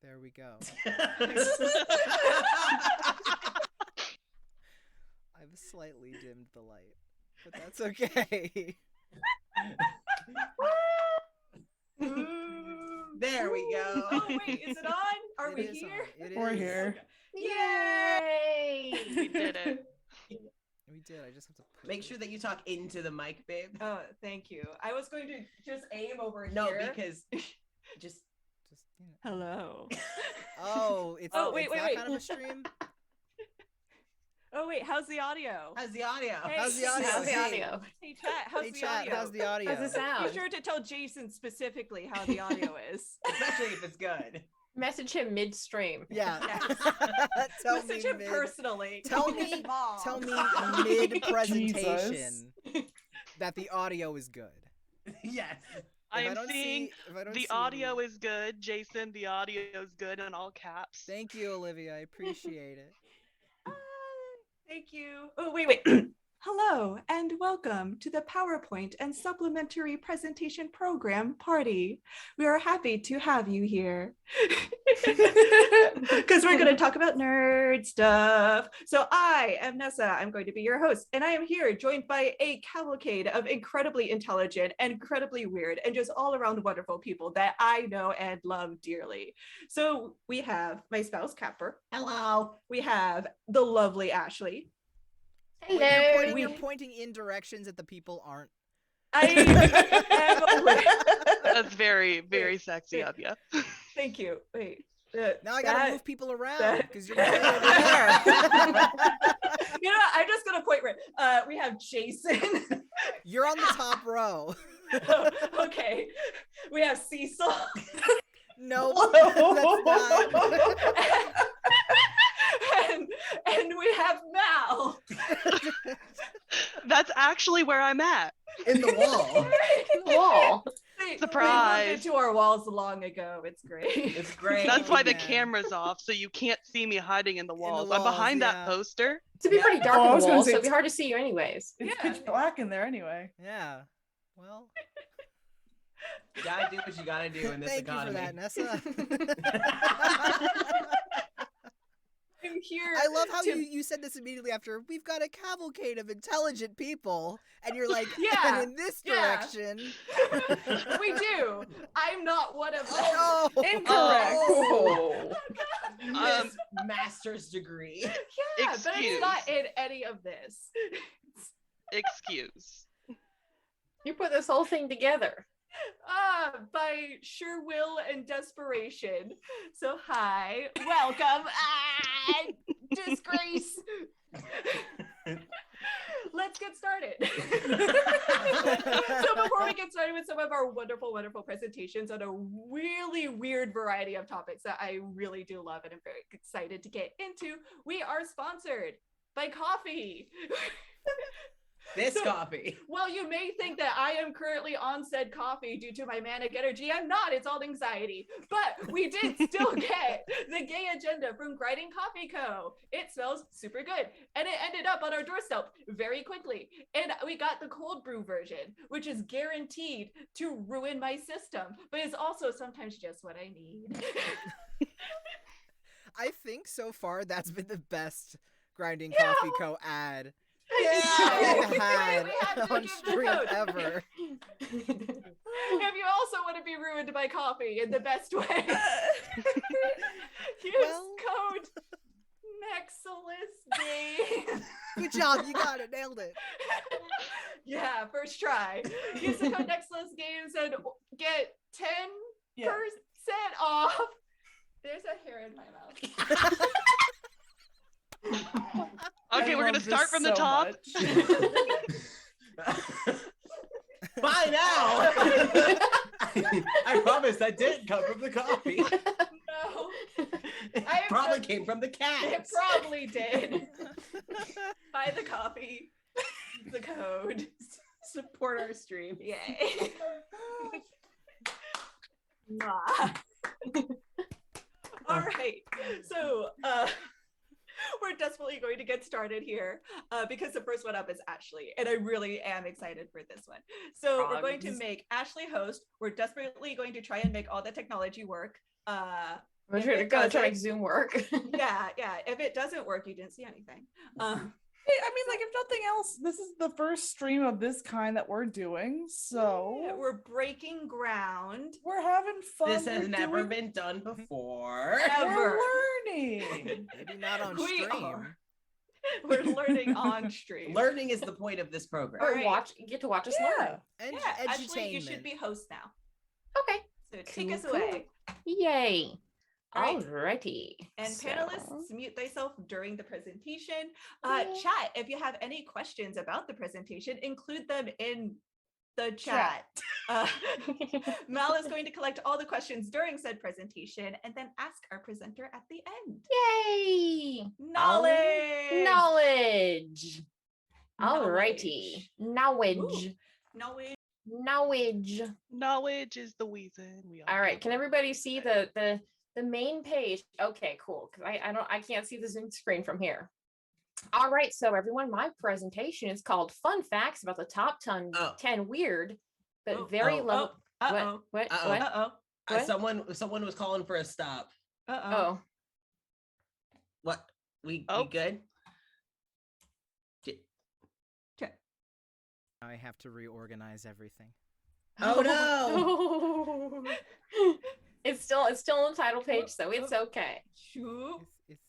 There we go. I've slightly dimmed the light, but that's okay. There we go. Oh wait, is it on? Are we here? We're here. Yay! We did it. We did. I just have to Make sure that you talk into the mic, babe. Oh, thank you. I was going to just aim over No, here. because just you know. Hello. Oh, it's wait, that wait. kind of a stream. Oh wait, how's the audio? how's the audio? Hey, How's the audio? How's the Hey. audio? Hey chat, how's Hey the chat, audio? how's the audio? How's the sound? Be sure to tell Jason specifically how the audio is. Especially if it's good. Message him midstream. Yeah. Yes. Tell Message me him personally. Tell Call me- his mom. Tell me mid presentation that the audio is good. Yes. I If am don't seeing if I don't the see audio any- is good, Jason. The audio is good in all caps. Thank you, Olivia. I appreciate it. Thank you. Oh, wait. Hello, and welcome to the PowerPoint and Supplementary Presentation Program Party. We are happy to have you here. Because we're going to talk about nerd stuff. So I am Nessa. I'm going to be your host, and I am here joined by a cavalcade of incredibly intelligent, incredibly weird, and just all around wonderful people that I know and love dearly. So we have my spouse, Capper. Hello. We have the lovely Ashley. Wait, Hello. you're pointing in directions that the people aren't. I am aware. That's very, very sexy of you. Thank you. Wait. Now I gotta move people around that- because you're right over there. You know what? I'm just gonna point right. We have Jason. You're on the top row. Okay. We have Cecil. No, that's not. and we have Mal. That's actually where I'm at. In the wall. Wall. Surprise. We moved it to our walls long ago. It's great. It's great. That's why the man. camera's off, so you can't see me hiding in the walls. I'm walls, behind yeah. that poster. It's be pretty dark Oh, I in was the gonna wall, say so it'd be it's- hard to see you anyways. It's Yeah. pitch black in there anyway. Yeah. Well, You gotta do what you gotta do in this thank economy. you for that, Nessa. I'm here. I love how to- you said this immediately after. We've got a cavalcade of intelligent people, and you're like, Yeah, and in this yeah. direction. We do. I'm not one of them. Oh, Incorrect. Oh. Miss master's degree. Yeah, but Excuse. it's not in any of this. Excuse. You put this whole thing together. By sheer will and desperation. So hi, welcome. Disgrace. Let's get started. So before we get started with some of our wonderful, wonderful presentations on a really weird variety of topics that I really do love and I'm very excited to get into, we are sponsored by coffee. This So- coffee. Well, you may think that I am currently on said coffee due to my manic energy. I'm not. It's all anxiety. But we did still get the gay agenda from Grinding Coffee Co. It smells super good. And it ended up on our doorstep very quickly. And we got the cold brew version, which is guaranteed to ruin my system, but it's also sometimes just what I need. I think so far that's been the best Grinding Yeah. Coffee Co. ad Yeah. we've had We had to on give the stream code. ever. If you also want to be ruined by coffee in the best way, use Well. code NEXALISGAMES. Good job, you got it, nailed it. Yeah, first try. Use the code NEXALISGAMES and get 10% Yeah. off. There's a hair in my mouth. Okay, I we're gonna love start this from the so top. much. Bye now. I promise that didn't come from the coffee. No, It I am probably just- came from the it cat. probably did. Buy the coffee. The code. Support our stream. Yay. Mwah. All right. So we're desperately going to get started here because the first one up is Ashley, and I really am excited for this one. So we're going to Frogs. make Ashley host. We're desperately going to try and make all the technology work. If We're it gonna try to doesn't- make Zoom work. yeah. If it doesn't work, you didn't see anything. Hey, I mean, like, if nothing else, this is the first stream of this kind that we're doing, so Yeah, we're breaking ground. we're having fun. This has we're never doing- been done before. Ever. We're learning. Maybe not on We stream. are. We're learning on stream. Learning is the point of this program. Or Alright. you get to watch us Yeah. learn. And Yeah, actually, you edutainment. should be host now. Okay. So take Cool, us cool. away. Yay. Alright. Alrighty. And So- panelists, mute thyself during the presentation. Yeah. Chat, if you have any questions about the presentation, include them in the chat. Mal is going to collect all the questions during said presentation and then ask our presenter at the end. Yay. Knowledge! Knowledge. Knowledge. Alrighty. Knowledge. Knowledge. Knowledge. Knowledge is the reason we all All right. get Can along. everybody see the main page? Okay, cool. Because I can't see the Zoom screen from here. All right, so everyone, my presentation is called Fun Facts About the Top 10 Weird, but Oh, very oh, level. Uh-oh. What? Uh-oh. What? Uh-oh. What? Someone was calling for a stop. Uh-oh. Oh, What? We Oh. good? Now I have to reorganize everything. Oh no! It's still on the title page, so it's okay. Shoop.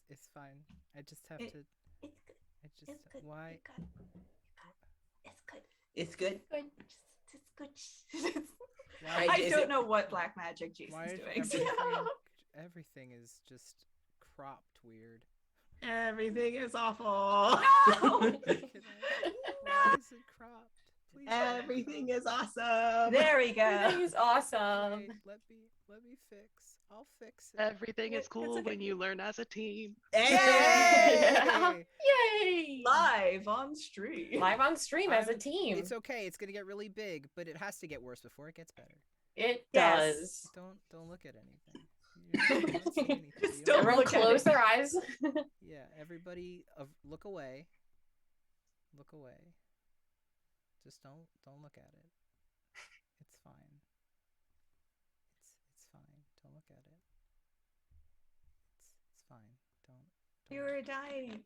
It's fine. I just have It- to. It's good. I just It's good. why. It's good. It's good. Good. It's good. Why I is don't it- know what black magic Why Jason's is doing. everything is just cropped weird? Everything is awful. No! Why is it cropped? Please. don't Everything crop. is awesome. There we Everything go. is awesome. Wait, let me fix. I'll fix it. Everything is It's cool okay. when you learn as a team. Hey! Yay! Live on stream. Live on stream as a I'm- team. It's okay. It's gonna get really big, but it has to get worse before it gets better. It Yes. does. Don't look at anything. You don't see anything. Just You don't Everyone look at close it. their eyes. Yeah, everybody, look away. Look away. Just don't look at it. It's fine. It's fine. Don't look at it. It's fine. Don't. You were dying.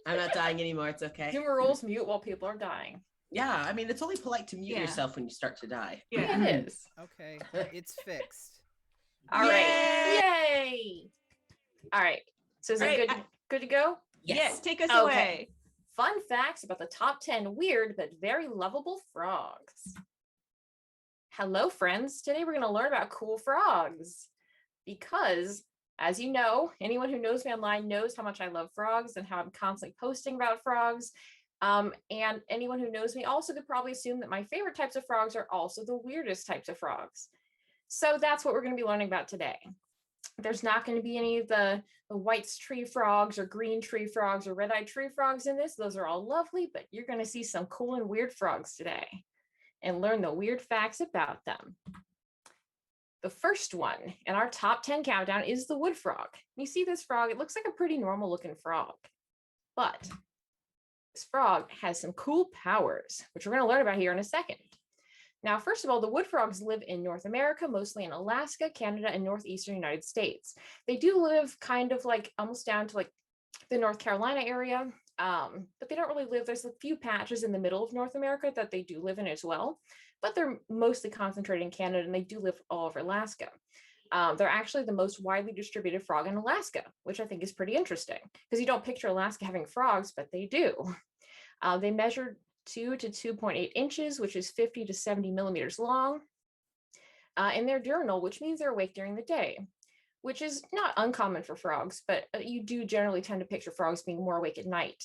I'm not dying anymore. It's okay. Zoom rules mute while people are dying. Yeah, I mean, it's only polite to mute Yeah. yourself when you start to die. Yeah. It is. Okay, it's fixed. All right. Yay! All right. So is it Alright, good? Good to go? Yes, take us Okay. away. Fun facts about the top 10 weird but very lovable frogs. Hello, friends. Today we're going to learn about cool frogs because, as you know, anyone who knows me online knows how much I love frogs and how I'm constantly posting about frogs. And anyone who knows me also could probably assume that my favorite types of frogs are also the weirdest types of frogs. So that's what we're going to be learning about today. There's not going to be any of the white tree frogs or green tree frogs or red-eyed tree frogs in this. Those are all lovely, but you're going to see some cool and weird frogs today and learn the weird facts about them. The first one in our top 10 countdown is the wood frog. You see this frog, it looks like a pretty normal looking frog, but this frog has some cool powers, which we're going to learn about here in a second. Now, first of all, the wood frogs live in North America, mostly in Alaska, Canada, and northeastern United States. They do live kind of like almost down to like the North Carolina area, but they don't really live. There's a few patches in the middle of North America that they do live in as well, but they're mostly concentrated in Canada, and they do live all over Alaska. They're actually the most widely distributed frog in Alaska, which I think is pretty interesting because you don't picture Alaska having frogs, but they do. They measure 2 to 2.8 inches, which is 50 to 70 millimeters long. And they're diurnal, which means they're awake during the day, which is not uncommon for frogs, but you do generally tend to picture frogs being more awake at night.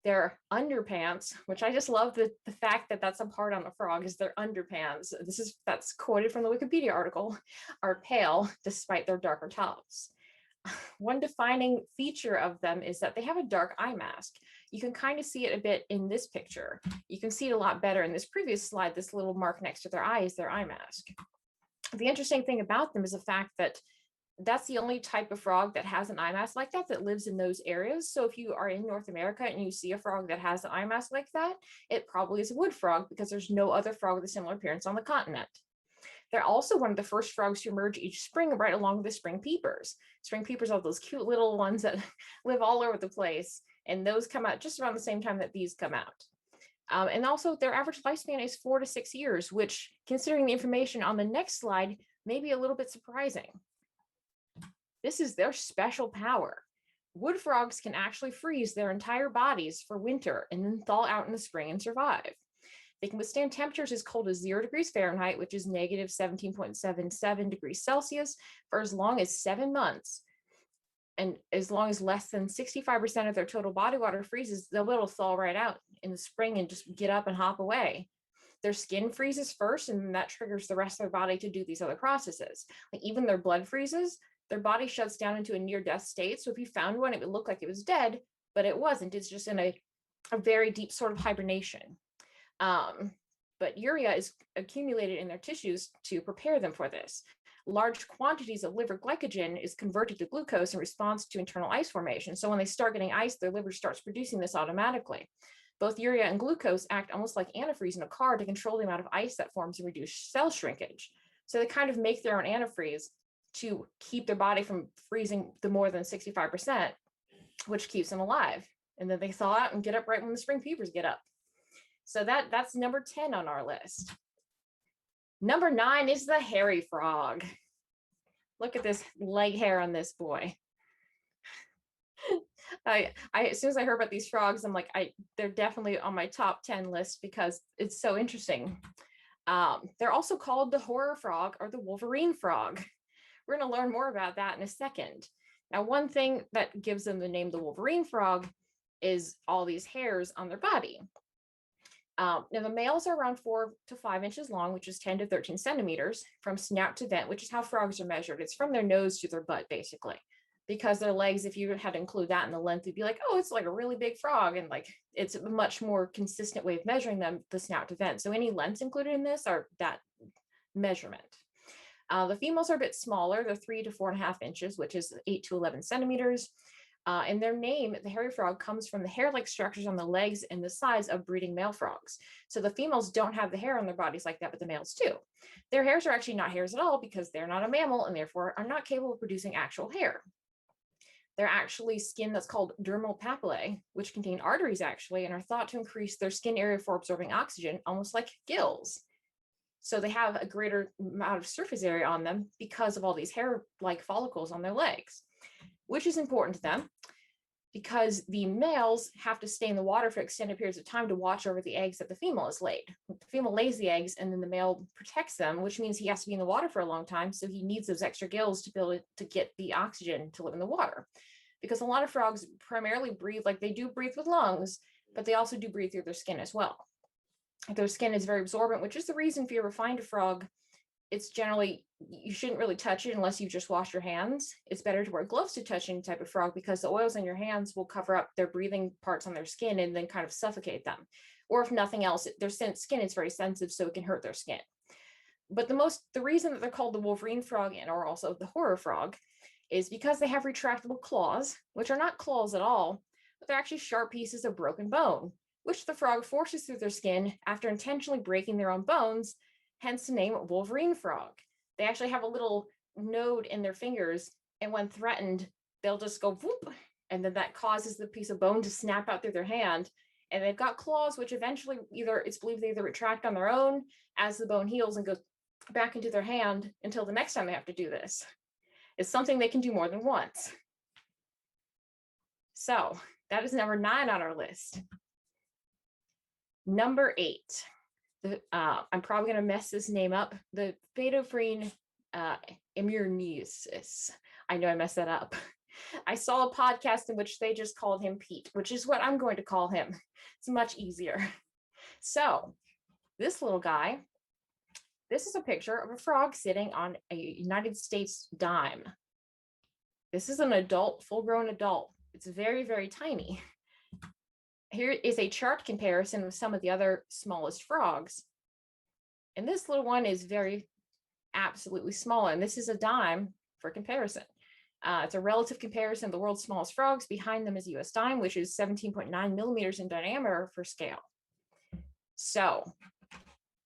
Their underpants, which I just love the fact that that's a part on a frog, is their underpants. That's quoted from the Wikipedia article, are pale despite their darker tops. One defining feature of them is that they have a dark eye mask. You can kind of see it a bit in this picture. You can see it a lot better in this previous slide. This little mark next to their eye is their eye mask. The interesting thing about them is the fact that that's the only type of frog that has an eye mask like that lives in those areas. So if you are in North America and you see a frog that has an eye mask like that, it probably is a wood frog because there's no other frog with a similar appearance on the continent. They're also one of the first frogs to emerge each spring right along with the spring peepers. Spring peepers are those cute little ones that live all over the place, and those come out just around the same time that these come out. And also their average lifespan is 4 to 6 years, which, considering the information on the next slide, may be a little bit surprising. This is their special power. Wood frogs can actually freeze their entire bodies for winter and then thaw out in the spring and survive. They can withstand temperatures as cold as 0 degrees Fahrenheit, which is negative 17.77 degrees Celsius, for as long as 7 months. And as long as less than 65% of their total body water freezes, they'll be able to thaw right out in the spring and just get up and hop away. Their skin freezes first, and that triggers the rest of their body to do these other processes. Like even their blood freezes, their body shuts down into a near-death state. So if you found one, it would look like it was dead, but it wasn't. It's just in a very deep sort of hibernation. But urea is accumulated in their tissues to prepare them for this. Large quantities of liver glycogen is converted to glucose in response to internal ice formation. So when they start getting ice, their liver starts producing this automatically. Both urea and glucose act almost like antifreeze in a car to control the amount of ice that forms and reduce cell shrinkage. So they kind of make their own antifreeze to keep their body from freezing the more than 65%, which keeps them alive. And then they thaw out and get up right when the spring peepers get up. So that's number 10 on our list. Number 9 is the hairy frog. Look at this leg hair on this boy. I as soon as I heard about these frogs, I'm like, they're definitely on my top 10 list because it's so interesting. They're also called the horror frog or the Wolverine frog. We're going to learn more about that in a second. Now, one thing that gives them the name the Wolverine frog is all these hairs on their body. Now, the males are around 4 to 5 inches long, which is 10 to 13 centimeters from snout to vent, which is how frogs are measured. It's from their nose to their butt, basically, because their legs, if you had to include that in the length, you'd be like, oh, it's like a really big frog. And like, it's a much more consistent way of measuring them, the snout to vent. So any lengths included in this are that measurement. The females are a bit smaller. They're 3 to 4.5 inches, which is 8 to 11 centimeters. And their name, the hairy frog, comes from the hair-like structures on the legs and the sides of breeding male frogs. So the females don't have the hair on their bodies like that, but the males do. Their hairs are actually not hairs at all because they're not a mammal and therefore are not capable of producing actual hair. They're actually skin that's called dermal papillae, which contain arteries actually and are thought to increase their skin area for absorbing oxygen, almost like gills. So they have a greater amount of surface area on them because of all these hair-like follicles on their legs, which is important to them because the males have to stay in the water for extended periods of time to watch over the eggs that the female has laid. The female lays the eggs and then the male protects them, which means he has to be in the water for a long time. So he needs those extra gills to be able to get the oxygen to live in the water. Because a lot of frogs primarily breathe, like they do breathe with lungs, but they also do breathe through their skin as well. Their skin is very absorbent, which is the reason if you ever find a frog, it's generally, you shouldn't really touch it unless you just wash your hands. It's better to wear gloves to touch any type of frog because the oils in your hands will cover up their breathing parts on their skin and then kind of suffocate them. Or if nothing else, their skin is very sensitive, so it can hurt their skin. But the reason that they're called the Wolverine frog and or also the horror frog is because they have retractable claws, which are not claws at all, but they're actually sharp pieces of broken bone, which the frog forces through their skin after intentionally breaking their own bones, hence the name Wolverine frog. They actually have a little node in their fingers, and when threatened, they'll just go whoop, and then that causes the piece of bone to snap out through their hand. And they've got claws, which eventually it's believed they either retract on their own as the bone heals and goes back into their hand until the next time they have to do this. It's something they can do more than once. So that is number 9 on our list. Number 8. I'm probably going to mess this name up. The Phaedophryne imurnesis. I know I messed that up. I saw a podcast in which they just called him Pete, which is what I'm going to call him. It's much easier. So this little guy, this is a picture of a frog sitting on a United States dime. This is an adult, full-grown adult. It's very, very tiny. Here is a chart comparison with some of the other smallest frogs. And this little one is very absolutely small. And this is a dime. for comparison. It's a relative comparison of the world's smallest frogs. Behind them is US dime, which is 17.9 millimeters in diameter for scale. So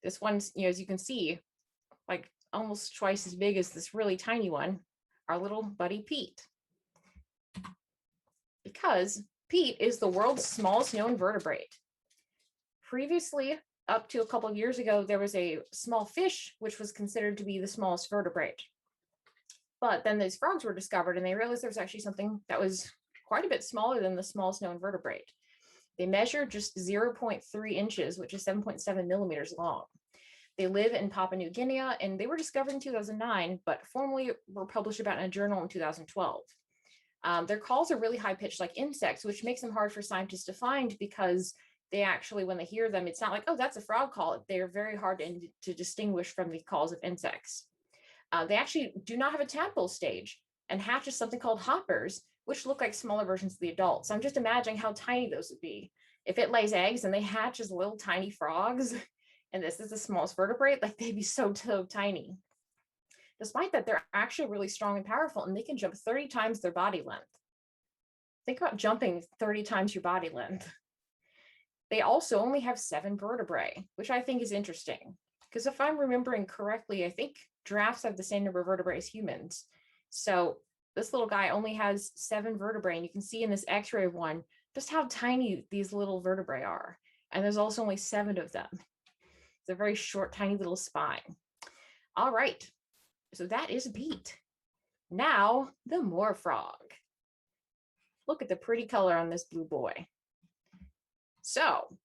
this one's, as you can see, like almost twice as big as this really tiny one, our little buddy Pete. Because Pete is the world's smallest known vertebrate. Previously, up to a couple of years ago, there was a small fish which was considered to be the smallest vertebrate. But then these frogs were discovered and they realized there was actually something that was quite a bit smaller than the smallest known vertebrate. They measure just 0.3 inches, which is 7.7 millimeters long. They live in Papua New Guinea and they were discovered in 2009, but formally were published about in a journal in 2012. Their calls are really high pitched like insects, which makes them hard for scientists to find because they actually, when they hear them, it's not like, oh, that's a frog call. They're very hard to distinguish from the calls of insects. They actually do not have a tadpole stage and hatch as something called hoppers, which look like smaller versions of the adults. So I'm just imagining how tiny those would be. If it lays eggs and they hatch as little tiny frogs, and this is the smallest vertebrate, like they'd be so tiny. Despite that, they're actually really strong and powerful, and they can jump 30 times their body length. Think about jumping 30 times your body length. They also only have 7 vertebrae, which I think is interesting. Because if I'm remembering correctly, I think giraffes have the same number of vertebrae as humans. So this little guy only has 7 vertebrae, and you can see in this x-ray of one just how tiny these little vertebrae are. And there's also only 7 of them. It's a very short, tiny little spine. All right, so that is Pete. Now, the moor frog. Look at the pretty color on this blue boy. So,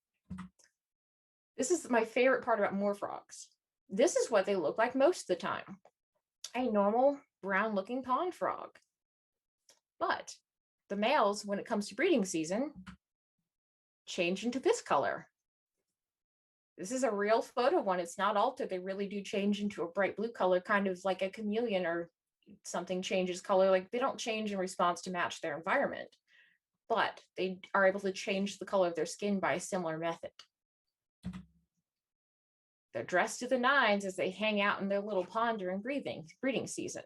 this is my favorite part about moor frogs. This is what they look like most of the time. A normal brown-looking pond frog. But the males, when it comes to breeding season, change into this color. This is a real photo one. It's not altered. They really do change into a bright blue color, kind of like a chameleon or something changes color. Like they don't change in response to match their environment, but they are able to change the color of their skin by a similar method. They're dressed to the nines as they hang out in their little pond during breeding season.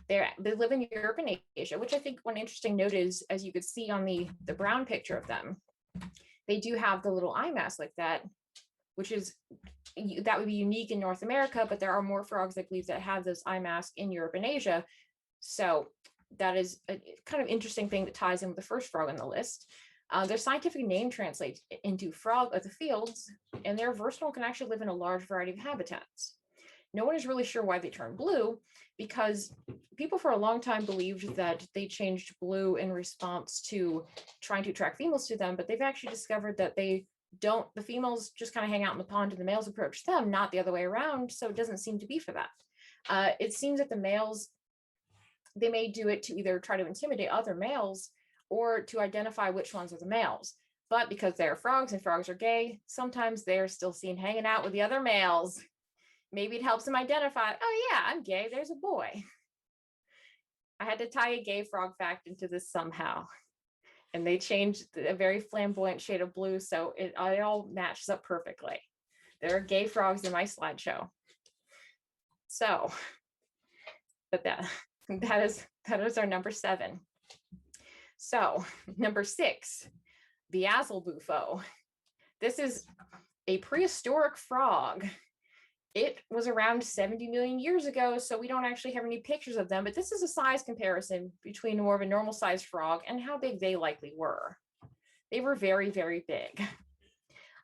They live in Europe and Asia, which I think one interesting note is, as you could see on the brown picture of them, they do have the little eye mask like that, which is, that would be unique in North America, but there are more frogs, I believe, that have those eye masks in Europe and Asia. So that is a kind of interesting thing that ties in with the first frog on the list. Their scientific name translates into frog of the fields, and they're versatile and can actually live in a large variety of habitats. No one is really sure why they turn blue, because people for a long time believed that they changed blue in response to trying to attract females to them, but they've actually discovered that they don't, the females just kind of hang out in the pond and the males approach them, not the other way around, so it doesn't seem to be for that. It seems that the males, they may do it to either try to intimidate other males or to identify which ones are the males. But because they're frogs and frogs are gay, sometimes they're still seen hanging out with the other males. Maybe it helps them identify, oh yeah, I'm gay, there's a boy. I had to tie a gay frog fact into this somehow. And they changed a very flamboyant shade of blue, so it all matches up perfectly. There are gay frogs in my slideshow. So, but that is our number 7. So, number 6, the Azelbufo. This is a prehistoric frog. It was around 70 million years ago, so we don't actually have any pictures of them, but this is a size comparison between more of a normal sized frog and how big they likely were. They were very, very big.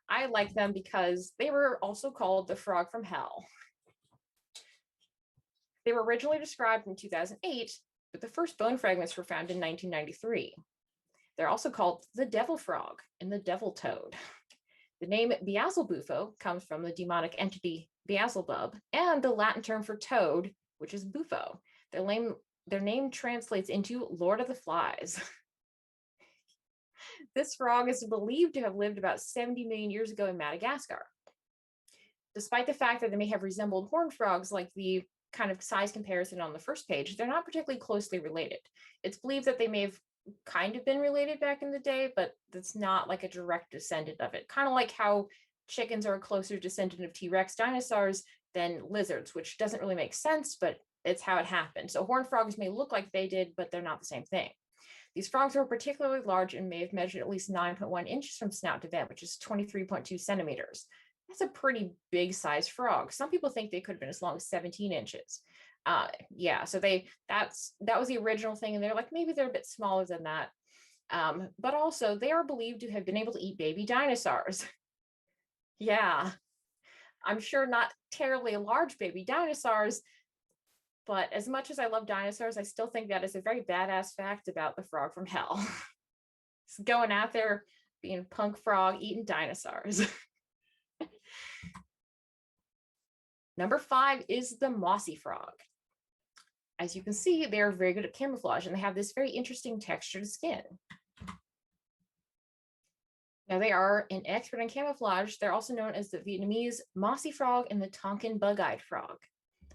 I like them because they were also called the frog from hell. They were originally described in 2008, but the first bone fragments were found in 1993. They're also called the devil frog and the devil toad. The name Beelzebufo comes from the demonic entity Beelzebub and the Latin term for toad, which is bufo. Their name translates into Lord of the Flies. This frog is believed to have lived about 70 million years ago in Madagascar. Despite the fact that they may have resembled horned frogs like the kind of size comparison on the first page, they're not particularly closely related. It's believed that they may have kind of been related back in the day, but that's not like a direct descendant of it. Kind of like how chickens are a closer descendant of T-Rex dinosaurs than lizards, which doesn't really make sense, but it's how it happened. So horned frogs may look like they did, but they're not the same thing. These frogs were particularly large and may have measured at least 9.1 inches from snout to vent, which is 23.2 centimeters. That's a pretty big size frog. Some people think they could have been as long as 17 inches. Yeah, so that was the original thing, and they're like, maybe they're a bit smaller than that. But also they are believed to have been able to eat baby dinosaurs. Yeah, I'm sure not terribly large baby dinosaurs, but as much as I love dinosaurs, I still think that is a very badass fact about the frog from hell. Just going out there being punk frog eating dinosaurs. Number 5 is the Mossy Frog. As you can see, they're very good at camouflage, and they have this very interesting textured skin. Now, they are an expert in camouflage. They're also known as the Vietnamese Mossy Frog and the Tonkin Bug-Eyed Frog.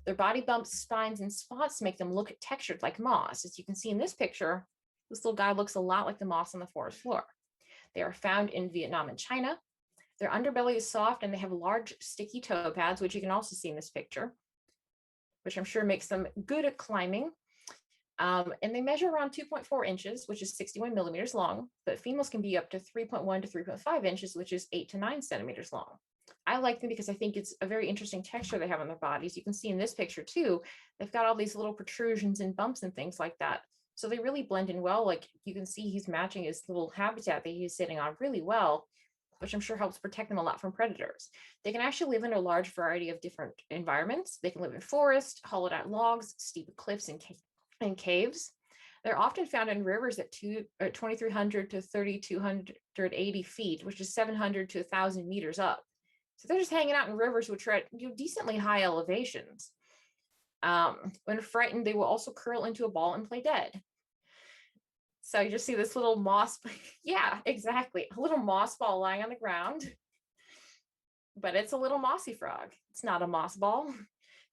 Their body bumps, spines, and spots make them look textured like moss. As you can see in this picture, this little guy looks a lot like the moss on the forest floor. They are found in Vietnam and China. Their underbelly is soft, and they have large sticky toe pads, which you can also see in this picture, which I'm sure makes them good at climbing. And they measure around 2.4 inches, which is 61 millimeters long, but females can be up to 3.1 to 3.5 inches, which is 8 to 9 centimeters long. I like them because I think it's a very interesting texture they have on their bodies. You can see in this picture too, they've got all these little protrusions and bumps and things like that. So they really blend in well. Like you can see he's matching his little habitat that he's sitting on really well, which I'm sure helps protect them a lot from predators. They can actually live in a large variety of different environments. They can live in forest, hollowed out logs, steep cliffs, and caves. They're often found in rivers at 2,300 to 3,280 feet, which is 700 to 1,000 meters up. So they're just hanging out in rivers which are at decently high elevations. When frightened, they will also curl into a ball and play dead. So you just see this little moss, yeah, exactly, a little moss ball lying on the ground, but it's a little mossy frog. It's not a moss ball.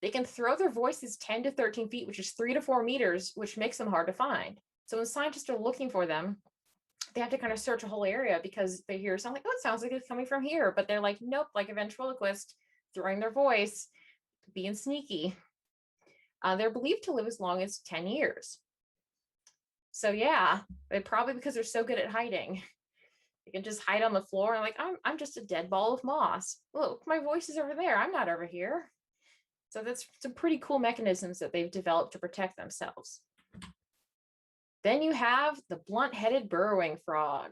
They can throw their voices 10 to 13 feet, which is 3 to 4 meters, which makes them hard to find. So when scientists are looking for them, they have to kind of search a whole area because they hear something like, oh, it sounds like it's coming from here. But they're like, nope, like a ventriloquist throwing their voice, being sneaky. They're believed to live as long as 10 years. So yeah, they probably, because they're so good at hiding, they can just hide on the floor and like, I'm just a dead ball of moss. Look, my voice is over there. I'm not over here. So that's some pretty cool mechanisms that they've developed to protect themselves. Then you have the blunt-headed burrowing frog.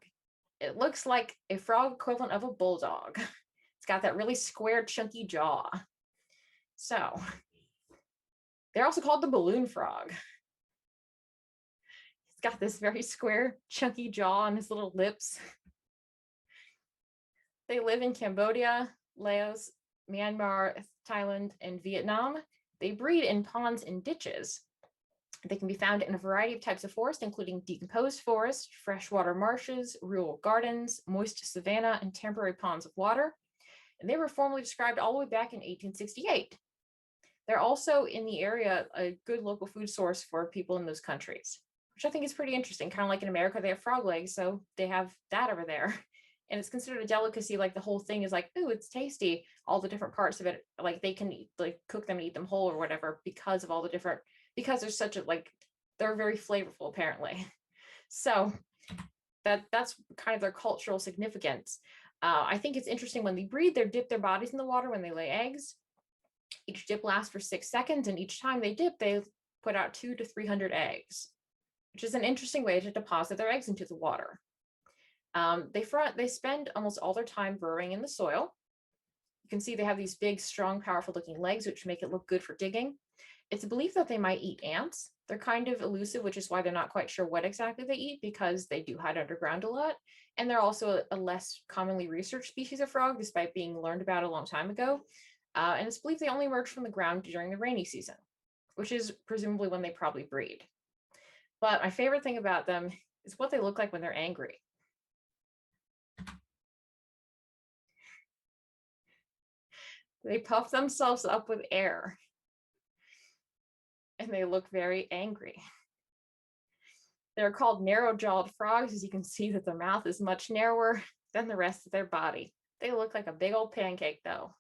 It looks like a frog equivalent of a bulldog. It's got that really square, chunky jaw. So they're also called the balloon frog. He's got this very square, chunky jaw on his little lips. They live in Cambodia, Laos, Myanmar, Thailand, and Vietnam. They breed in ponds and ditches. They can be found in a variety of types of forest, including decomposed forest, freshwater marshes, rural gardens, moist savanna, and temporary ponds of water. And they were formally described all the way back in 1868. They're also in the area a good local food source for people in those countries, which I think is pretty interesting. Kind of like in America, they have frog legs, so they have that over there. And it's considered a delicacy. Like the whole thing is like, ooh, it's tasty. All the different parts of it, like they can eat, like cook them and eat them whole or whatever because of all the different, because there's such a, like, they're very flavorful apparently. So that's kind of their cultural significance. I think it's interesting when they breed, they dip their bodies in the water when they lay eggs. Each dip lasts for 6 seconds, and each time they dip, they put out 200 to 300 eggs, which is an interesting way to deposit their eggs into the water. They spend almost all their time burrowing in the soil. You can see they have these big, strong, powerful looking legs, which make it look good for digging. It's believed that they might eat ants. They're kind of elusive, which is why they're not quite sure what exactly they eat, because they do hide underground a lot. And they're also a less commonly researched species of frog, despite being learned about a long time ago. And it's believed they only emerge from the ground during the rainy season, which is presumably when they probably breed. But my favorite thing about them is what they look like when they're angry. They puff themselves up with air, and they look very angry. They're called narrow-jawed frogs, as you can see that their mouth is much narrower than the rest of their body. They look like a big old pancake, though.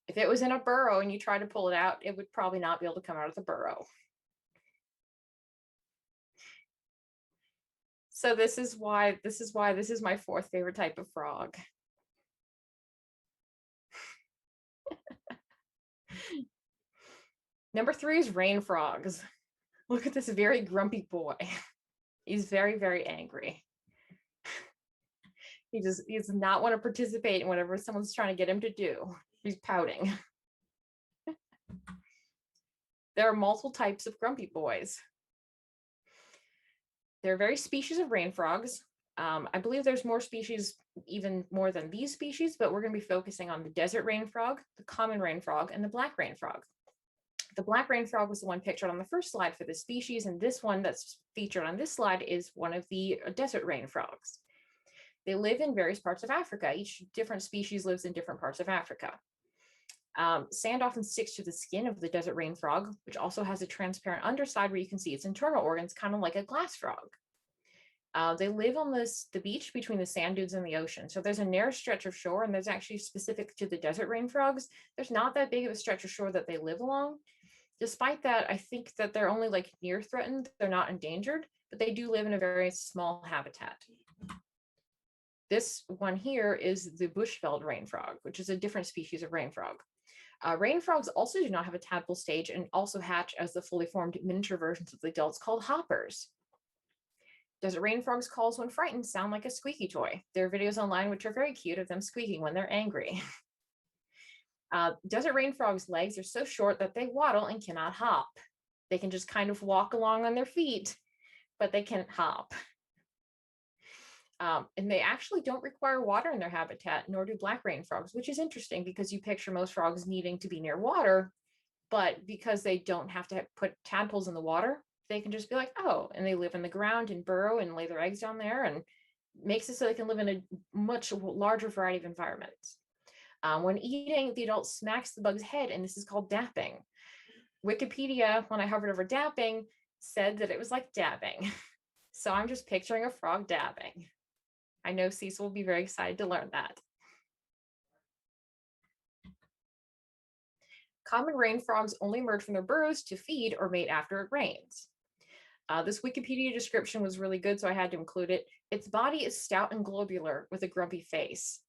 If it was in a burrow and you tried to pull it out, it would probably not be able to come out of the burrow. So this is why this is my fourth favorite type of frog. Number 3 is rain frogs. Look at this very grumpy boy. He's very, very angry. He does not want to participate in whatever someone's trying to get him to do. He's pouting. There are multiple types of grumpy boys. There are various species of rain frogs. I believe there's more species, even more than these species, but we're going to be focusing on the desert rain frog, the common rain frog, and the black rain frog. The black rain frog was the one pictured on the first slide for this species, and this one that's featured on this slide is one of the desert rain frogs. They live in various parts of Africa. Each different species lives in different parts of Africa. Sand often sticks to the skin of the desert rain frog, which also has a transparent underside where you can see its internal organs, kind of like a glass frog. They live on the beach between the sand dunes and the ocean. So there's a narrow stretch of shore, and there's actually specific to the desert rain frogs. There's not that big of a stretch of shore that they live along. Despite that, I think that they're only like near threatened. They're not endangered, but they do live in a very small habitat. This one here is the Bushveld Rainfrog, which is a different species of rain frog. Rain frogs also do not have a tadpole stage and also hatch as the fully formed miniature versions of the adults called hoppers. Desert rain frogs' calls when frightened sound like a squeaky toy. There are videos online which are very cute of them squeaking when they're angry. Desert rain frogs' legs are so short that they waddle and cannot hop. They can just kind of walk along on their feet, but they can't hop. And they actually don't require water in their habitat, nor do black rain frogs, which is interesting because you picture most frogs needing to be near water, but because they don't have to put tadpoles in the water, they can just be like, oh, and they live in the ground and burrow and lay their eggs down there, and makes it so they can live in a much larger variety of environments. When eating, the adult smacks the bug's head, and this is called dapping. Wikipedia, when I hovered over dapping, said that it was like dabbing. So I'm just picturing a frog dabbing. I know Cecil will be very excited to learn that. Common rain frogs only emerge from their burrows to feed or mate after it rains. This Wikipedia description was really good, so I had to include it. Its body is stout and globular with a grumpy face.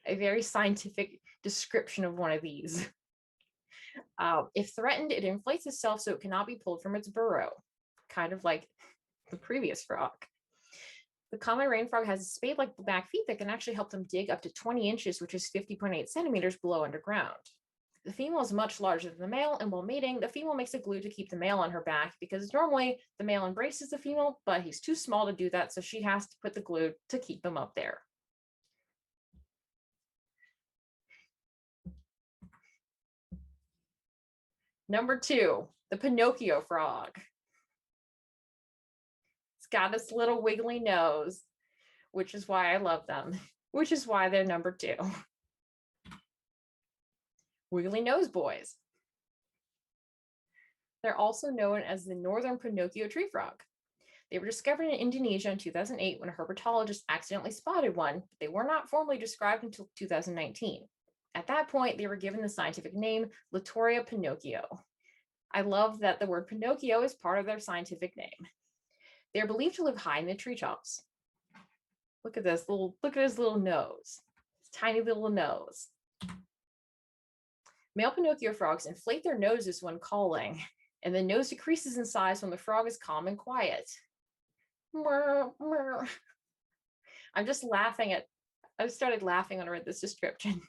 A very scientific description of one of these. If threatened, it inflates itself so it cannot be pulled from its burrow, kind of like the previous frog. The common rain frog has spade-like back feet that can actually help them dig up to 20 inches, which is 50.8 centimeters below underground. The female is much larger than the male, and while mating, the female makes a glue to keep the male on her back because normally the male embraces the female, but he's too small to do that, so she has to put the glue to keep them up there. Number 2, the Pinocchio frog. It's got its little wiggly nose, which is why I love them, which is why they're number 2. Wiggly nose boys. They're also known as the northern Pinocchio tree frog. They were discovered in Indonesia in 2008 when a herpetologist accidentally spotted one, but they were not formally described until 2019. At that point, they were given the scientific name Latoria Pinocchio. I love that the word Pinocchio is part of their scientific name. They're believed to live high in the treetops. Look at his little nose, his tiny little nose. Male Pinocchio frogs inflate their noses when calling, and the nose decreases in size when the frog is calm and quiet. I'm just laughing I started laughing when I read this description.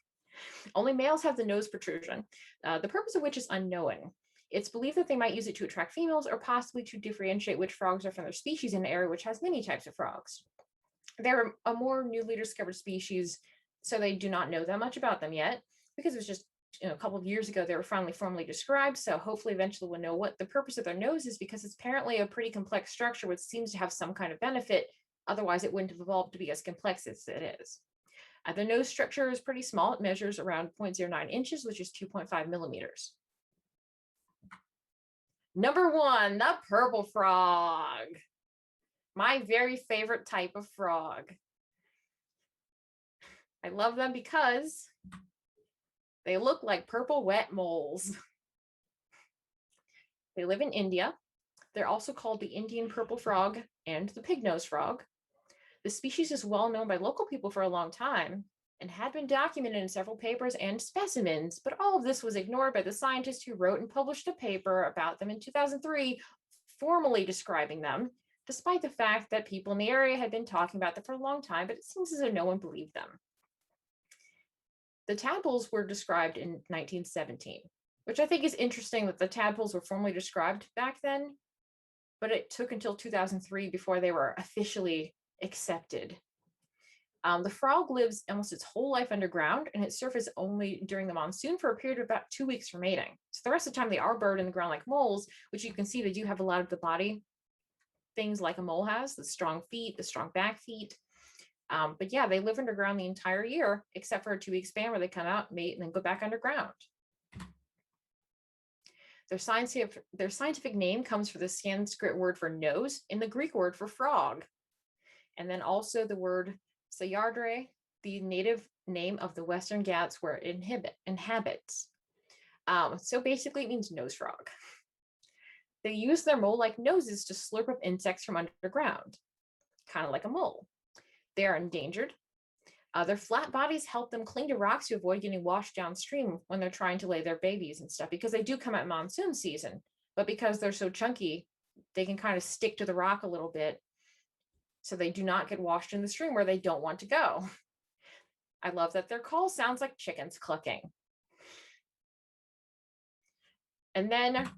Only males have the nose protrusion, the purpose of which is unknown. It's believed that they might use it to attract females or possibly to differentiate which frogs are from their species in an area which has many types of frogs. They're a more newly discovered species, so they do not know that much about them yet, because it was just a couple of years ago they were finally formally described, so hopefully eventually we'll know what the purpose of their nose is, because it's apparently a pretty complex structure which seems to have some kind of benefit. Otherwise it wouldn't have evolved to be as complex as it is. The nose structure is pretty small. It measures around 0.09 inches, which is 2.5 millimeters. Number 1, the purple frog. My very favorite type of frog. I love them because They look like purple wet moles. They live in India. They're also called the Indian purple frog and the pig-nosed frog. The species is well known by local people for a long time and had been documented in several papers and specimens, but all of this was ignored by the scientist who wrote and published a paper about them in 2003, formally describing them, despite the fact that people in the area had been talking about them for a long time, but it seems as though no one believed them. The tadpoles were described in 1917, which I think is interesting that the tadpoles were formally described back then, but it took until 2003 before they were officially accepted. The frog lives almost its whole life underground, and it surfaces only during the monsoon for a period of about 2 weeks for mating. So the rest of the time they are buried in the ground like moles, which you can see they do have a lot of the body things like a mole has, the strong feet, the strong back feet. But yeah, they live underground the entire year, except for a 2-week span where they come out, mate, and then go back underground. Their scientific name comes from the Sanskrit word for nose and the Greek word for frog. And then also the word Sayardre, the native name of the Western Ghats where it inhabits. So basically it means nose frog. They use their mole-like noses to slurp up insects from underground, kind of like a mole. They are endangered. Their flat bodies help them cling to rocks to avoid getting washed downstream when they're trying to lay their babies and stuff, because they do come at monsoon season, but because they're so chunky, they can kind of stick to the rock a little bit, so they do not get washed in the stream where they don't want to go. I love that their call sounds like chickens clucking. And then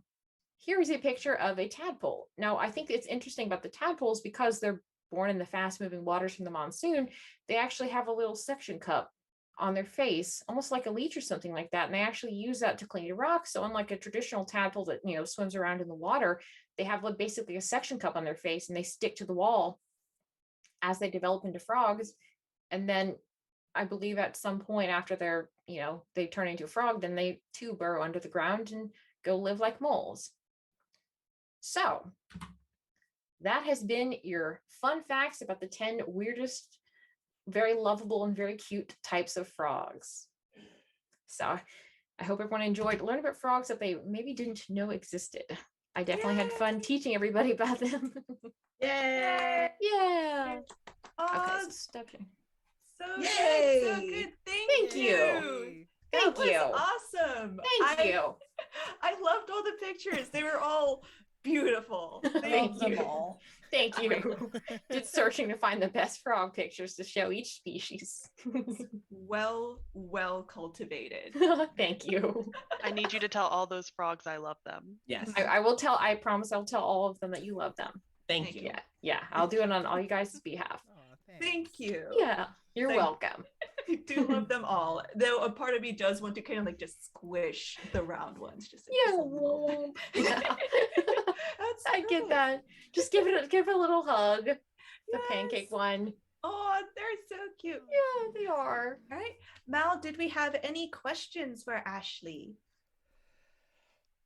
here is a picture of a tadpole. Now, I think it's interesting about the tadpoles because they're born in the fast-moving waters from the monsoon. They actually have a little suction cup on their face, almost like a leech or something like that, and they actually use that to cling to rocks. So unlike a traditional tadpole that, you know, swims around in the water, they have basically a suction cup on their face, and they stick to the wall as they develop into frogs. And then I believe at some point after they're, you know, they turn into a frog, then they too burrow under the ground and go live like moles. So that has been your fun facts about the 10 weirdest, very lovable and very cute types of frogs. So I hope everyone enjoyed learning about frogs that they maybe didn't know existed. I definitely had fun teaching everybody about them. Yay! Yeah. Oh, Okay, so stepping. so Yay! good, so good. Thank you. That Thank was you. awesome. Thank you. I loved all the pictures. They were all beautiful. Thank Love you. them all. Thank you. Just searching to find the best frog pictures to show each species. Well cultivated. Thank you. I need you to tell all those frogs I love them. Yes. I will tell, I promise I'll tell all of them that you love them. Thank you. Yeah, I'll do it on all you guys' behalf. Aw, thanks. Thank you. Yeah, you're Thank- welcome. I do love them all. Though a part of me does want to kind of like just squish the round ones. Just like, Yeah, just a little bit. yeah. That's I get great. that. Just give it a little hug. The Yes. pancake one. Oh, they're so cute. Yeah, they are. All right. Mal, did we have any questions for Ashley?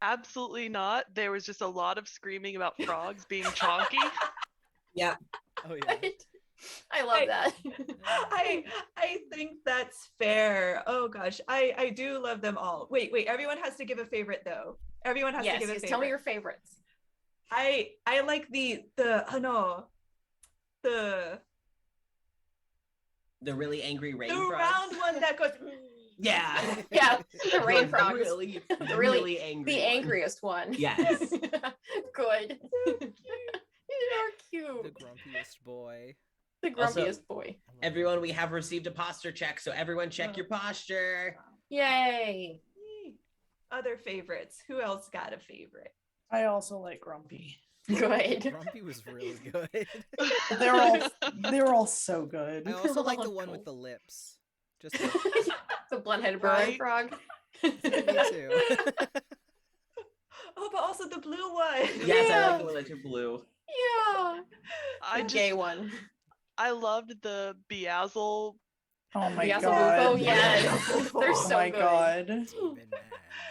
Absolutely not. There was just a lot of screaming about frogs being chonky. Yeah. Oh yeah. I love that. I think that's fair. Oh gosh, I do love them all. Wait, everyone has to give a favorite though. Everyone has to Yes, give a yes, favorite. tell me your favorites. I like the really angry rain the frogs. round one that goes. Yeah. Yeah, the rain frog. Really, The really angry. The one. angriest one. Yes. Good. You are cute. The grumpiest boy. The Also- grumpiest boy. I love Everyone, we have received a posture check, so everyone check Oh. your posture. Yay. Other favorites. Who else got a favorite? I also like Grumpy. Good. Grumpy was really good. They're all so good. I also like the Cool. one with the lips. Just The blunt-headed burrowing Right? frog. me too. Oh, but also the blue one. Yes, I Yeah. like the one that's your blue. Yeah. I The just gay one. I loved the Beazzle. Oh my Yes, god. oh yes. They're Oh so my good. god. Been mad.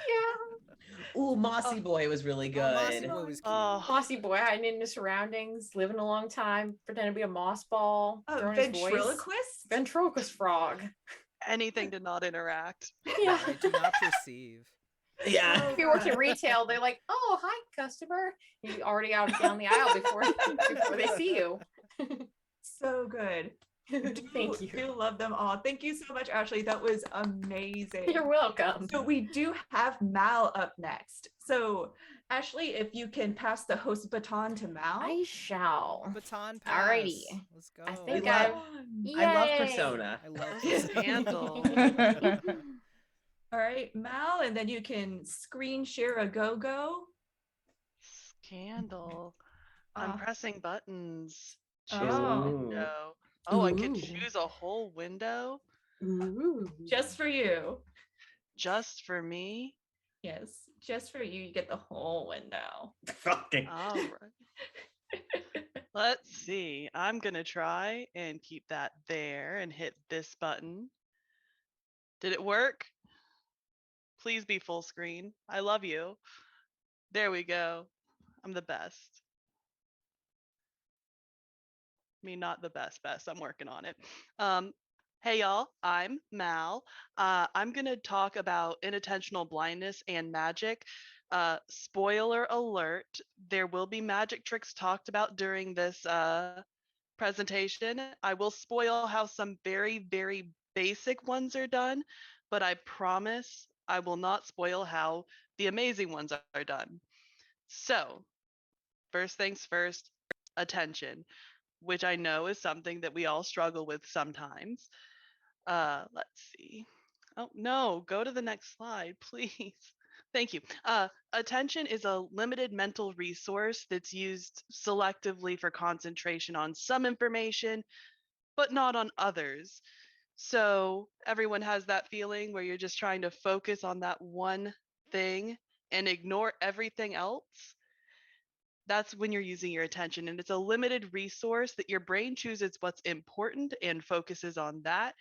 Yeah. Ooh, Mossy Boy was really good. Mossy Boy was cute. Mossy boy, hiding in the surroundings, living a long time, pretend to be a moss ball. Oh, throwing his voice. ventriloquist. Ventriloquist frog. anything to not interact. Yeah. I do not perceive. Yeah. If you work in retail, they're like, "Oh, hi, customer." You're already out down the aisle before they see you. So good. Thank you. Do love them all. Thank you so much, Ashley. That was amazing. You're welcome. So we do have Mal up next. So Ashley, if you can pass the host baton to Mal. I shall. Baton pass. Alrighty. Let's go. I think love- I love Yay. Persona. I love Scandal. All right, Mal, and then you can screen share a go-go. Scandal. I'm Uh, pressing buttons. Choose Oh. a window. Oh, I could Ooh. choose a whole window Ooh. Just for you. just for me. Yes, just for you. You get the whole window. Fucking. All right. Let's see. I'm going to try and keep that there and hit this button. Did it work? Please be full screen. I love you. There we go. I'm the best. I mean, not the best. I'm working on it. Hey, y'all. I'm Mal. I'm going to talk about inattentional blindness and magic. Spoiler alert, there will be magic tricks talked about during this presentation. I will spoil how some very, very basic ones are done, but I promise I will not spoil how the amazing ones are done. So, first things first, attention, which I know is something that we all struggle with sometimes. Let's see. Oh, no, go to the next slide, please. Thank you. Attention is a limited mental resource that's used selectively for concentration on some information, but not on others. So everyone has that feeling where you're just trying to focus on that one thing and ignore everything else. That's when you're using your attention, and it's a limited resource that your brain chooses what's important and focuses on that,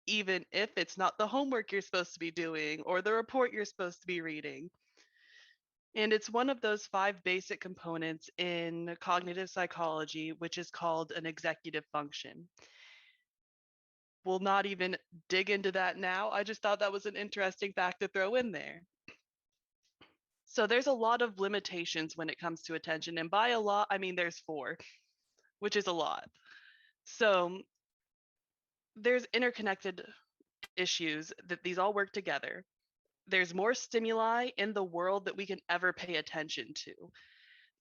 even if it's not the homework you're supposed to be doing or the report you're supposed to be reading. And it's one of those 5 basic components in cognitive psychology, which is called an executive function. We'll not even dig into that now. I just thought that was an interesting fact to throw in there. So there's a lot of limitations when it comes to attention. And by a lot, I mean there's 4, which is a lot. So there's interconnected issues that these all work together. There's more stimuli in the world that we can ever pay attention to.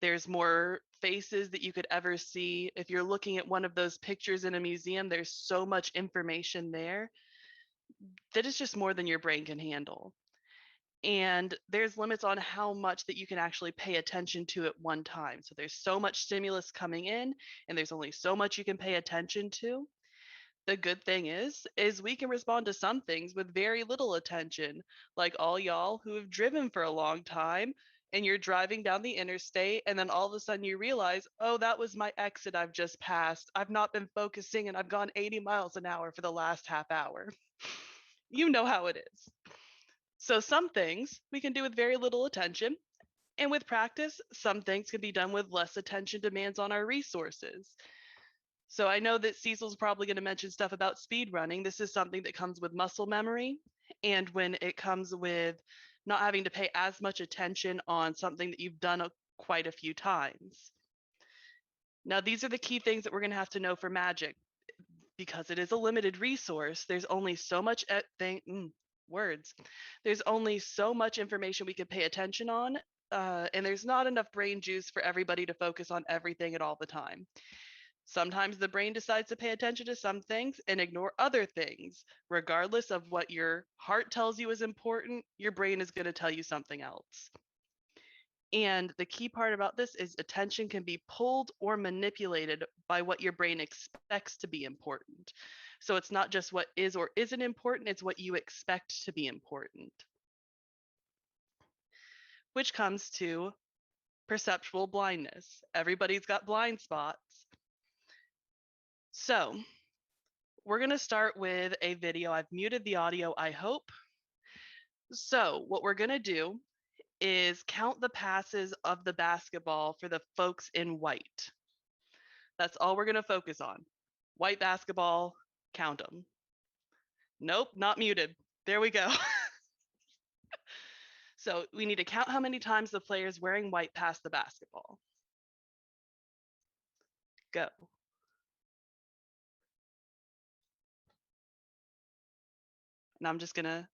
There's more faces that you could ever see. If you're looking at one of those pictures in a museum, there's so much information there that is just more than your brain can handle. And there's limits on how much that you can actually pay attention to at one time. So there's so much stimulus coming in, and there's only so much you can pay attention to. The good thing is we can respond to some things with very little attention, like all y'all who have driven for a long time and you're driving down the interstate and then all of a sudden you realize, oh, that was my exit I've just passed. I've not been focusing and I've gone 80 miles an hour for the last half hour. You know how it is. So some things we can do with very little attention, and with practice, some things can be done with less attention demands on our resources. So I know that Cecil's probably going to mention stuff about speed running. This is something that comes with muscle memory, and when it comes with not having to pay as much attention on something that you've done quite a few times. Now, these are the key things that we're going to have to know for magic. Because it is a limited resource, there's only so much There's only so much information we can pay attention on, and there's not enough brain juice for everybody to focus on everything at all the time. Sometimes the brain decides to pay attention to some things and ignore other things. Regardless of what your heart tells you is important, your brain is going to tell you something else. And the key part about this is attention can be pulled or manipulated by what your brain expects to be important. So it's not just what is or isn't important, it's what you expect to be important. Which comes to perceptual blindness. Everybody's got blind spots. So we're going to start with a video. I've muted the audio, I hope. So what we're going to do is count the passes of the basketball for the folks in white. That's all we're going to focus on. White basketball, count them. Nope, not muted. There we go. So we need to count how many times the player's wearing white past the basketball. Go. And I'm just gonna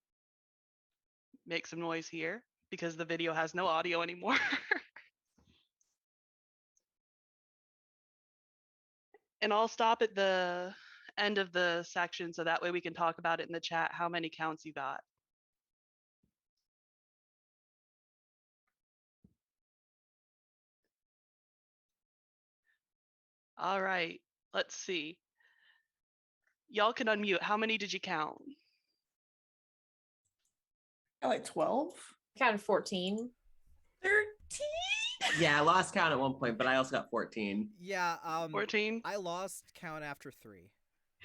make some noise here because the video has no audio anymore. And I'll stop at the end of the section so that way we can talk about it in the chat, how many counts you got. All right, let's see. Y'all can unmute. How many did you count? Like 12. Counted 14. 13. Yeah, I lost count at one point, but I also got 14. Yeah, 14? I lost count after 3.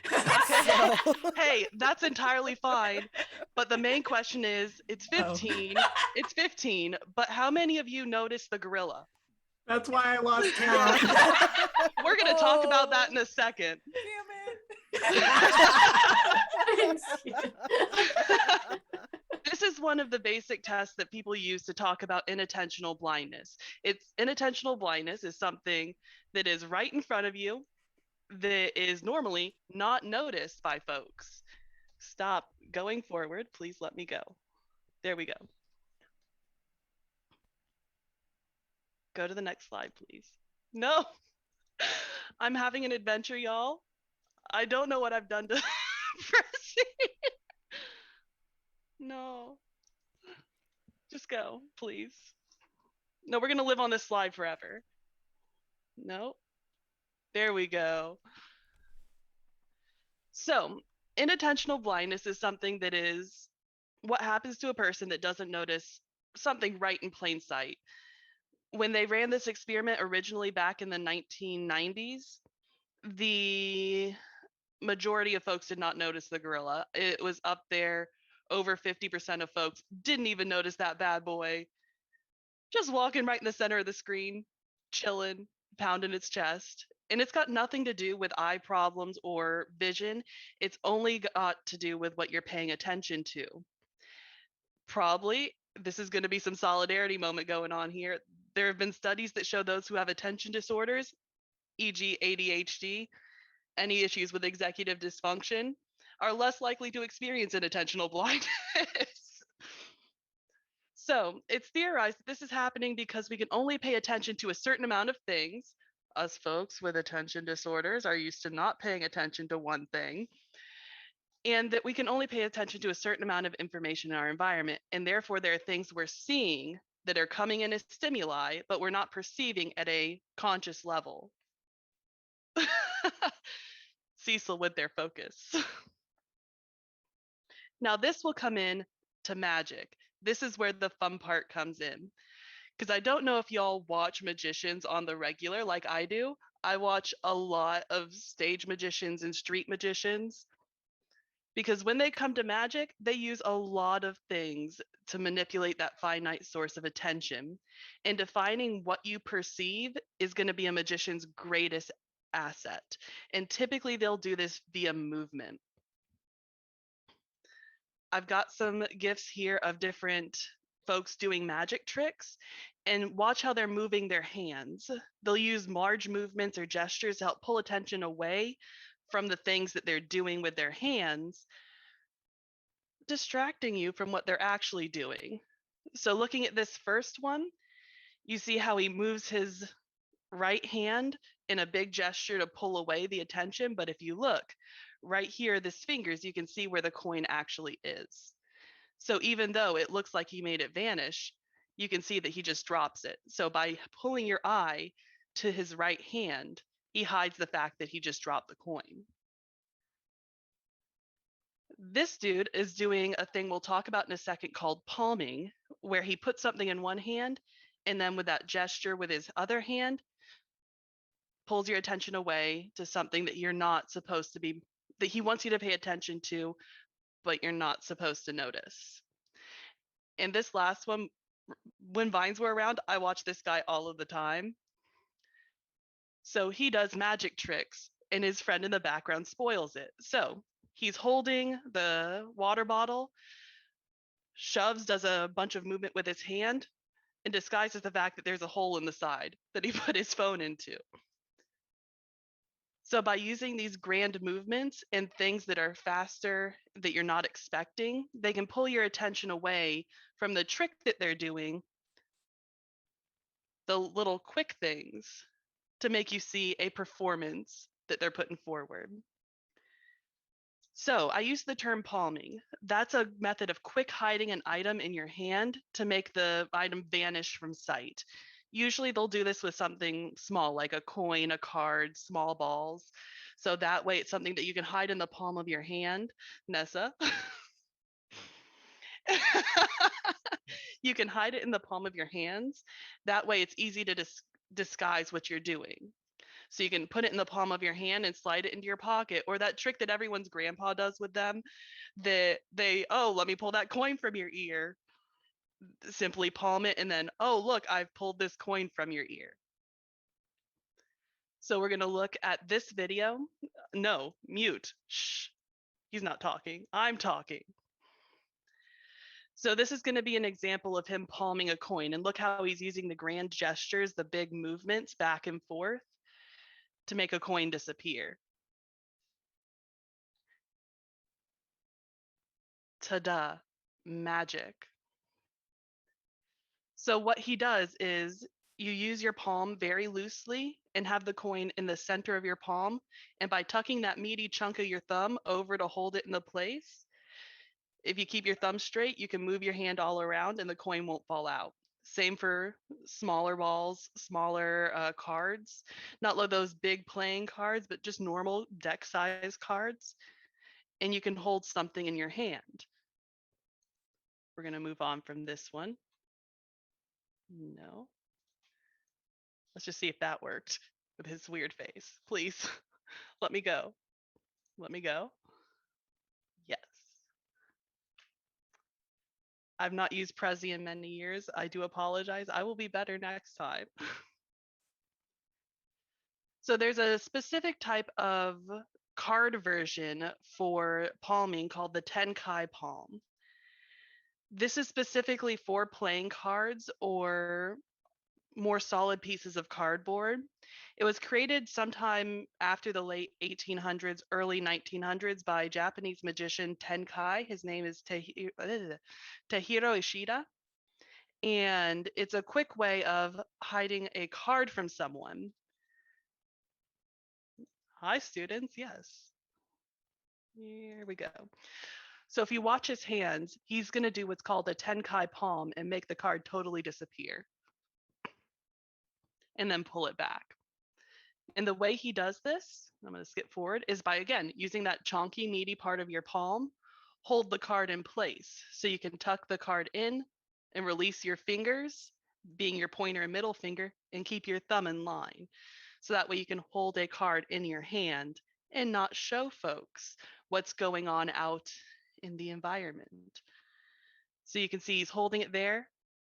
Okay. Hey, that's entirely fine. But the main question is, it's 15. It's 15, but how many of you noticed the gorilla? That's why I lost count. We're going to talk about that in a second. Damn it. This is one of the basic tests that people use to talk about inattentional blindness. Inattentional blindness is something that is right in front of you that is normally not noticed by folks. Stop going forward. Please let me go. There we go. Go to the next slide, please. No, I'm having an adventure, y'all. I don't know what I've done to proceed. No. Just go, please. No, we're going to live on this slide forever. No. There we go. So, inattentional blindness is something that is what happens to a person that doesn't notice something right in plain sight. When they ran this experiment originally back in the 1990s, the majority of folks did not notice the gorilla. It was up there. Over 50% of folks didn't even notice that bad boy. Just walking right in the center of the screen, chilling, pounding its chest. And it's got nothing to do with eye problems or vision. It's only got to do with what you're paying attention to. Probably, this is going to be some solidarity moment going on here. There have been studies that show those who have attention disorders, e.g. ADHD, any issues with executive dysfunction, are less likely to experience inattentional blindness. So it's theorized that this is happening because we can only pay attention to a certain amount of things. Us folks with attention disorders are used to not paying attention to one thing. And that we can only pay attention to a certain amount of information in our environment. And therefore, there are things we're seeing that are coming in as stimuli, but we're not perceiving at a conscious level. Cecil with their focus. Now, this will come in to magic. This is where the fun part comes in. Because I don't know if y'all watch magicians on the regular like I do. I watch a lot of stage magicians and street magicians. Because when they come to magic, they use a lot of things to manipulate that finite source of attention. And defining what you perceive is going to be a magician's greatest asset. And typically they'll do this via movement. I've got some gifs here of different folks doing magic tricks, and watch how they're moving their hands. They'll use large movements or gestures to help pull attention away from the things that they're doing with their hands, distracting you from what they're actually doing. So looking at this first one, you see how he moves his right hand in a big gesture to pull away the attention. But if you look right here, this fingers, you can see where the coin actually is. So even though it looks like he made it vanish, you can see that he just drops it. So by pulling your eye to his right hand, he hides the fact that he just dropped the coin. This dude is doing a thing we'll talk about in a second called palming, where he puts something in one hand and then with that gesture with his other hand, pulls your attention away to something that you're not supposed to be, that he wants you to pay attention to, but you're not supposed to notice. And this last one, when Vines were around, I watched this guy all of the time. So he does magic tricks and his friend in the background spoils it. So He's holding the water bottle, does a bunch of movement with his hand, and disguises the fact that there's a hole in the side that he put his phone into. So by using these grand movements and things that are faster that you're not expecting, they can pull your attention away from the trick that they're doing, the little quick things, to make you see a performance that they're putting forward. So I use the term palming. That's a method of quick hiding an item in your hand to make the item vanish from sight. Usually they'll do this with something small, like a coin, a card, small balls. So that way it's something that you can hide in the palm of your hand. Nessa. You can hide it in the palm of your hands. That way it's easy to disguise what you're doing. So you can put it in the palm of your hand and slide it into your pocket, or that trick that everyone's grandpa does with them, that let me pull that coin from your ear. Simply palm it and then, oh, look, I've pulled this coin from your ear. So we're going to look at this video. No, mute. Shh. He's not talking. I'm talking. So this is going to be an example of him palming a coin, and look how he's using the grand gestures, the big movements back and forth to make a coin disappear. Ta-da, magic. So what he does is you use your palm very loosely and have the coin in the center of your palm. And by tucking that meaty chunk of your thumb over to hold it in the place, if you keep your thumb straight, you can move your hand all around and the coin won't fall out. Same for smaller balls, smaller cards, not those big playing cards, but just normal deck size cards. And you can hold something in your hand. We're going to move on from this one. No. Let's just see if that worked with his weird face. Please, let me go. Let me go. Yes. I've not used Prezi in many years. I do apologize. I will be better next time. So there's a specific type of card version for palming called the Tenkai Palm. This is specifically for playing cards or more solid pieces of cardboard. It was created sometime after the late 1800s, early 1900s by Japanese magician Tenkai. His name is Tahiro Ishida. And it's a quick way of hiding a card from someone. Hi, students. Yes. Here we go. So if you watch his hands, he's going to do what's called a Tenkai Palm and make the card totally disappear. And then pull it back. And the way he does this, I'm going to skip forward, is by, again, using that chonky, meaty part of your palm, hold the card in place. So you can tuck the card in and release your fingers, being your pointer and middle finger, and keep your thumb in line. So that way you can hold a card in your hand and not show folks what's going on out in the environment. So you can see he's holding it there,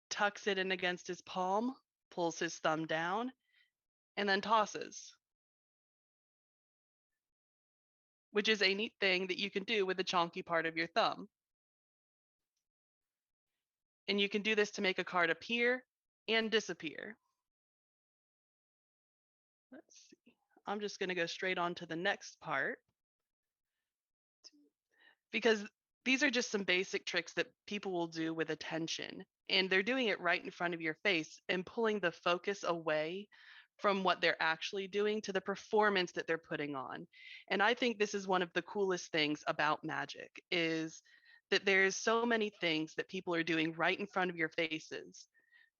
tucks it in against his palm, pulls his thumb down, and then tosses. Which is a neat thing that you can do with the chonky part of your thumb. And you can do this to make a card appear and disappear. Let's see. I'm just going to go straight on to the next part, because these are just some basic tricks that people will do with attention, and they're doing it right in front of your face and pulling the focus away from what they're actually doing to the performance that they're putting on. And I think this is one of the coolest things about magic, is that there's so many things that people are doing right in front of your faces.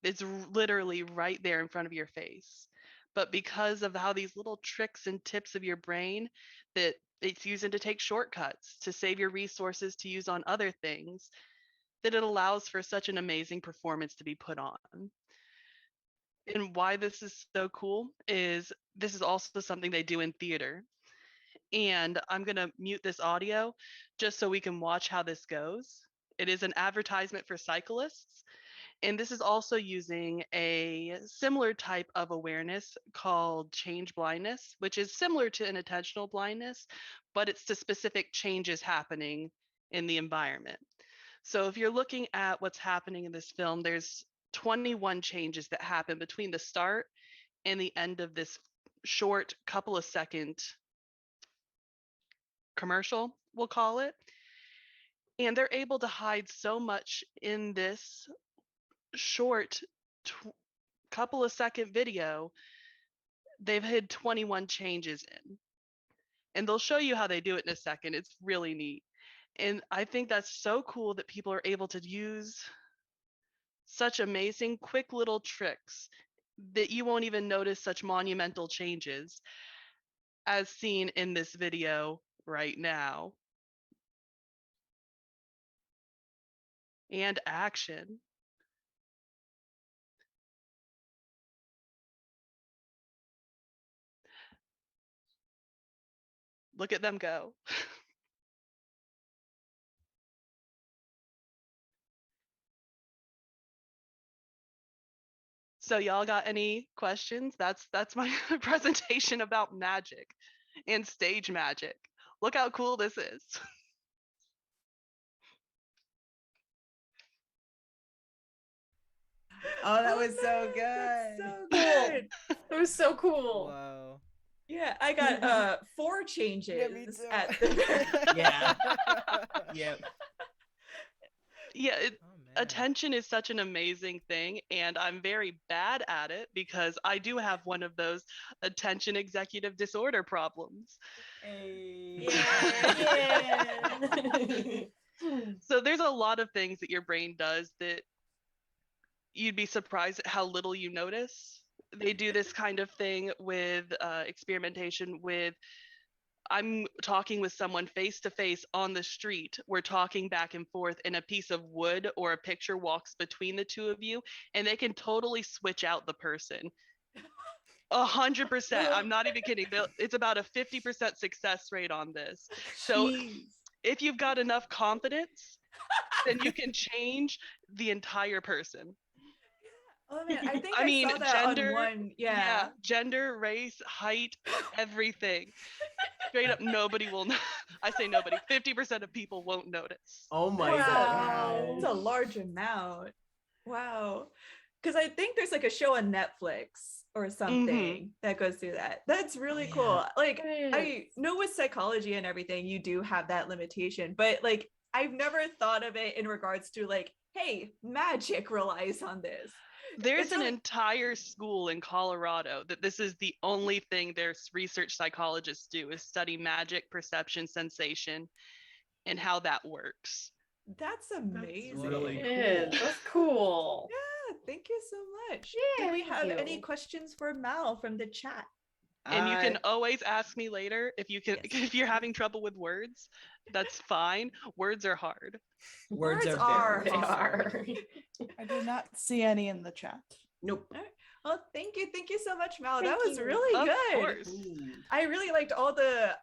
It's literally right there in front of your face. But because of how these little tricks and tips of your brain that it's using to take shortcuts, to save your resources to use on other things, that it allows for such an amazing performance to be put on. And why this is so cool is this is also something they do in theater. And I'm going to mute this audio just so we can watch how this goes. It is an advertisement for cyclists. And this is also using a similar type of awareness called change blindness, which is similar to inattentional blindness, but it's to specific changes happening in the environment. So if you're looking at what's happening in this film, there's 21 changes that happen between the start and the end of this short couple of second commercial, we'll call it. And they're able to hide so much in this short couple of second video. They've hid 21 changes in. And they'll show you how they do it in a second. It's really neat. And I think that's so cool that people are able to use such amazing, quick little tricks that you won't even notice such monumental changes as seen in this video right now. And action. Look at them go. So y'all got any questions? That's my presentation about magic and stage magic. Look how cool this is. Oh, that was so good. That's so good. It was so cool. Whoa. Yeah, I got 4 changes Yeah, me too. at the Yeah. Yep. Yeah, Oh, man. attention is such an amazing thing, and I'm very bad at it because I do have one of those attention executive disorder problems. So there's a lot of things that your brain does that you'd be surprised at how little you notice. They do this kind of thing with experimentation with, I'm talking with someone face to face on the street. We're talking back and forth, and a piece of wood or a picture walks between the two of you, and they can totally switch out the person. 100%. I'm not even kidding. It's about a 50% success rate on this. So if you've got enough confidence, then you can change the entire person. Oh man, I think I mean, saw that gender, on one. Yeah. gender, race, height, everything. Straight up, nobody will know. I say nobody. 50% of people won't notice. Oh my Wow. god. It's a large amount. Wow. Because I think there's like a show on Netflix or something that goes through that. That's really cool. Like, I know with psychology and everything, you do have that limitation, but like, I've never thought of it in regards to like, hey, magic relies on this. There's an entire school in Colorado that this is the only thing their research psychologists do is study magic, perception, sensation, and how that works. That's amazing. That's really That's cool. Yeah, thank you so much. Yeah, Do we thank have you. any questions for Mal from the chat? And you can always ask me later if you can if you're having trouble with words. That's fine. Words are hard. Words Words are are They hard. are. I did not see any in the chat. Nope. Well, thank you so much, Mal. Thank That was you. really Of good. course. I really liked all the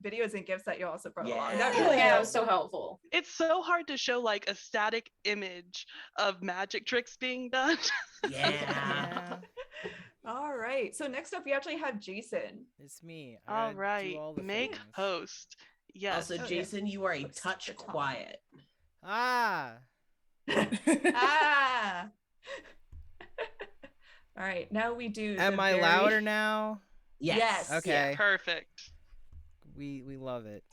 videos and gifts that you also brought along. That Yeah. really Yeah, it helped. was so helpful. It's so hard to show like a static image of magic tricks being done. Yeah. Yeah, All right. So next up, we actually have Jason. it's me. I All gotta do right. all the Make things. host. Yes. Also, Okay. Jason, you are a Let's touch switch it on. quiet. Ah. Ah. All right. Now we do. Am the I very- louder now? Yes. Okay. Perfect. We love it.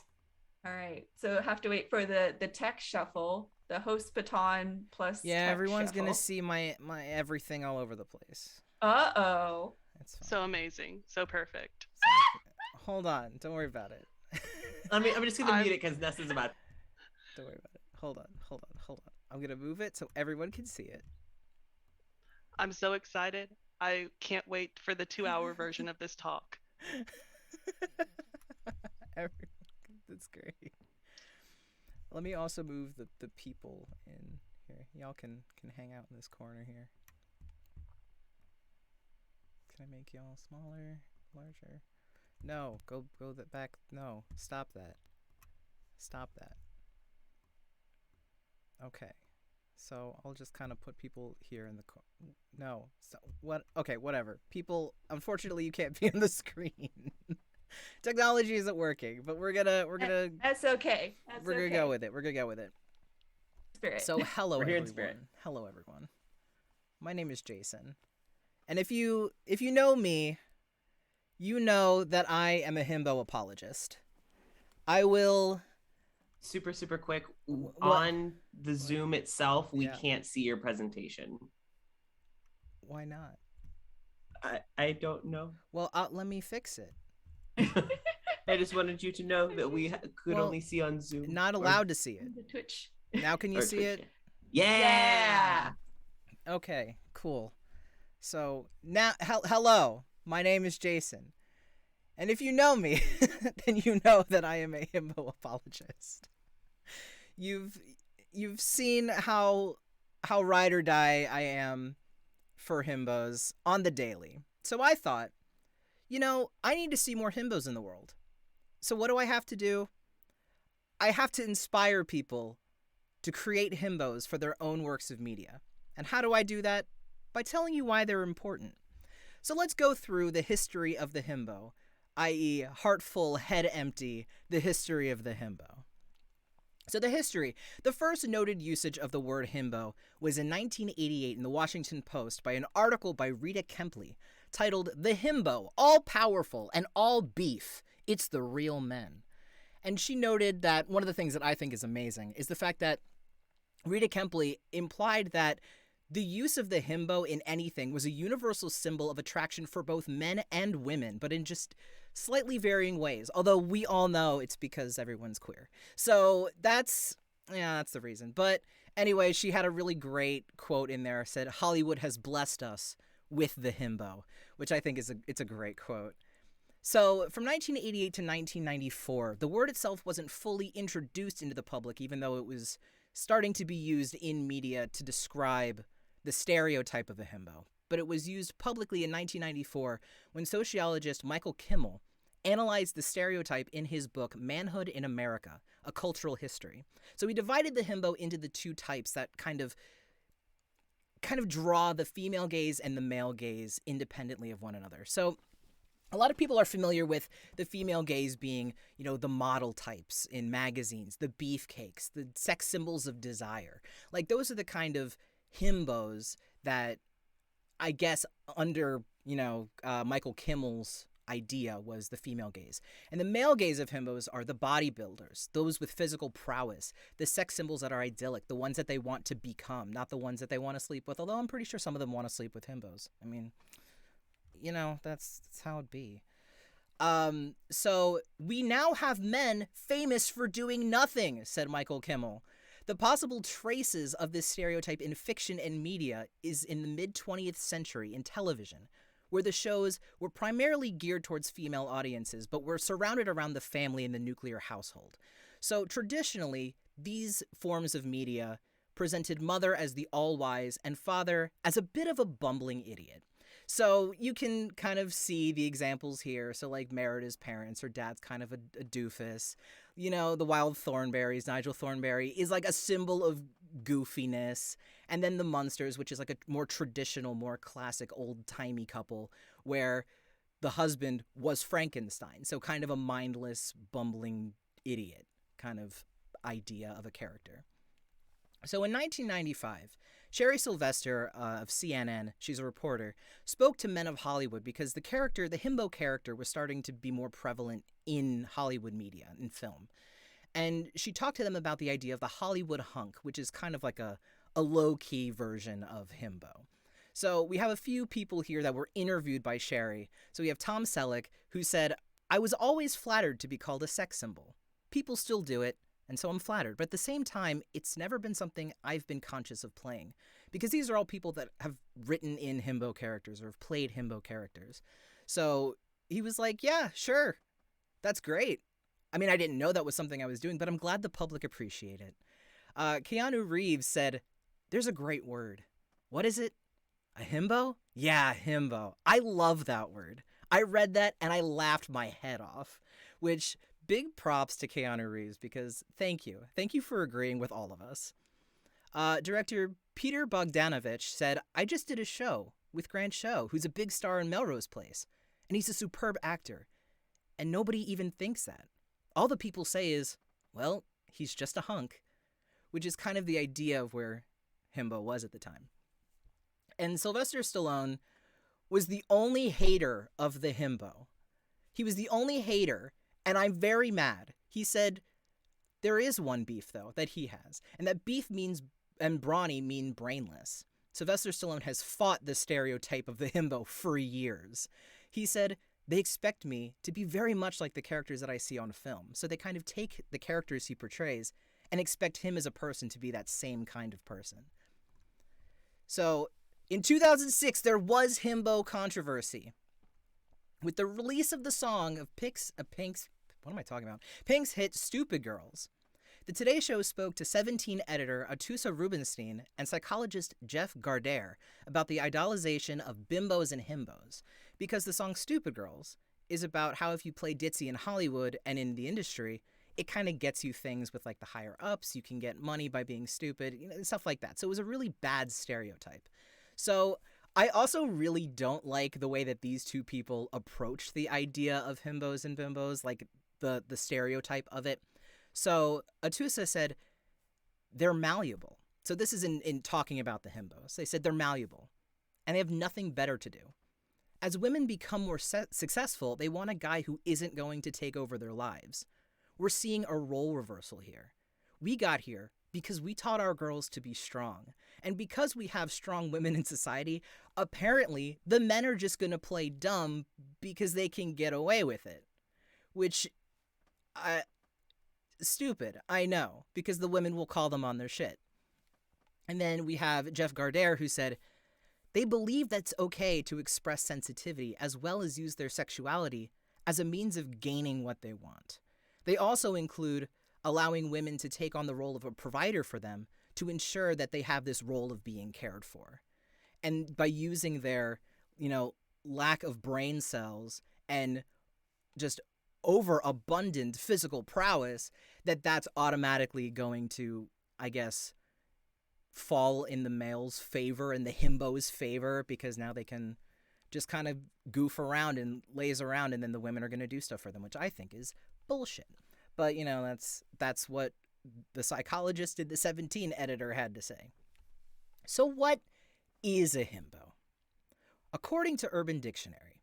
All right. So have to wait for the tech shuffle, the host baton plus. Yeah, tech everyone's gonna shuffle. see my everything all over the place. Uh-oh. It's fine. So amazing. So perfect. Hold on. Don't worry about it. I'm just gonna I'm- mute it because Nessa's about. Don't worry about it. Hold on. I'm gonna move it so everyone can see it. I'm so excited. I can't wait for the 2-hour version of this talk. That's great. Let me also move the people in here. Y'all can hang out in this corner here. Can I make y'all smaller, larger? No, go that back. No, stop that. Stop that. Okay. So I'll just kind of put people here in the no. So what? Okay, whatever. People, unfortunately, you can't be on the screen. Technology isn't working, but we're gonna That's okay. That's we're gonna go with it. We're gonna go with it. Spirit. So hello We're here in everyone. spirit. Hello everyone. My name is Jason. And if you know me, you know that I am a himbo apologist. I will Super quick. What? On the Zoom itself, we Yeah. can't see your presentation. Why not? I don't know. Well, let me fix it. I just wanted you to know that we could Well, only see on Zoom. Not allowed to see it. The Twitch. Now can you or see Twitch, it? Yeah. Okay, cool. So now, hello. My name is Jason, and if you know me, then you know that I am a himbo apologist. You've seen how ride or die I am for himbos on the daily. So I thought, I need to see more himbos in the world. So what do I have to do? I have to inspire people to create himbos for their own works of media. And how do I do that? By telling you why they're important. So let's go through the history of the himbo, i.e. heart full, head empty, the history of the himbo. So the history. The first noted usage of the word himbo was in 1988 in the Washington Post by an article by Rita Kempley titled "The Himbo, All Powerful and All Beef. It's the Real Men." And she noted that one of the things that I think is amazing is the fact that Rita Kempley implied that the use of the himbo in anything was a universal symbol of attraction for both men and women, but in just slightly varying ways. Although we all know it's because everyone's queer. So that's the reason. But anyway, she had a really great quote in there, said, "Hollywood has blessed us with the himbo," which I think it's a great quote. So from 1988 to 1994, the word itself wasn't fully introduced into the public, even though it was starting to be used in media to describe the stereotype of a himbo. But it was used publicly in 1994 when sociologist Michael Kimmel analyzed the stereotype in his book Manhood in America, A Cultural History. So he divided the himbo into the two types that kind of draw the female gaze and the male gaze independently of one another. So a lot of people are familiar with the female gaze being, the model types in magazines, the beefcakes, the sex symbols of desire. Like, those are the kind of himbos that I guess under, Michael Kimmel's idea was the female gaze. And the male gaze of himbos are the bodybuilders, those with physical prowess, the sex symbols that are idyllic, the ones that they want to become, not the ones that they want to sleep with, although I'm pretty sure some of them want to sleep with himbos. I mean, that's how it be. So we now have men famous for doing nothing, said Michael Kimmel. The possible traces of this stereotype in fiction and media is in the mid-20th century in television, where the shows were primarily geared towards female audiences, but were surrounded around the family and the nuclear household. So traditionally, these forms of media presented mother as the all-wise and father as a bit of a bumbling idiot. So you can kind of see the examples here. So like Merida's parents, her dad's kind of a doofus. The Wild Thornberrys, Nigel Thornberry is like a symbol of goofiness. And then the Munsters, which is like a more traditional, more classic old-timey couple where the husband was Frankenstein. So kind of a mindless, bumbling idiot kind of idea of a character. So in 1995, Sherry Sylvester of CNN, she's a reporter, spoke to Men of Hollywood because the himbo character, was starting to be more prevalent in Hollywood media, in film. And she talked to them about the idea of the Hollywood hunk, which is kind of like a low-key version of himbo. So we have a few people here that were interviewed by Sherry. So we have Tom Selleck, who said, "I was always flattered to be called a sex symbol. People still do it, and so I'm flattered. But at the same time, it's never been something I've been conscious of playing. Because these are all people that have written in himbo characters or have played himbo characters." So he was like, yeah, sure. That's great. I mean, I didn't know that was something I was doing, but I'm glad the public appreciate it. Keanu Reeves said, "There's a great word. What is it? A himbo? Yeah, himbo. I love that word. I read that and I laughed my head off." Which, big props to Keanu Reeves, because thank you. Thank you for agreeing with all of us. Director Peter Bogdanovich said, "I just did a show with Grant Show, who's a big star in Melrose Place, and he's a superb actor. And nobody even thinks that. All the people say is, well, he's just a hunk, which is kind of the idea of where Himbo was at the time. And Sylvester Stallone was the only hater of the Himbo. He was the only hater, and I'm very mad. He said, there is one beef, though, that he has, and that beef means, and brawny mean brainless. Sylvester Stallone has fought the stereotype of the Himbo for years. He said, they expect me to be very much like the characters that I see on film, so they kind of take the characters he portrays and expect him as a person to be that same kind of person. So, in 2006, there was Himbo controversy. With the release of the song of Pink's hit Stupid Girls. The Today Show spoke to 17 editor Atusa Rubinstein and psychologist Jeff Gardere about the idolization of bimbos and himbos, because the song Stupid Girls is about how if you play ditzy in Hollywood and in the industry, it kind of gets you things with like the higher ups, you can get money by being stupid, stuff like that. So it was a really bad stereotype. So I also really don't like the way that these two people approach the idea of himbos and bimbos, like the stereotype of it. So Atusa said they're malleable. So this is in talking about the himbos. They said they're malleable and they have nothing better to do. As women become more successful, they want a guy who isn't going to take over their lives. We're seeing a role reversal here. We got here because we taught our girls to be strong. And because we have strong women in society, apparently the men are just going to play dumb because they can get away with it. Which, stupid, I know, because the women will call them on their shit. And then we have Jeff Gardere, who said, they believe that's okay to express sensitivity as well as use their sexuality as a means of gaining what they want. They also include allowing women to take on the role of a provider for them to ensure that they have this role of being cared for. And by using their, lack of brain cells and just overabundant physical prowess, that's automatically going to, I guess, fall in the male's favor and the himbo's favor, because now they can just kind of goof around and laze around, and then the women are going to do stuff for them, which I think is bullshit. But, that's what the psychologist and the 17 editor had to say. So what is a himbo? According to Urban Dictionary,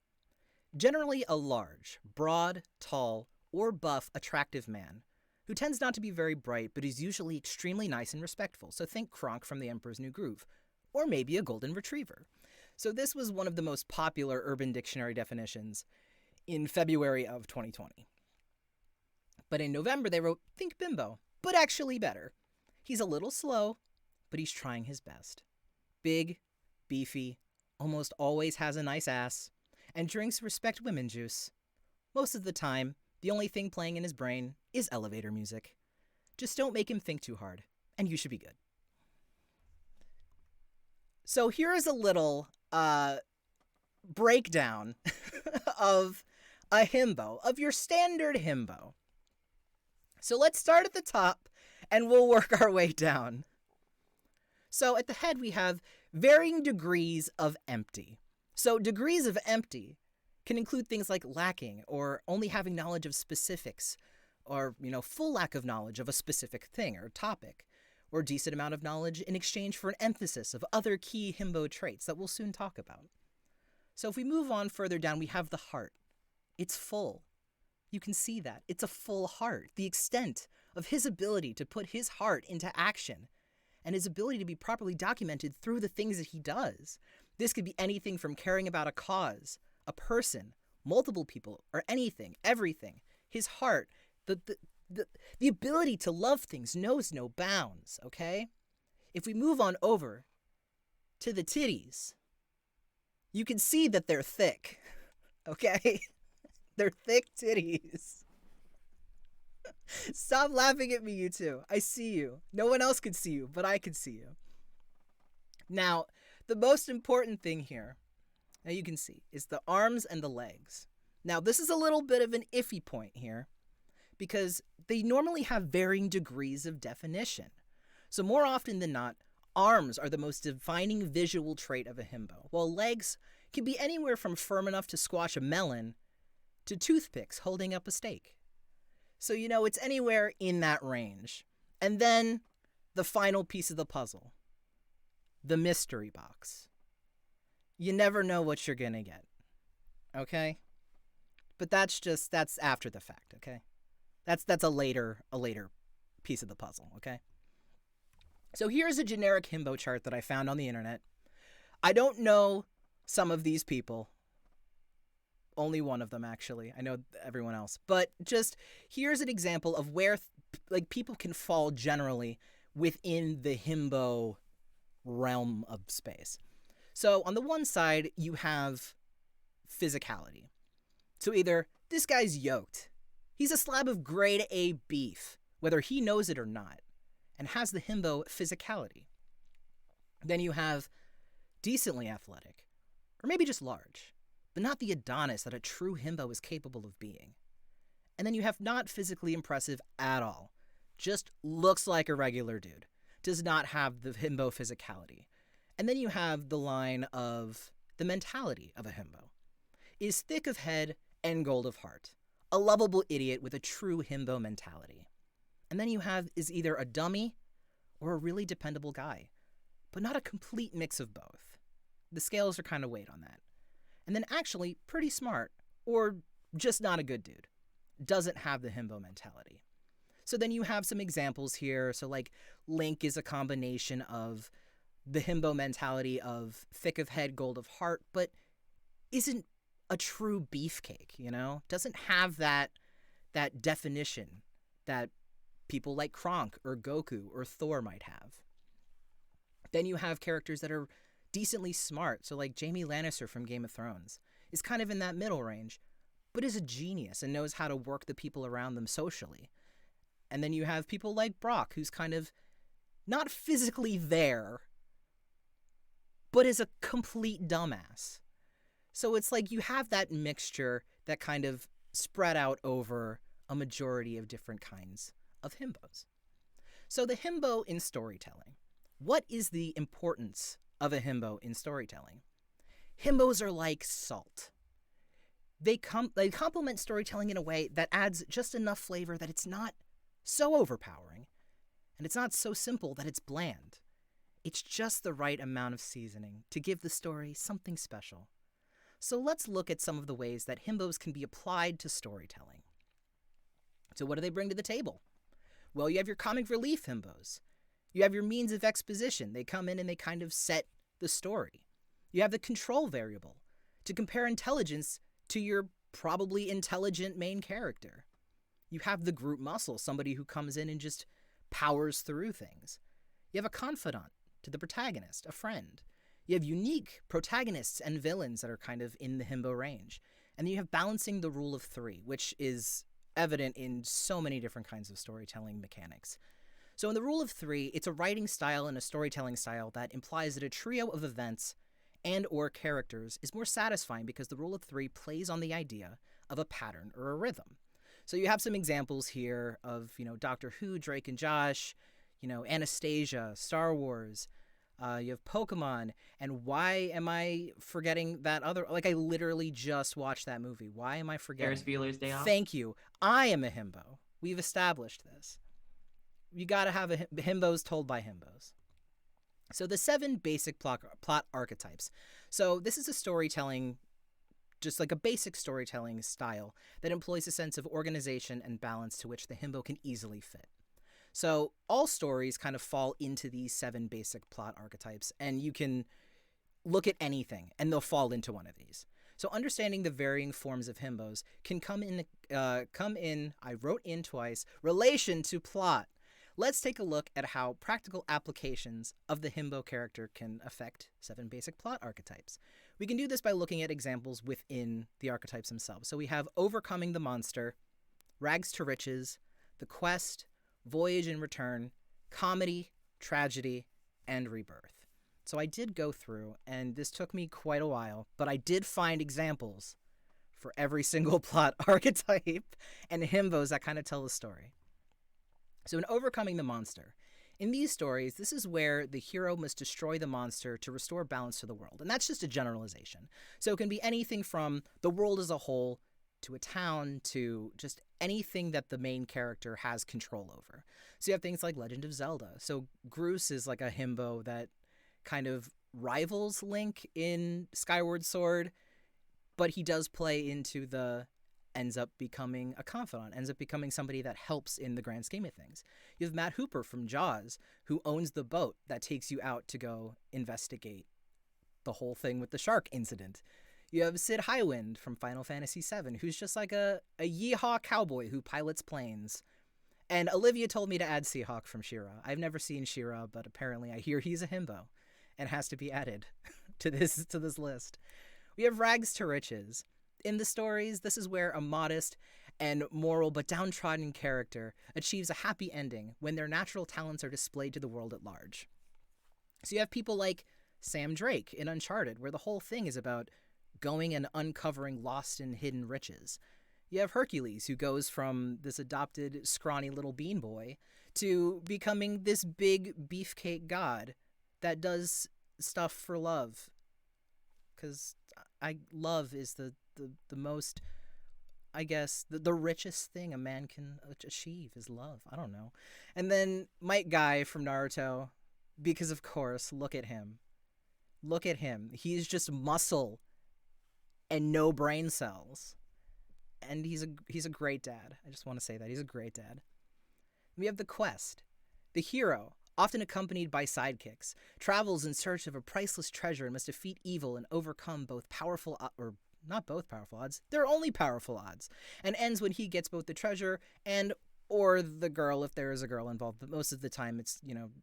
generally a large, broad, tall, or buff, attractive man who tends not to be very bright but is usually extremely nice and respectful. So think Kronk from The Emperor's New Groove, or maybe a golden retriever. So this was one of the most popular Urban Dictionary definitions in February of 2020. But in November they wrote, think bimbo, but actually better. He's a little slow, but he's trying his best. Big, beefy, almost always has a nice ass, and drinks respect women juice. Most of the time, the only thing playing in his brain is elevator music. Just don't make him think too hard, and you should be good. So here is a little breakdown of a himbo, of your standard himbo. So let's start at the top, and we'll work our way down. So at the head, we have varying degrees of empty. So degrees of empty can include things like lacking or only having knowledge of specifics, or, full lack of knowledge of a specific thing or topic, or decent amount of knowledge in exchange for an emphasis of other key himbo traits that we'll soon talk about. So if we move on further down, we have the heart. It's full. You can see that. It's a full heart. The extent of his ability to put his heart into action and his ability to be properly documented through the things that he does. This could be anything from caring about a cause, a person, multiple people, or anything, everything. His heart, the ability to love things knows no bounds, okay? If we move on over to the titties, you can see that they're thick, okay? They're thick titties. Stop laughing at me, you two. I see you. No one else could see you, but I could see you. Now, the most important thing here, now you can see, is the arms and the legs. Now, this is a little bit of an iffy point here, because they normally have varying degrees of definition. So more often than not, arms are the most defining visual trait of a himbo, while legs can be anywhere from firm enough to squash a melon to toothpicks holding up a steak. So, it's anywhere in that range. And then the final piece of the puzzle, the mystery box. You never know what you're going to get. Okay? But that's after the fact, okay? That's a later piece of the puzzle, okay? So here's a generic Himbo chart that I found on the internet. I don't know some of these people. Only one of them, actually. I know everyone else. But just here's an example of where people can fall generally within the Himbo realm of space. So on the one side, you have physicality. So either this guy's yoked. He's a slab of grade A beef, whether he knows it or not, and has the Himbo physicality. Then you have decently athletic, or maybe just large, but not the Adonis that a true Himbo is capable of being. And then you have not physically impressive at all, just looks like a regular dude, does not have the Himbo physicality. And then you have the line of the mentality of a Himbo. Is thick of head and gold of heart, a lovable idiot with a true Himbo mentality. And then you have is either a dummy or a really dependable guy, but not a complete mix of both. The scales are kind of weighed on that. And then actually pretty smart, or just not a good dude. Doesn't have the Himbo mentality. So then you have some examples here. So like Link is a combination of the Himbo mentality of thick of head, gold of heart, but isn't a true beefcake, Doesn't have that definition that people like Kronk or Goku or Thor might have. Then you have characters that are decently smart. So like Jaime Lannister from Game of Thrones is kind of in that middle range, but is a genius and knows how to work the people around them socially. And then you have people like Brock, who's kind of not physically there, but is a complete dumbass. So it's like you have that mixture that kind of spread out over a majority of different kinds of Himbos. So the Himbo in storytelling. What is the importance of a Himbo in storytelling? Himbos are like salt. They complement storytelling in a way that adds just enough flavor that it's not so overpowering, and it's not so simple that it's bland. It's just the right amount of seasoning to give the story something special. So let's look at some of the ways that Himbos can be applied to storytelling. So what do they bring to the table? Well, you have your comic relief Himbos. You have your means of exposition. They come in and they kind of set the story. You have the control variable to compare intelligence to your probably intelligent main character. You have the group muscle, somebody who comes in and just powers through things. You have a confidant to the protagonist, a friend. You have unique protagonists and villains that are kind of in the Himbo range. And then you have balancing the rule of three, which is evident in so many different kinds of storytelling mechanics. So in the rule of three, it's a writing style and a storytelling style that implies that a trio of events and or characters is more satisfying because the rule of three plays on the idea of a pattern or a rhythm. So you have some examples here of, Doctor Who, Drake and Josh, Anastasia, Star Wars, you have Pokemon, and why am I forgetting that other, I literally just watched that movie. Why am I forgetting? Ferris Bueller's Day Off. Thank you. I am a Himbo. We've established this. You gotta have Himbos told by Himbos. So the 7 basic plot archetypes. So this is a storytelling, just like a basic storytelling style that employs a sense of organization and balance to which the Himbo can easily fit. So all stories kind of fall into these 7 basic plot archetypes, and you can look at anything and they'll fall into one of these. So understanding the varying forms of Himbos can come in, I wrote in twice, relation to plot. Let's take a look at how practical applications of the Himbo character can affect 7 basic plot archetypes. We can do this by looking at examples within the archetypes themselves. So we have Overcoming the Monster, Rags to Riches, The Quest, Voyage and Return, Comedy, Tragedy, and Rebirth. So I did go through, and this took me quite a while, but I did find examples for every single plot archetype and Himbos that kind of tell the story. So in Overcoming the Monster, in these stories, this is where the hero must destroy the monster to restore balance to the world. And that's just a generalization. So it can be anything from the world as a whole to a town to just anything that the main character has control over. So you have things like Legend of Zelda. So Groose is like a himbo that kind of rivals Link in Skyward Sword, but he does play into ends up becoming a confidant, ends up becoming somebody that helps in the grand scheme of things. You have Matt Hooper from Jaws, who owns the boat that takes you out to go investigate the whole thing with the shark incident. You have Sid Highwind from Final Fantasy VII, who's just like a yeehaw cowboy who pilots planes. And Olivia told me to add Seahawk from She-Ra. I've never seen She-Ra, but apparently I hear he's a himbo and has to be added to this list. We have Rags to Riches. In the stories, this is where a modest and moral but downtrodden character achieves a happy ending when their natural talents are displayed to the world at large. So you have people like Sam Drake in Uncharted, where the whole thing is about going and uncovering lost and hidden riches. You have Hercules, who goes from this adopted scrawny little bean boy to becoming this big beefcake god that does stuff for love. Because love is the most, I guess, the richest thing a man can achieve is love. I don't know. And then Might Guy from Naruto, because of course, look at him. Look at him. He's just muscle and no brain cells. And he's a great dad. I just want to say that. He's a great dad. We have the quest. The hero, often accompanied by sidekicks, travels in search of a priceless treasure and must defeat evil and overcome both powerful, or not both powerful odds, they're only powerful odds, and ends when he gets both the treasure and or the girl if there is a girl involved, but most of the time it's,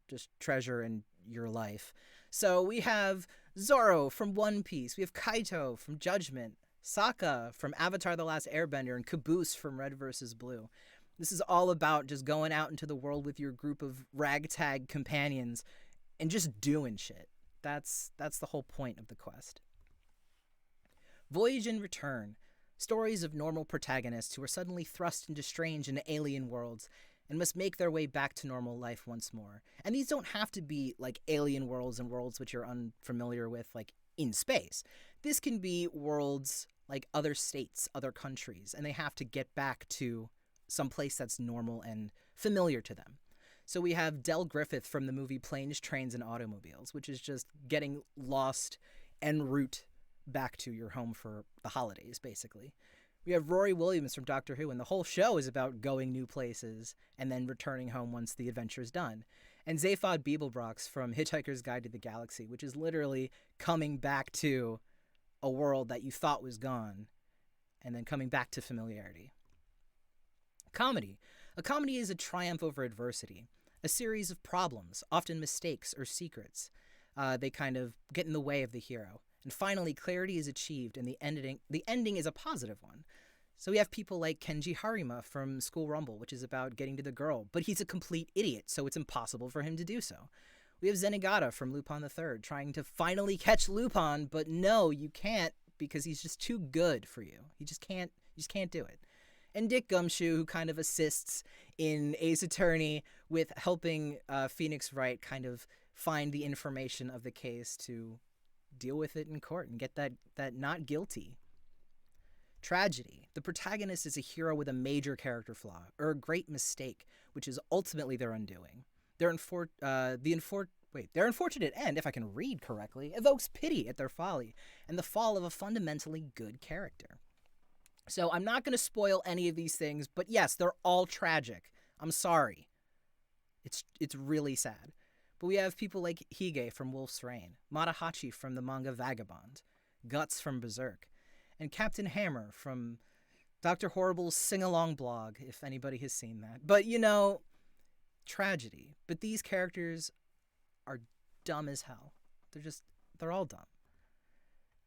just treasure and your life. So we have Zoro from One Piece, we have Kaito from Judgment, Sokka from Avatar The Last Airbender, and Caboose from Red vs. Blue. This is all about just going out into the world with your group of ragtag companions and just doing shit. That's the whole point of the quest. Voyage and Return. Stories of normal protagonists who are suddenly thrust into strange and alien worlds and must make their way back to normal life once more. And these don't have to be like alien worlds and worlds which you're unfamiliar with, like in space. This can be worlds like other states, other countries, and they have to get back to some place that's normal and familiar to them. So we have Del Griffith from the movie Planes, Trains, and Automobiles, which is just getting lost en route back to your home for the holidays, basically. We have Rory Williams from Doctor Who, and the whole show is about going new places and then returning home once the adventure is done. And Zaphod Beeblebrox from Hitchhiker's Guide to the Galaxy, which is literally coming back to a world that you thought was gone and then coming back to familiarity. Comedy. A comedy is a triumph over adversity, a series of problems, often mistakes or secrets. They kind of get in the way of the hero. And finally, clarity is achieved, and the ending is a positive one. So we have people like Kenji Harima from School Rumble, which is about getting to the girl, but he's a complete idiot, so it's impossible for him to do so. We have Zenigata from Lupin III, trying to finally catch Lupin, but no, you can't, because he's just too good for you. You just can't do it. And Dick Gumshoe, who kind of assists in Ace Attorney with helping Phoenix Wright kind of find the information of the case to deal with it in court and get that not guilty. Tragedy. The protagonist is a hero with a major character flaw or a great mistake, which is ultimately their undoing. Their unfortunate end, if I can read correctly, evokes pity at their folly and the fall of a fundamentally good character. So I'm not going to spoil any of these things, but yes, they're all tragic. I'm sorry. It's really sad. But we have people like Hige from Wolf's Rain, Matahachi from the manga Vagabond, Guts from Berserk, and Captain Hammer from Dr. Horrible's sing-along blog, if anybody has seen that. But, tragedy. But these characters are dumb as hell. They're all dumb.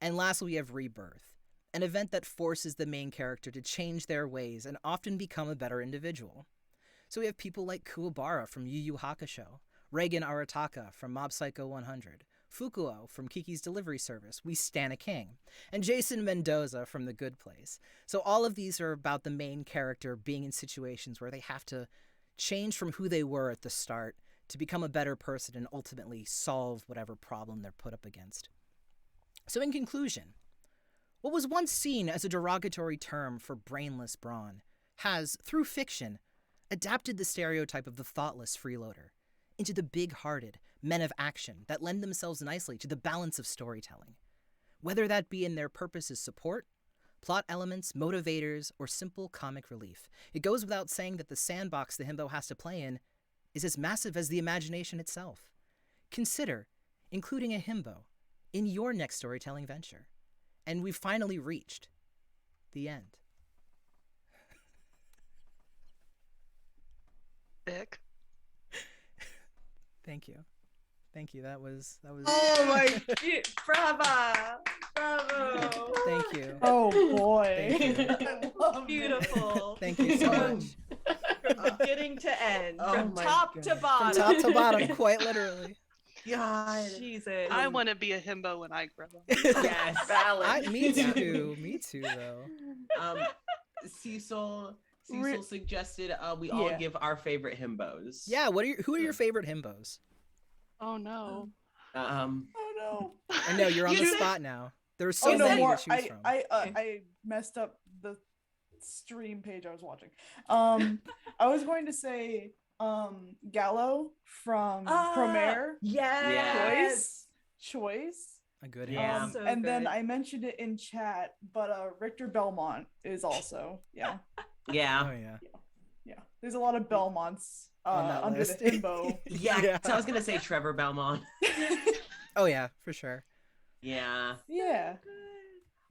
And lastly, we have Rebirth, an event that forces the main character to change their ways and often become a better individual. So we have people like Kuwabara from Yu Yu Hakusho, Reigen Arataka from Mob Psycho 100, Fukuo from Kiki's Delivery Service, We Stan a King, and Jason Mendoza from The Good Place. So all of these are about the main character being in situations where they have to change from who they were at the start to become a better person and ultimately solve whatever problem they're put up against. So in conclusion, What was once seen as a derogatory term for brainless brawn has, through fiction, adapted the stereotype of the thoughtless freeloader into the big-hearted men of action that lend themselves nicely to the balance of storytelling, whether that be in their purpose as support, plot elements, motivators, or simple comic relief. It goes without saying that the sandbox the Himbo has to play in is as massive as the imagination itself. Consider including a Himbo in your next storytelling venture. And we've finally reached the end. Vic. Thank you. Thank you. That was Oh my! Bravo! Thank you. Oh boy. Thank you. I love Beautiful. Thank you so much. From beginning to end, Oh from my top to God. bottom. From top to bottom, quite literally. God. Jesus. I want to be a himbo when I grow up. Yes. Valid. Me too. Me too, though. Cecil Re- suggested we all Yeah. give our favorite himbos. Yeah. Who are your favorite Himbos? Oh no. Oh no. I know you're on You the said- spot now. There's so Oh no many more. to choose from. I messed up the stream page I was watching. I was going to say Gallo from Promare. Yes. Choice. A good Yeah. Himbo. So and then good. I mentioned it in chat, but Richter Belmont is also Oh Yeah. yeah. There's a lot of Belmonts On that under list. the Himbo. Yeah. Yeah. So I was gonna say Trevor Belmont. Oh yeah, for sure. Yeah. Yeah.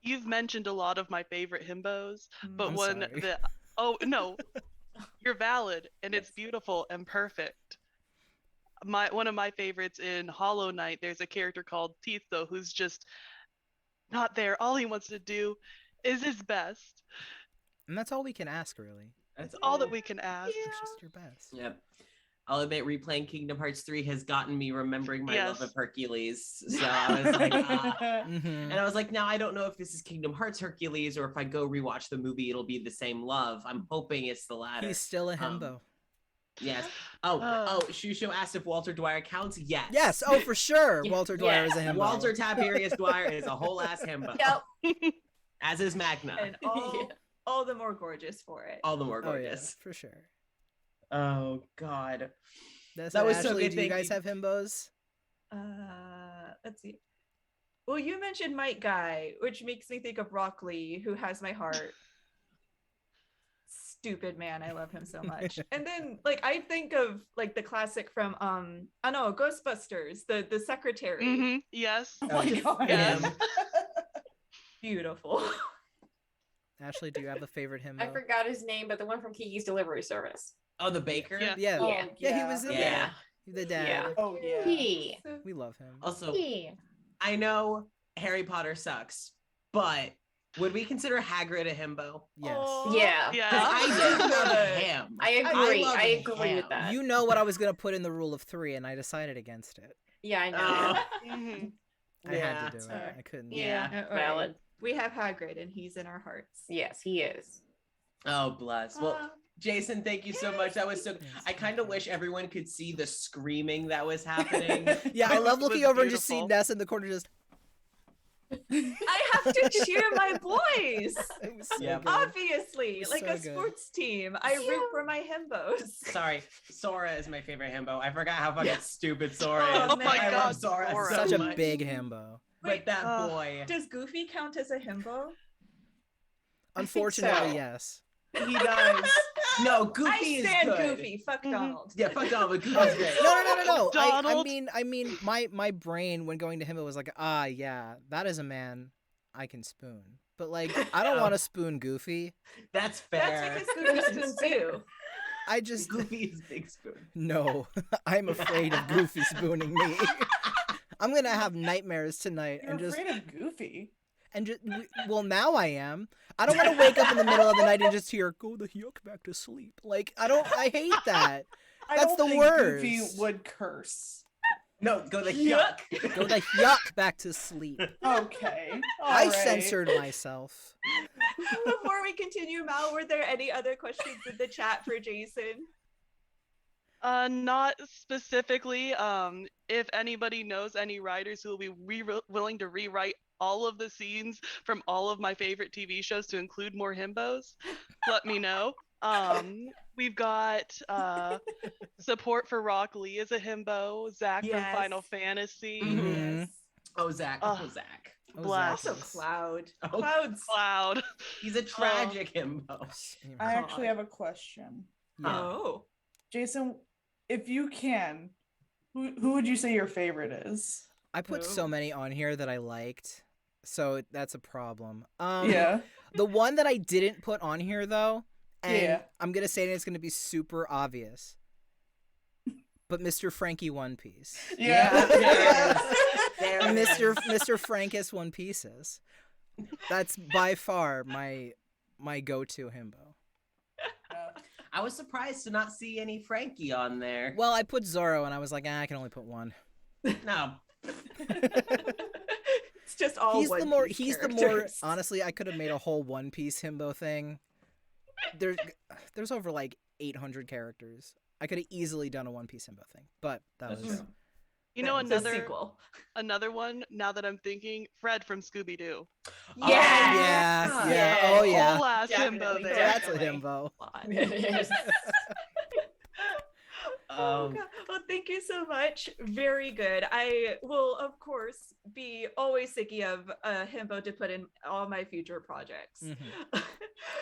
You've mentioned a lot of my favorite himbos, but I'm when sorry. the oh no, you're valid and it's beautiful and perfect. One of my favorites in Hollow Knight, there's a character called Titho who's just not there. All he wants to do is his best. And that's all we can ask, really. That's All that we can ask. It's just your best. Yep. I'll admit, replaying Kingdom Hearts 3 has gotten me remembering my love Yes. of Hercules. So I was like, Mhm. and I was like, now I don't know if this is Kingdom Hearts Hercules or if I go rewatch the movie, it'll be the same love. I'm hoping it's the latter. He's still a Himbo. Yes. Oh, Shusho asked if Walter Dwyer counts. Yes. Yes. Oh, for sure. Yeah, Walter Dwyer is a yes. Himbo. Walter Tiberius Dwyer is a whole ass himbo. Yep. As is Magna. And all the more gorgeous for it. All the more Oh yeah, gorgeous. for sure. Oh, God. That's That was so Ashley, good, do you thank guys you. have Himbos? Let's see. Well, you mentioned Mike Guy, which makes me think of Rock Lee, who has my heart. Stupid man, I love him so much. And then like I think of like the classic from I know Ghostbusters, the secretary. Mm-hmm. Yes. Oh my god. Yes. Him. Beautiful. Ashley, do you have a favorite Himbo? I forgot his name, but the one from Kiki's Delivery Service. Oh, the baker? Yeah. Yeah. Oh, Yeah, he was in Yeah. there. The dad. Yeah. Oh yeah. He. We love him. Also, He. I know Harry Potter sucks, but would we consider Hagrid a himbo? Yes. Yeah. Because Yeah. I do love him. I agree. love I agree him. with that. You know what I was gonna put in the rule of 3, and I decided against it. Yeah, I know. Oh. Mhm. I had Yeah. to do it. Alright. I couldn't. Yeah. All right. Valid. We have Hagrid, and he's in our hearts. Yes, he is. Oh, bless. Well, Jason, thank you so much. That was so. Yes, I kind of thank wish you. everyone could see the screaming that was happening. Yeah, I love It was looking over and just seeing beautiful. Ness in the corner just. I have to cheer my boys. It was so Yep. good. Obviously, was like so a good. sports team. I root for my himbos. Sorry, Sora is my favorite himbo. I forgot how fucking stupid Sora Oh is. my I God, love Sora, Sora. so Such a much. big Himbo. But Wait, that uh, boy, Does Goofy count as a himbo? Unfortunately, so. yes. he does. No, Goofy I is stand good. Goofy. Fuck Mhm. Donald. Yeah, fuck Donald, but Goofy's great. No. I Donald. mean, my brain when going to Himbo was like, yeah, that is a man I can spoon. But like, I don't want to spoon Goofy. That's fair. That's because Goofy spoons too. I just Goofy is big spoon. no. I'm afraid of Goofy spooning me. I'm gonna have nightmares tonight You're and just afraid of Goofy. well, now I am. I don't want to wake up in the middle of the night and just hear "Go the yuck back to sleep." Like I hate that. I That's don't the think Goofy worst. would curse. No, go the yuck. Go the yuck back to sleep. Okay. I alright. censored myself. Before we continue, Mal, were there any other questions in the chat for Jason? Not specifically. If anybody knows any writers who will be willing to rewrite all of the scenes from all of my favorite TV shows to include more himbos, let me know. We've got support for Rock Lee as a himbo, Zach from Yes. Final Fantasy. Mhm. Yes. Oh, Zach. Ugh. Oh, Zach. Oh, Bless. Zach Also is- Cloud. Oh. Cloud's Cloud. He's a tragic himbo. I God. actually have a question. Yeah. Oh. Jason, if you can, who would you say your favorite is? I put Who? so many on here that I liked, so that's a problem. Yeah. The one that I didn't put on here though, and Yeah. I'm gonna say that it's gonna be super obvious, but Mr. Frankie One Piece, Yeah. There it is. Mr. Frankus One Pieces. That's by far my go-to himbo. I was surprised to not see any Frankie on there. Well, I put Zoro, and I was like, I can only put one. No. It's just all He's One the more. Piece He's the more. characters. Honestly, I could have made a whole One Piece himbo thing. There's over like 800 characters. I could have easily done a One Piece himbo thing, but that That's was. true. You know, It's a another sequel. one, now that I'm thinking, Fred from Scooby-Doo. Oh, Yeah. Yeah. Oh yeah. Whole ass Definitely, himbo there. That's a definitely. himbo. It is. Oh, God. Well, thank you so much. Very good. I will, of course, be always thinking of a himbo to put in all my future projects. Mhm.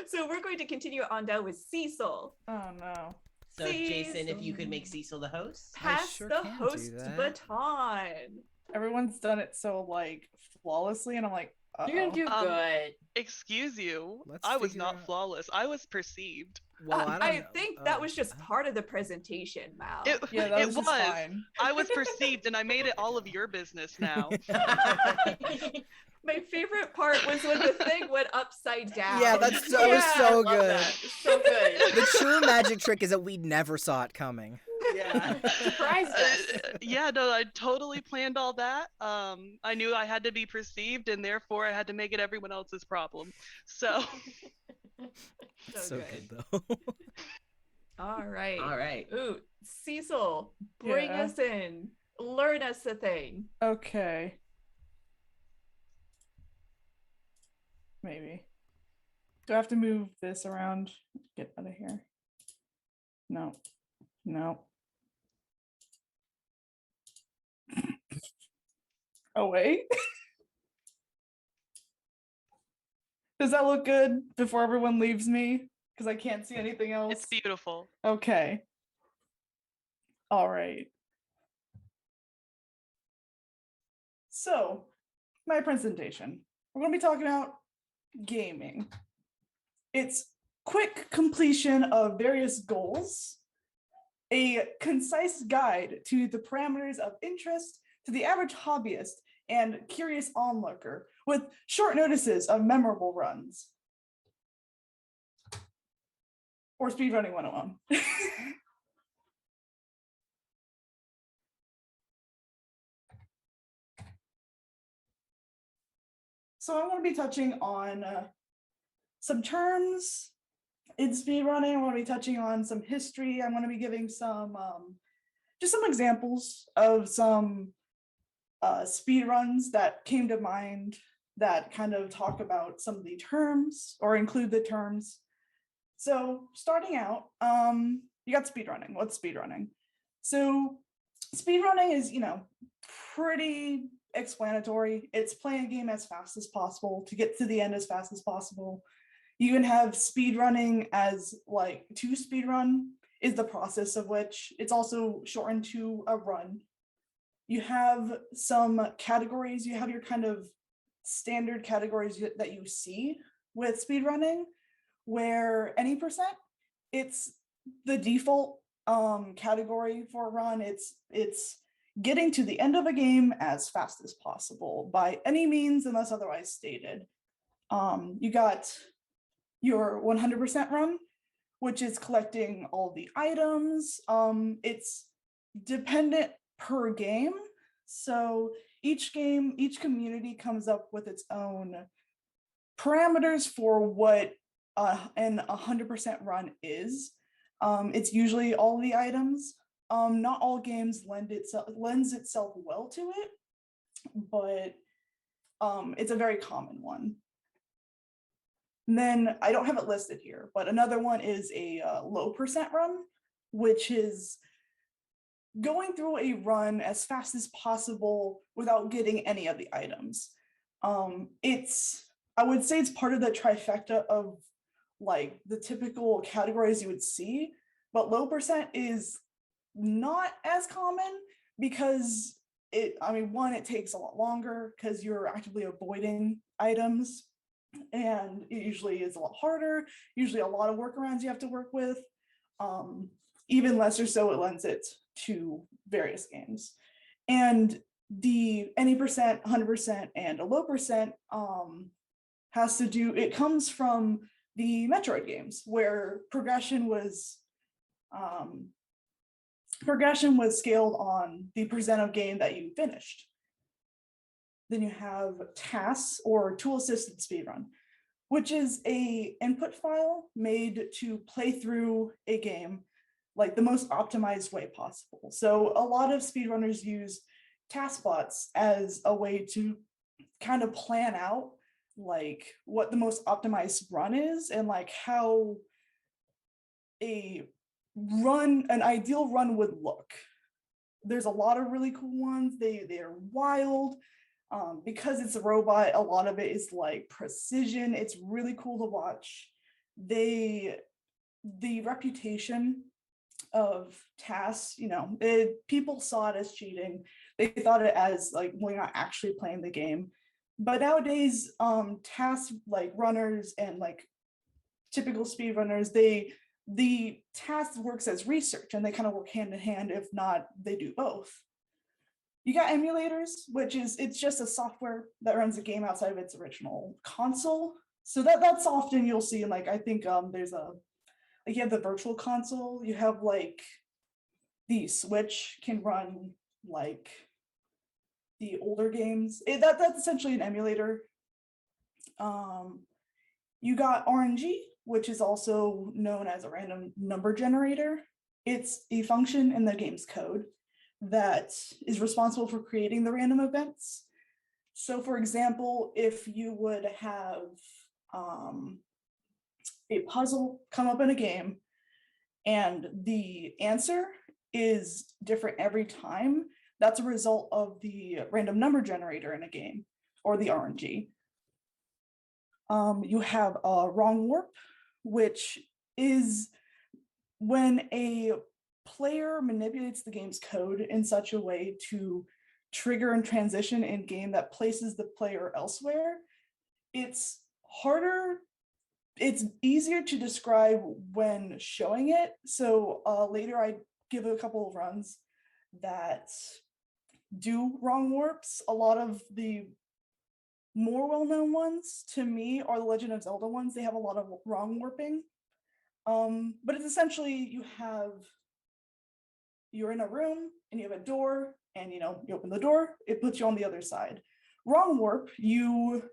So we're going to continue on down with Cecil. Oh no. So, Jason, if you Cecil. could make Cecil the host. I Pass sure the can do host that. baton. Everyone's done it so like flawlessly, and I'm like, You're gonna do Um, good. Excuse you. Let's I was figure not out- flawless. I was perceived. Well, I don't I know. think that Oh, was just part of the presentation, Mal. It, yeah, that it was just fine. I was perceived, and I made it all of your business now. My favorite part was when the thing went upside down. Yeah, that was so love good. that. So good. The true magic trick is that we never saw it coming. Yeah. Surprised us. Yeah, no, I totally planned all that. I knew I had to be perceived, and therefore I had to make it everyone else's problem. So, So good good. though. All right. All right. Ooh, Cecil, bring Yeah. us in. Learn us a thing. Okay. Maybe. Do I have to move this around? Get out of here. No. No. Oh, wait. Does that look good before everyone leaves me? Because I can't see anything else. it's beautiful. Okay. All right. So, my presentation. We're going to be talking about gaming. It's quick completion of various goals, a concise guide to the parameters of interest to the average hobbyist and curious onlooker, with short notices of memorable runs. Or speedrunning 101. So I'm going to be touching on some terms in speedrunning. I'm going to be touching on some history. I'm going to be giving some just some examples of some speedruns that came to mind that kind of talk about some of the terms or include the terms. So starting out, you got speedrunning. What's speedrunning? So speedrunning is, pretty explanatory. It's playing a game as fast as possible to get to the end as fast as possible. You can have speedrunning as like to speedrun is the process of which it's also shortened to a run. You have some categories. You have your kind of standard categories that you see with speedrunning, where any percent, it's the default category for a run. It's getting to the end of a game as fast as possible by any means unless otherwise stated. You got your 100% run, which is collecting all the items. It's dependent per game. So each game, each community comes up with its own parameters for what an 100% run is. It's usually all the items. Not all games lends itself well to it, but It's a very common one. And then I don't have it listed here, but another one is a low percent run, which is going through a run as fast as possible without getting any of the items. I would say it's part of the trifecta of like the typical categories you would see, but low percent is not as common because one, it takes a lot longer because you're actively avoiding items, and it usually is a lot harder, usually a lot of workarounds you have to work with. Even lesser so, it lends it to various games. And the any percent, 100%, and a low percent it comes from the Metroid games, where progression was scaled on the percent of game that you finished. Then you have tasks, or tool-assisted speedrun, which is a input file made to play through a game like the most optimized way possible. So a lot of speedrunners use taskbots as a way to kind of plan out like what the most optimized run is, and like how an ideal run would look. There's a lot of really cool ones. They're wild. Because it's a robot, a lot of it is like precision. It's really cool to watch. The reputation of tasks, people saw it as cheating. They thought it as like, we're not actually playing the game. But nowadays, task like runners and like typical speedrunners, the task works as research, and they kind of work hand in hand. If not, they do both. You got emulators, it's just a software that runs a game outside of its original console. So that's often you'll see, like, I think there's you have the virtual console, you have like the Switch can run like the older games. That's essentially an emulator. You got RNG, which is also known as a random number generator. It's a function in the game's code that is responsible for creating the random events. So for example, if you would have a puzzle come up in a game and the answer is different every time, that's a result of the random number generator in a game, or the RNG. You have a wrong warp, which is when a player manipulates the game's code in such a way to trigger and transition in game that places the player elsewhere. It's easier to describe when showing it. So later I give a couple of runs that do wrong warps. A lot of the more well-known ones to me are the Legend of Zelda ones. They have a lot of wrong warping. But it's essentially you're in a room and you have a door, and you open the door, it puts you on the other side. Wrong warp, you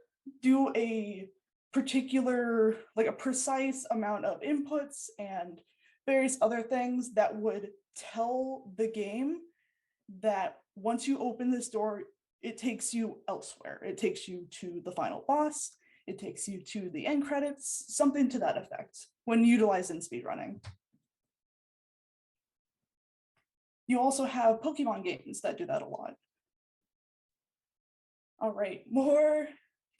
do a particular, like a precise amount of inputs and various other things that would tell the game that once you open this door, it takes you elsewhere. It takes you to the final boss. It takes you to the end credits, something to that effect, when utilized in speedrunning. You also have Pokemon games that do that a lot. All right, more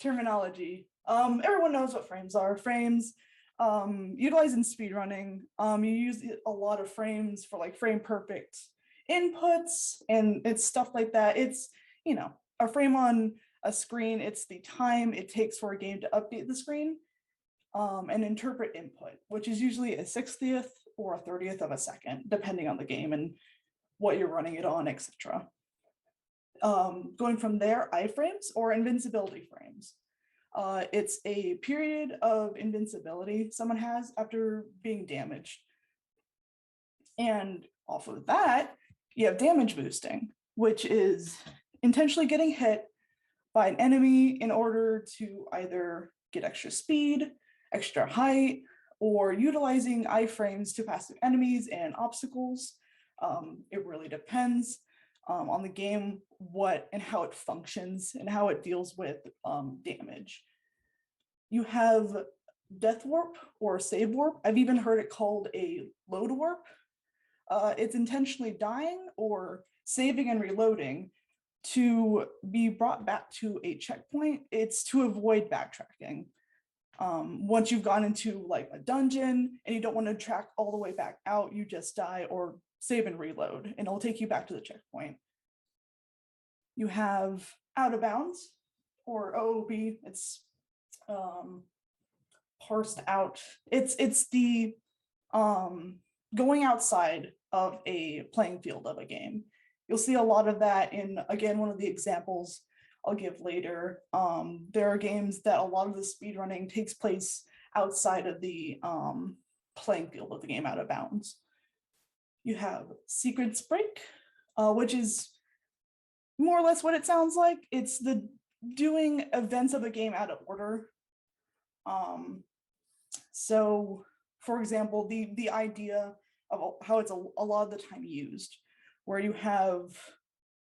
terminology. Everyone knows what frames are. Frames, utilized in speedrunning, you use a lot of frames for like frame perfect inputs, and it's stuff like that. It's, a frame on a screen, it's the time it takes for a game to update the screen and interpret input, which is usually a 60th or a 30th of a second, depending on the game and what you're running it on, etc. Going from there, iframes, or invincibility frames. It's a period of invincibility someone has after being damaged. And off of that, you have damage boosting, which is intentionally getting hit by an enemy in order to either get extra speed, extra height, or utilizing iframes to pass through enemies and obstacles. It really depends. on the game, what and how it functions and how it deals with damage. You have death warp or save warp. I've even heard it called a load warp. It's intentionally dying or saving and reloading to be brought back to a checkpoint. It's to avoid backtracking. Once you've gone into like a dungeon and you don't want to track all the way back out, you just die or save and reload, and it'll take you back to the checkpoint. You have out of bounds or OOB. It's parsed out. It's the going outside of a playing field of a game. You'll see a lot of that in, again, one of the examples I'll give later. There are games that a lot of the speedrunning takes place outside of the playing field of the game, out of bounds. You have Secrets Break, which is more or less what it sounds like. It's the doing events of a game out of order. So, for example, the idea of how it's a lot of the time used, where you have,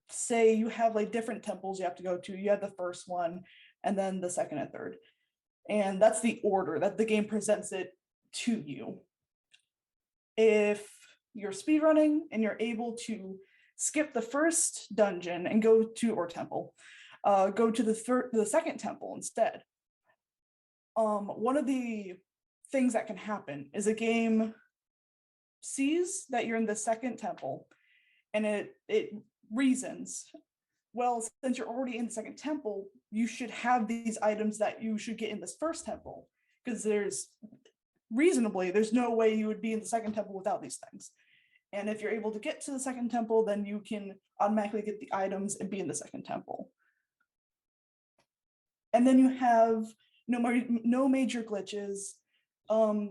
say you have like different temples you have to go to. You have the first one and then the second and third. And that's the order that the game presents it to you. If you're speedrunning and you're able to skip the first dungeon and go to, or temple, go to the second temple instead. One of the things that can happen is a game sees that you're in the second temple and it reasons, well, since you're already in the second temple, you should have these items that you should get in this first temple, because there's no way you would be in the second temple without these things. And if you're able to get to the second temple, then you can automatically get the items and be in the second temple. And then you have no major glitches.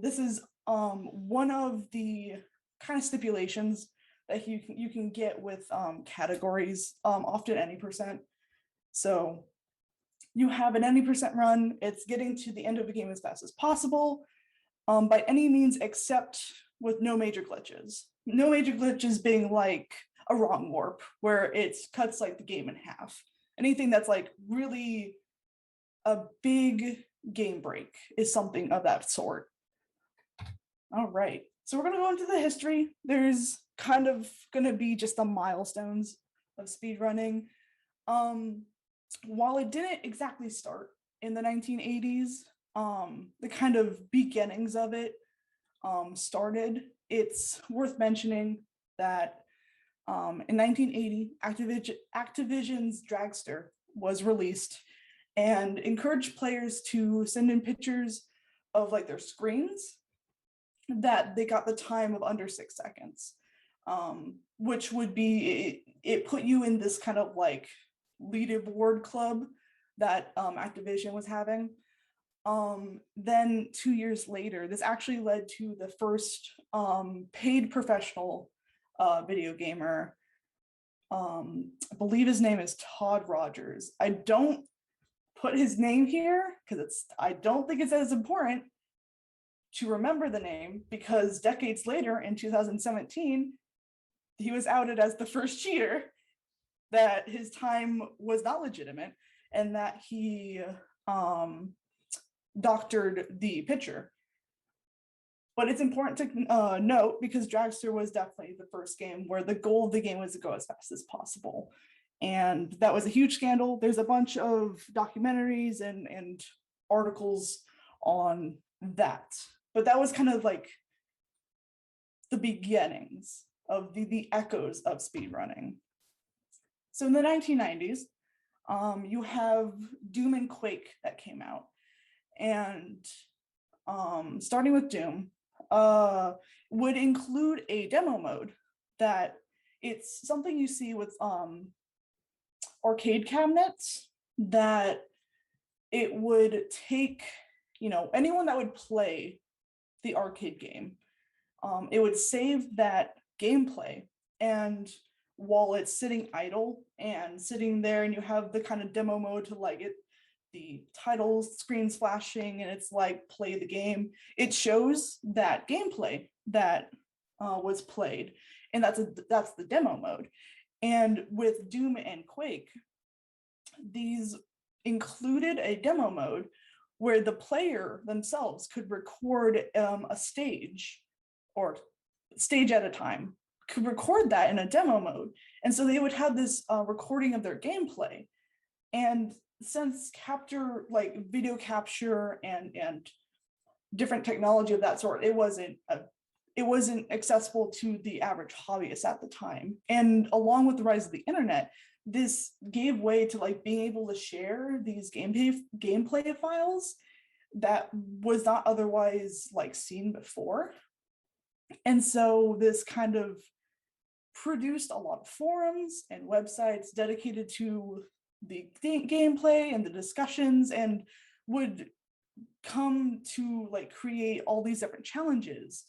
This is one of the kind of stipulations that you can get with categories, often any percent. So you have an any percent run. It's getting to the end of the game as fast as possible, by any means except with no major glitches. No major glitches being like a wrong warp, where it cuts like the game in half. Anything that's like really a big game break is something of that sort. All right, so we're gonna go into the history. There's kind of gonna be just the milestones of speedrunning. While it didn't exactly start in the 1980s, the kind of beginnings of it started. It's worth mentioning that in 1980, Activision's Dragster was released and encouraged players to send in pictures of like their screens that they got the time of under 6 seconds, which would be, it put you in this kind of like leaderboard club that Activision was having. Then 2 years later, this actually led to the first paid professional video gamer. I believe his name is Todd Rogers. I don't put his name here because I don't think it's as important to remember the name, because decades later in 2017, he was outed as the first cheater, that his time was not legitimate, and that he doctored the picture. But it's important to note, because Dragster was definitely the first game where the goal of the game was to go as fast as possible. And that was a huge scandal. There's a bunch of documentaries and articles on that. But that was kind of like the beginnings of the echoes of speedrunning. So in the 1990s, you have Doom and Quake that came out. And starting with Doom, would include a demo mode that it's something you see with arcade cabinets, that it would take, anyone that would play the arcade game, it would save that gameplay, and while it's sitting idle and sitting there and you have the kind of demo mode to like it, the title screen's flashing and it's like play the game, it shows that gameplay that was played, and that's the demo mode. And with Doom and Quake, these included a demo mode where the player themselves could record a stage, or stage at a time, could record that in a demo mode. And so they would have this recording of their gameplay. And since video capture and different technology of that sort, it wasn't accessible to the average hobbyist at the time. And along with the rise of the internet, this gave way to like being able to share these gameplay files that was not otherwise like seen before. And so this kind of produced a lot of forums and websites dedicated to the gameplay and the discussions, and would come to like create all these different challenges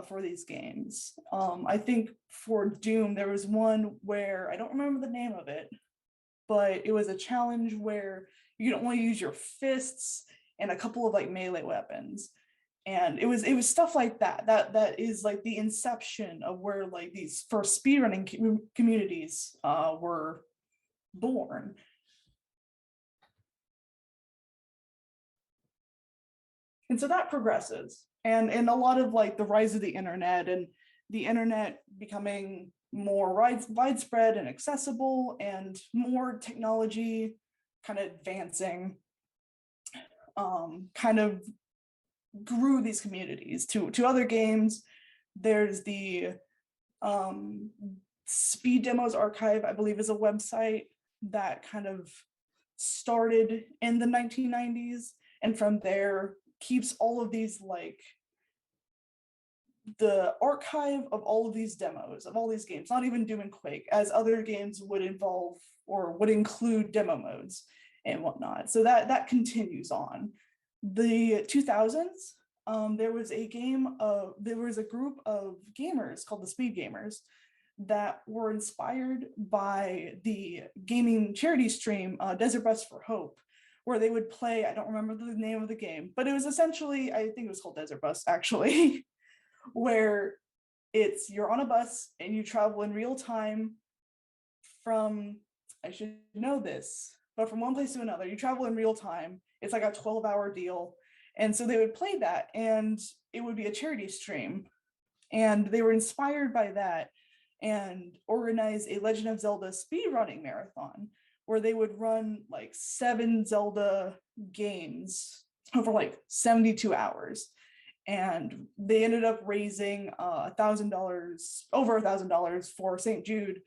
for these games. I think for Doom, there was one where I don't remember the name of it, but it was a challenge where you could only use your fists and a couple of like melee weapons. And it was stuff like that is like the inception of where like these first speedrunning communities were born. And so that progresses. And a lot of like the rise of the internet, and the internet becoming more widespread and accessible, and more technology kind of advancing, kind of grew these communities to other games. There's the Speed Demos Archive, I believe, is a website that kind of started in the 1990s, and from there keeps all of these, like, the archive of all of these demos of all these games, not even Doom and Quake, as other games would involve or would include demo modes and whatnot. So that continues on. The 2000s, there was a group of gamers called the Speed Gamers that were inspired by the gaming charity stream Desert Bus for Hope, where they would play, I don't remember the name of the game, but it was essentially, I think it was called Desert Bus actually, where you're on a bus and you travel in real time from, I should know this, but from one place to another, you travel in real time. It's like a 12-hour deal. And so they would play that, and it would be a charity stream. And they were inspired by that and organized a Legend of Zelda speedrunning marathon, where they would run like 7 Zelda games over like 72 hours. And they ended up raising $1,000, over $1,000 for St. Jude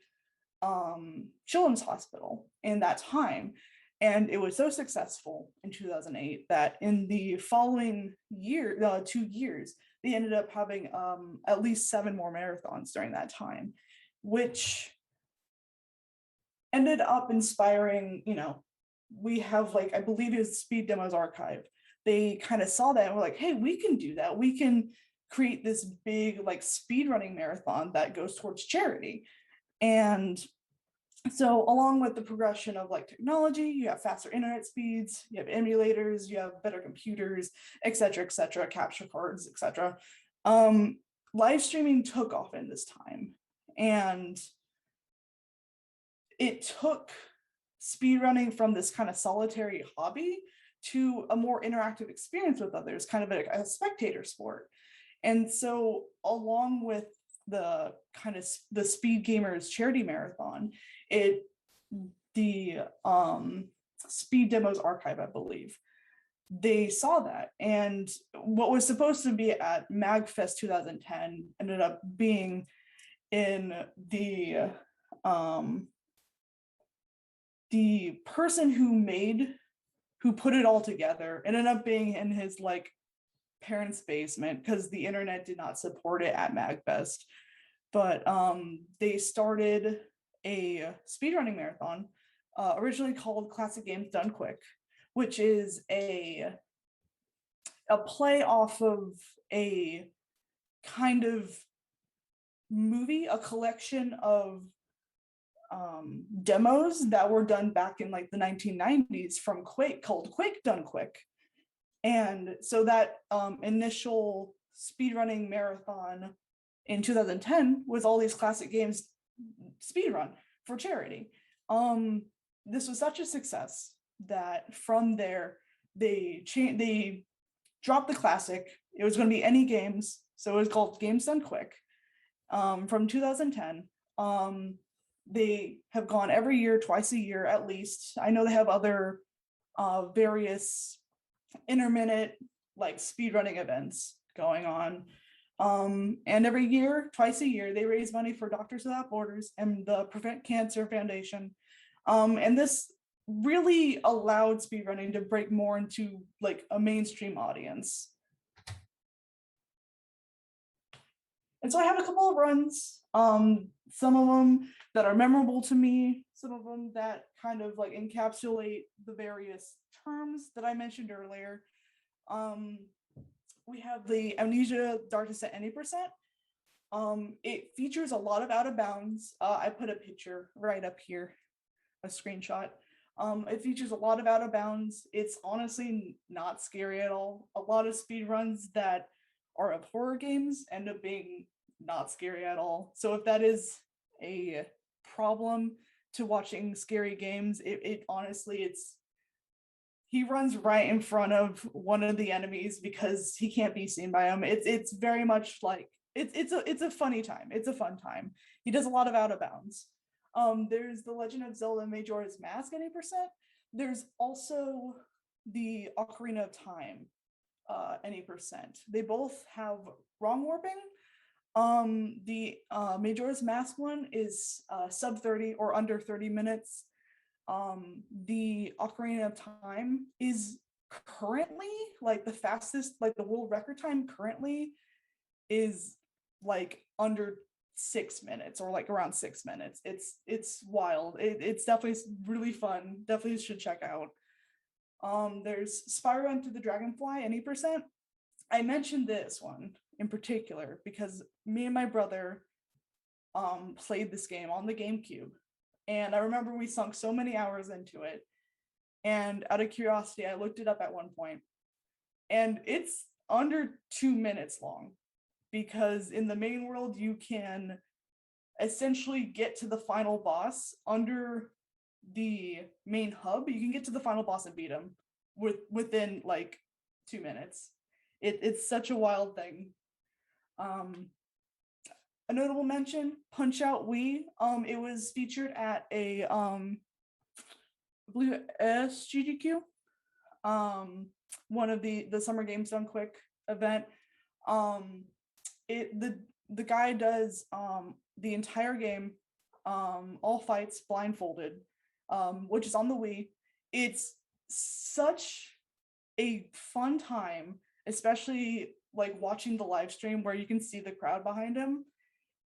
Children's Hospital in that time. And it was so successful in 2008 that in the following year, 2 years, they ended up having at least 7 more marathons during that time, which ended up inspiring, we have, like, I believe it's Speed Demos Archive. They kind of saw that and were like, hey, we can do that. We can create this big, like, speedrunning marathon that goes towards charity. And so along with the progression of like technology, you have faster internet speeds, you have emulators, you have better computers, et cetera, capture cards, et cetera. Live streaming took off in this time, and it took speedrunning from this kind of solitary hobby to a more interactive experience with others, kind of a spectator sport. And so along with the kind of the Speed Gamers charity marathon, the Speed Demos Archive, I believe, they saw that, and what was supposed to be at MagFest 2010 ended up being in the person who put it all together ended up being in his like parents' basement, because the internet did not support it at MagFest. But they started a speedrunning marathon, originally called Classic Games Done Quick, which is a play off of a kind of movie, a collection of demos that were done back in like the 1990s from Quake, called Quake Done Quick. And so that initial speedrunning marathon in 2010 was all these classic games speedrun, for charity. This was such a success that from there they dropped the classic. It was going to be any games, so it was called Games Done Quick. From 2010. They have gone every year, twice a year at least. I know they have other various intermittent like speedrunning events going on. And every year, twice a year, they raise money for Doctors Without Borders and the Prevent Cancer Foundation. And this really allowed speedrunning to break more into like a mainstream audience. And so I have a couple of runs, some of them that are memorable to me, some of them that kind of like encapsulate the various terms that I mentioned earlier. We have the Amnesia Darkness at Any Percent. It features a lot of out of bounds. I put a picture right up here, a screenshot. It features a lot of out of bounds. It's honestly not scary at all. A lot of speed runs that are of horror games end up being not scary at all. So if that is a problem to watching scary games, it honestly, he runs right in front of one of the enemies because he can't be seen by him. It's very much like it's a funny time. It's a fun time. He does a lot of out of bounds. There's the Legend of Zelda Majora's Mask at 8%. There's also the Ocarina of Time any percent. They both have wrong warping. The Majora's Mask one is sub 30 or under 30 minutes. The Ocarina of Time is currently like the fastest, like the world record time currently is like under 6 minutes or like around 6 minutes. It's wild. It's definitely really fun. Definitely should check out. There's Spyro Into the Dragonfly, any percent. I mentioned this one in particular because me and my brother played this game on the GameCube, and I remember we sunk so many hours into it. And out of curiosity, I looked it up at one point, and it's under 2 minutes long because in the main world you can essentially get to the final boss under the main hub. You can get to the final boss and beat him within like 2 minutes. It's such a wild thing. A notable mention, Punch Out Wii. It was featured at a I believe SGDQ, one of the Summer Games Done Quick event. The guy does the entire game, all fights blindfolded, which is on the Wii. It's such a fun time, especially like watching the live stream where you can see the crowd behind him.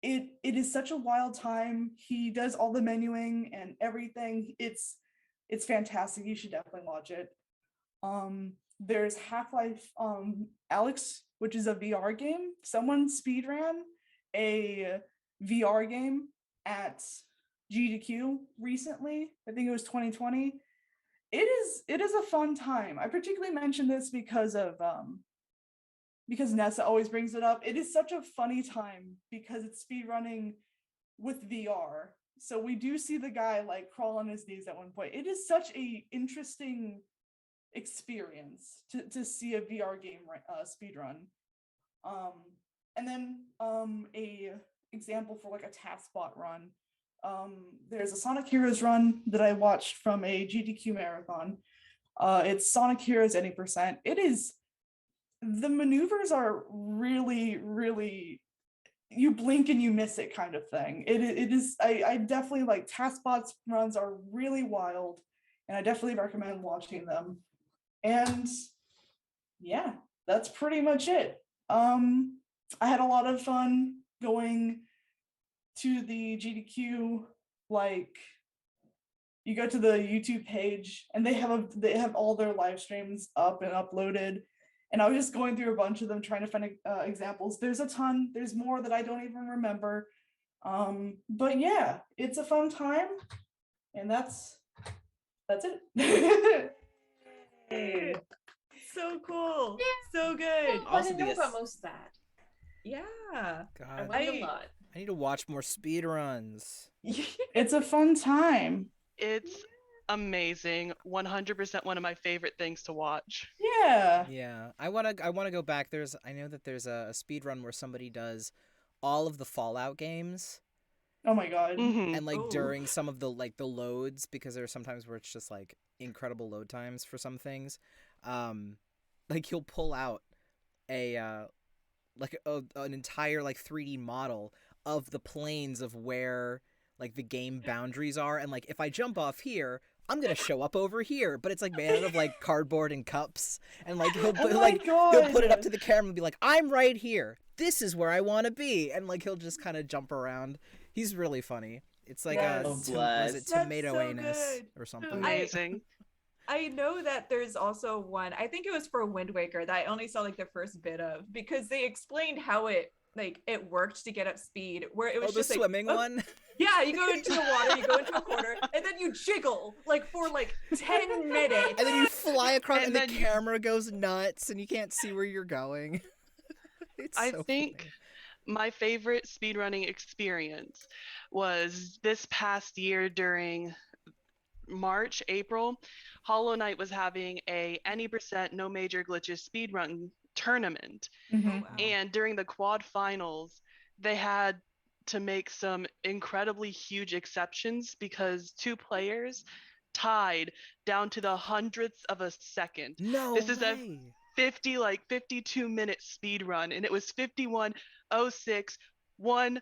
It is such a wild time. He does all the menuing and everything. It's fantastic. You should definitely watch it. There's Half-Life Alyx, which is a VR game. Someone speedran a VR game at GDQ recently. I think it was 2020. It is a fun time. I particularly mention this because Nessa always brings it up. It is such a funny time because it's speedrunning with VR. So we do see the guy like crawl on his knees at one point. It is such a interesting experience to see a VR game speedrun. And then a example for like a TASBot run. There's a Sonic Heroes run that I watched from a GDQ marathon. It's Sonic Heroes any percent. The maneuvers are really, really, you blink and you miss it kind of thing. It is, I definitely like TASBot's runs are really wild, and I definitely recommend watching them. And yeah, that's pretty much it. I had a lot of fun going to the GDQ. Like, you go to the YouTube page and they have all their live streams up and uploaded, and I was just going through a bunch of them trying to find examples. There's a ton. There's more that I don't even remember. But yeah, it's a fun time, and that's it. So cool. Yeah. So good. I didn't know about most of that. Yeah. I God, learned a lot. I need to watch more speedruns. It's a fun time. It's amazing. 100% one of my favorite things to watch. Yeah. Yeah, I wanna go back. I know that there's a speed run where somebody does all of the Fallout games, Oh my god. Mhm. and like Ooh. during some of the the loads, because there are sometimes where it's just like incredible load times for some things. Like he'll pull out an entire like 3D model of the planes of where like the game boundaries are, and like if I jump off here, I'm gonna show up over here, but it's like made out of like cardboard and cups, and like he'll Oh my he'll put it up God. to the camera and be like, I'm right here, this is where I want to be, and like he'll just kind of jump around. He's really funny. It's like Yes. a Oh, was bless. it That's tomato so anus good. or something. Amazing. I know that there's also one, I think it was for Wind Waker, that I only saw like the first bit of, because they explained how it worked to get up speed, where it was The just like, swimming oh, one. yeah, you go into the water, you go into a corner, and then you jiggle like for like 10 minutes. And then you fly across, and, And the then you- camera goes nuts, and you can't see where you're going. It's I so think funny. my favorite speedrunning experience was this past year during March, April. Hollow Knight was having a any percent no major glitches speedrun tournament. Mhm. Oh, wow. And during the quad finals, they had to make some incredibly huge exceptions because two players tied down to the hundredths of a second. No This is a way. 52-minute speed run, and it was 51:06:10,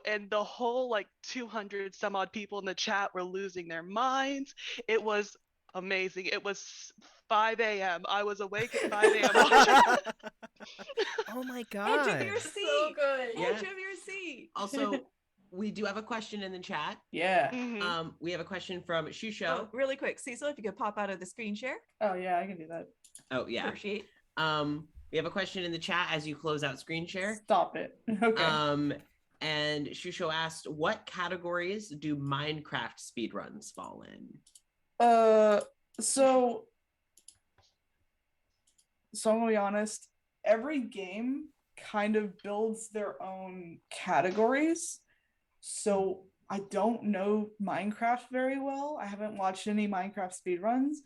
and the whole like 200 some odd people in the chat were losing their minds. It was amazing. It was 5 a.m. I was awake at 5 a.m. watching. Oh my Edge god. of your So seat. good. Yeah. Edge of your seat. Also, we do have a question in the chat. Yeah. Mhm. We have a question from Shusho. Oh, really quick, Cecil, if you could pop out of the screen share. Oh yeah, I can do that. Oh yeah. Appreciate. We have a question in the chat as you close out screen share. Stop it. Okay. And Shusho asked, what categories do Minecraft speedruns fall in? So I'm gonna be honest, every game kind of builds their own categories. So I don't know Minecraft very well. I haven't watched any Minecraft speedruns.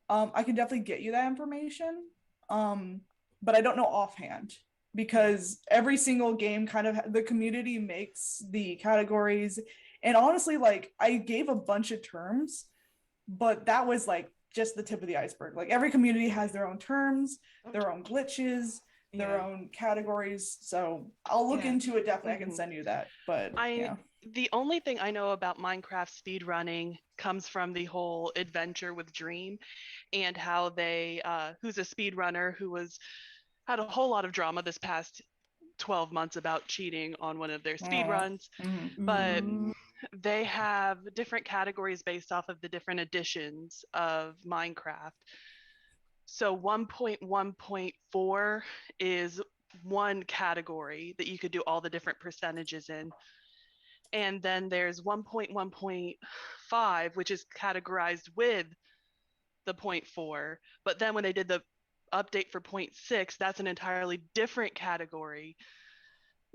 I can definitely get you that information. But I don't know offhand, because every single game kind of the community makes the categories. And honestly, like I gave a bunch of terms, but that was like just the tip of the iceberg. Like every community has their own terms, their own glitches, their Yeah. own categories. So I'll look Yeah. into it. Definitely, I can Mhm. send you that. But yeah. The only thing I know about Minecraft speedrunning comes from the whole adventure with Dream, and how they who's a speedrunner who had a whole lot of drama this past 12 months about cheating on one of their speedruns. Mhm. But Ooh. they have different categories based off of the different editions of Minecraft. So 1.1.4 is one category that you could do all the different percentages in. And then there's 1.1.5, which is categorized with the 0.4. But then when they did the update for 0.6, that's an entirely different category.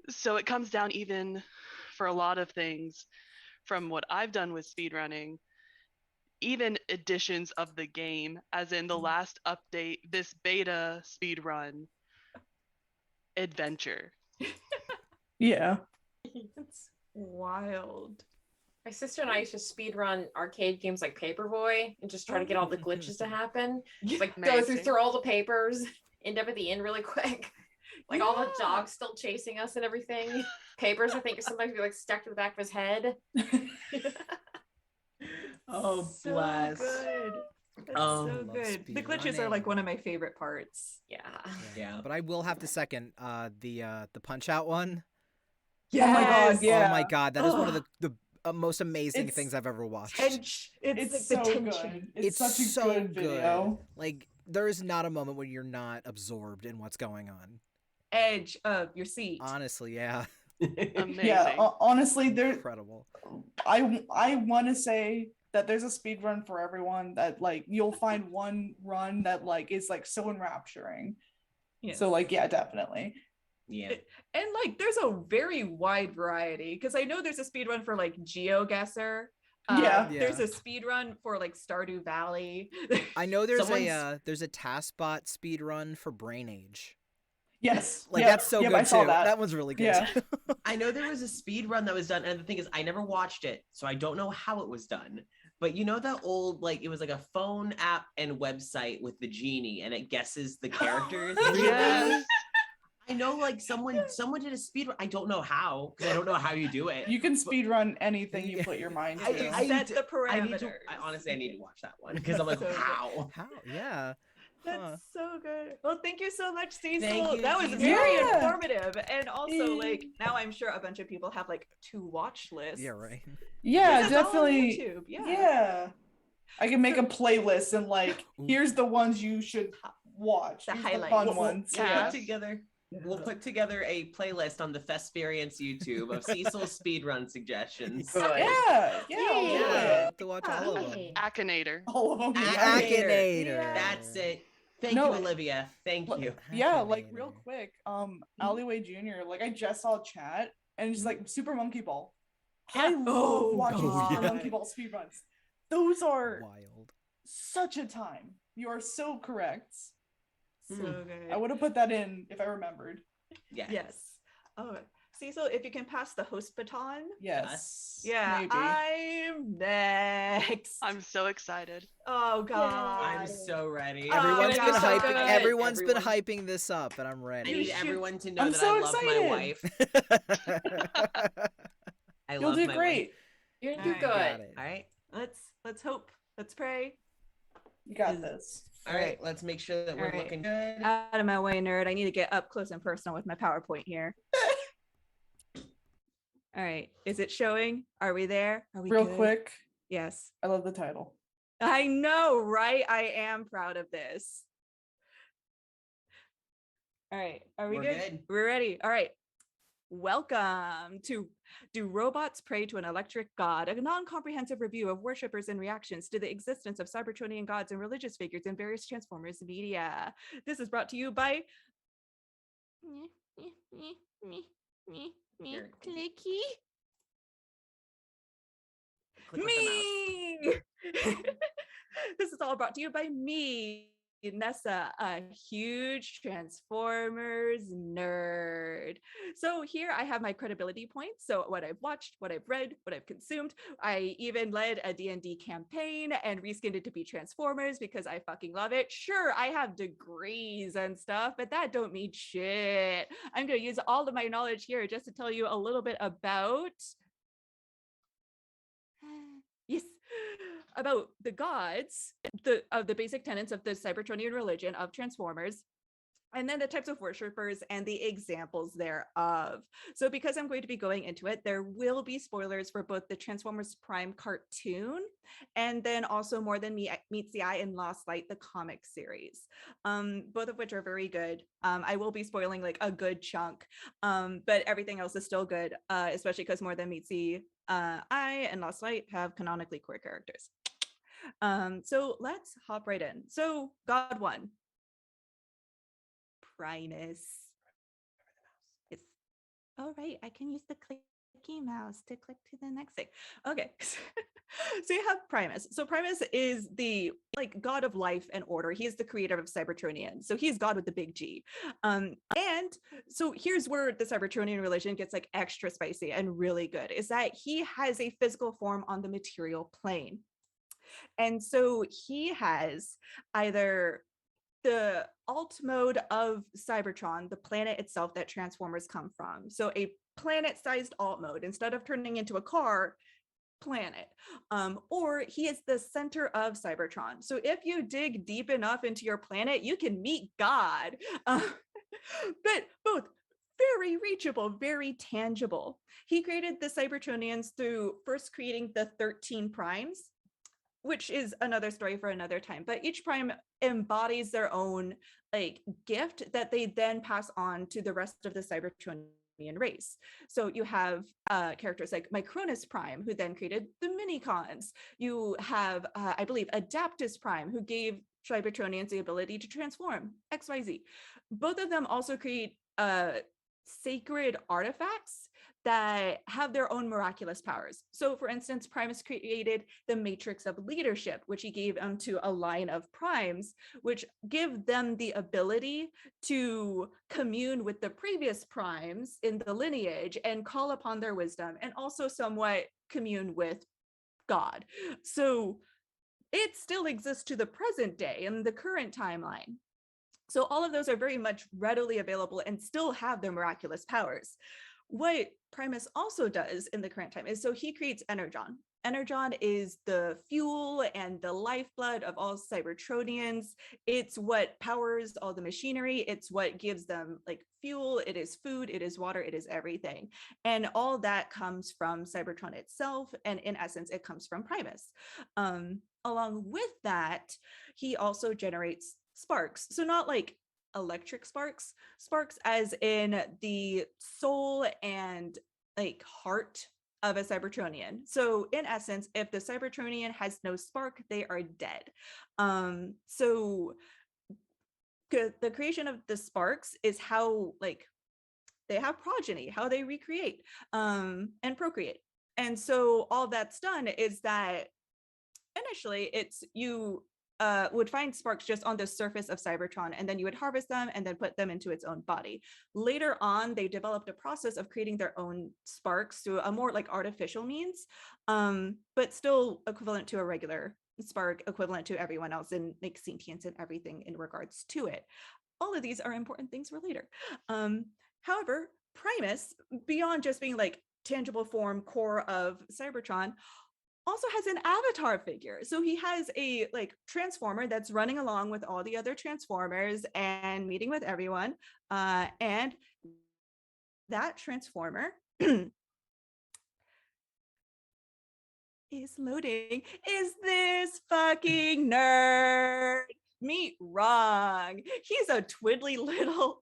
So it comes down, even for a lot of things, from what I've done with speedrunning, even editions of the game, as in the last update, this beta speedrun adventure. Yeah. That's wild. My sister and I used to speedrun arcade games like Paperboy and just try to get all the glitches to happen. Just, like go Amazing. through all the papers, end up at the end really quick. Like all the Yeah. dogs still chasing us and everything. Papers, I think, sometimes be like stuck to the back of his head. Oh, So bless. good. That's Um, so Love good. The speed glitches are like running. one of my favorite parts. Yeah. Yeah. But I will have to second the Punch Out one. Oh my god, yeah. Oh my god, that is one of Ugh. the most amazing It's things I've ever watched. Tench. It's, It's like so the tension. good. It's such a so good video. Like there is not a moment when you're not absorbed in what's going on. Edge of your seat. Honestly, yeah. Amazing. Yeah, honestly, Incredible. I want to say that there's a speed run for everyone, that like you'll find one run that like is like so enrapturing. Yes. So like yeah, definitely. Yeah. And like there's a very wide variety because I know there's a speed run for like GeoGuessr. Yeah. There's a speed run for like Stardew Valley. I know there's Someone's- there's a TaskBot speed run for Brain Age. Yes. Like Yep. that's so Yep, good I saw too. that. That one's really good. Yeah. I know there was a speed run that was done, and the thing is, I never watched it, so I don't know how it was done. But you know that old, like, it was like a phone app and website with the genie, and it guesses the characters. Yes. I know, like, someone did a speed run. I don't know how, because I don't know how you do it. You can speed run anything you Yeah. put your mind I- to. I- Set the I parameters. honestly need to watch that one because I'm like, So good. how? How? Yeah. That's Huh. so good. Well, thank you so much, Cecil. Thank you, That was Cecil. very Yeah. informative. And also, like, now I'm sure a bunch of people have like to watch lists. Yeah, right. Yeah, This is all on definitely. YouTube, Yeah. I can make a playlist and like, here's the ones you should watch. The Here's highlights. fun We'll- ones. We'll Yeah. put together. We'll put together a playlist on the Thesperience YouTube of Cecil's speedrun suggestions. Yeah. Yeah. I'll do Yeah. it. Have to watch all of them. Yay. Akinator. All of them. Akinator. That's it. Thank No. you, Olivia. Thank you. Yeah, like real Akinator. quick. Alleyway Jr. Like I just saw chat and it's like Super Monkey Ball. I love Oh, watching oh, Super yeah. Monkey Ball speedruns. Those are Wild. such a time. You are so correct. So Mm. good. I would have put that in if I remembered. Yeah. Yes. Oh, Cecil, if you can pass the host baton. Yes. Yeah, Maybe. I'm next. I'm so excited. Oh God. I'm so ready. Oh, Everyone's my been God. hyping. So good. Everyone's been Everyone- hyping this up, and I'm I ready. need should- everyone to know I'm that so I love my excited. wife. I You'll love do my great. You're gonna do Alright. good. Got it. Wife. All right. Let's hope. Let's pray. You got this. All right. Let's make sure that we're All right. looking good. Out of my way, nerd. I need to get up close and personal with my PowerPoint here. All right. Is it showing? Are we there? Are we Real good? quick. Yes. I love the title. I know, right? I am proud of this. All right. Are we We're good? good. We're ready. All right. Welcome to Do Robots Pray to an Electric God, a non-comprehensive review of worshippers and reactions to the existence of Cybertronian gods and religious figures in various Transformers media. This is brought to you by Here. Clicky. Click with the mouse. Me. This is all brought to you by me, Nessa, a huge Transformers nerd. So here I have my credibility points. So what I've watched, what I've read, what I've consumed. I even led a D&D campaign and reskinned it to be Transformers because I fucking love it. Sure, I have degrees and stuff, but that don't mean shit. I'm going to use all of my knowledge here just to tell you a little bit about yes, about the gods, the basic tenets of the Cybertronian religion of Transformers, and then the types of worshippers and the examples thereof. So because I'm going to be going into it, there will be spoilers for both the Transformers Prime cartoon and then also More Than Meets the Eye and Lost Light, the comic series, both of which are very good. I will be spoiling like a good chunk, but everything else is still good, especially because More Than Meets the Eye and Lost Light have canonically queer characters. So let's hop right in. So God 1. Primus. Yes. All right, I can use the clicky mouse to click to the next thing. Okay. So you have Primus. So Primus is the like god of life and order. He is the creator of Cybertronian. So he's God with the big G. And so here's where the Cybertronian religion gets like extra spicy and really good, is that he has a physical form on the material plane. And so he has either the alt mode of Cybertron, the planet itself that Transformers come from. So a planet-sized alt mode, instead of turning into a car, planet. Or he is the center of Cybertron. So if you dig deep enough into your planet, you can meet God. But both very reachable, very tangible. He created the Cybertronians through first creating the 13 primes, which is another story for another time, but each prime embodies their own like gift that they then pass on to the rest of the Cybertronian race. So you have characters like Micronus Prime, who then created the Minicons. You have, I believe, Adaptus Prime, who gave Cybertronians the ability to transform, XYZ. Both of them also create sacred artifacts that have their own miraculous powers. So for instance, Primus created the Matrix of Leadership, which he gave to a line of primes, which give them the ability to commune with the previous primes in the lineage and call upon their wisdom, and also somewhat commune with God. So it still exists to the present day in the current timeline. So all of those are very much readily available and still have their miraculous powers. What Primus also does in the current time is, so he creates Energon. Energon is the fuel and the lifeblood of all Cybertronians. It's what powers all the machinery. It's what gives them like fuel. It is food, it is water, it is everything. And all that comes from Cybertron itself. And in essence, it comes from Primus. Along with that, he also generates sparks. So not like electric sparks, sparks as in the soul and like heart of a Cybertronian. So in essence, if the Cybertronian has no spark, they are dead. So the creation of the sparks is how like they have progeny, how they recreate and procreate. And so all that's done is that initially it's you would find sparks just on the surface of Cybertron, and then you would harvest them and then put them into its own body. Later on, they developed a process of creating their own sparks through a more like artificial means, but still equivalent to a regular spark, equivalent to everyone else in like sentience and everything in regards to it. All of these are important things for later. However, Primus, beyond just being like tangible form core of Cybertron, also has an avatar figure. So he has a like transformer that's running along with all the other transformers and meeting with everyone. And that transformer is loading. Is this fucking nerd? Meet wrong. He's a twiddly little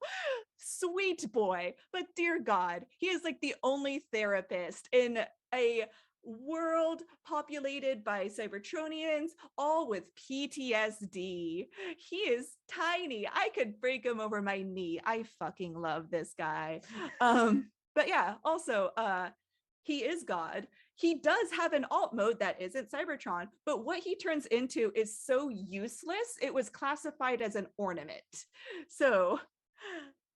sweet boy, but dear God, he is like the only therapist in a world populated by Cybertronians, all with PTSD. He is tiny. I could break him over my knee. I fucking love this guy. But yeah, also, he is God. He does have an alt mode that isn't Cybertron, but what he turns into is so useless, it was classified as an ornament. So,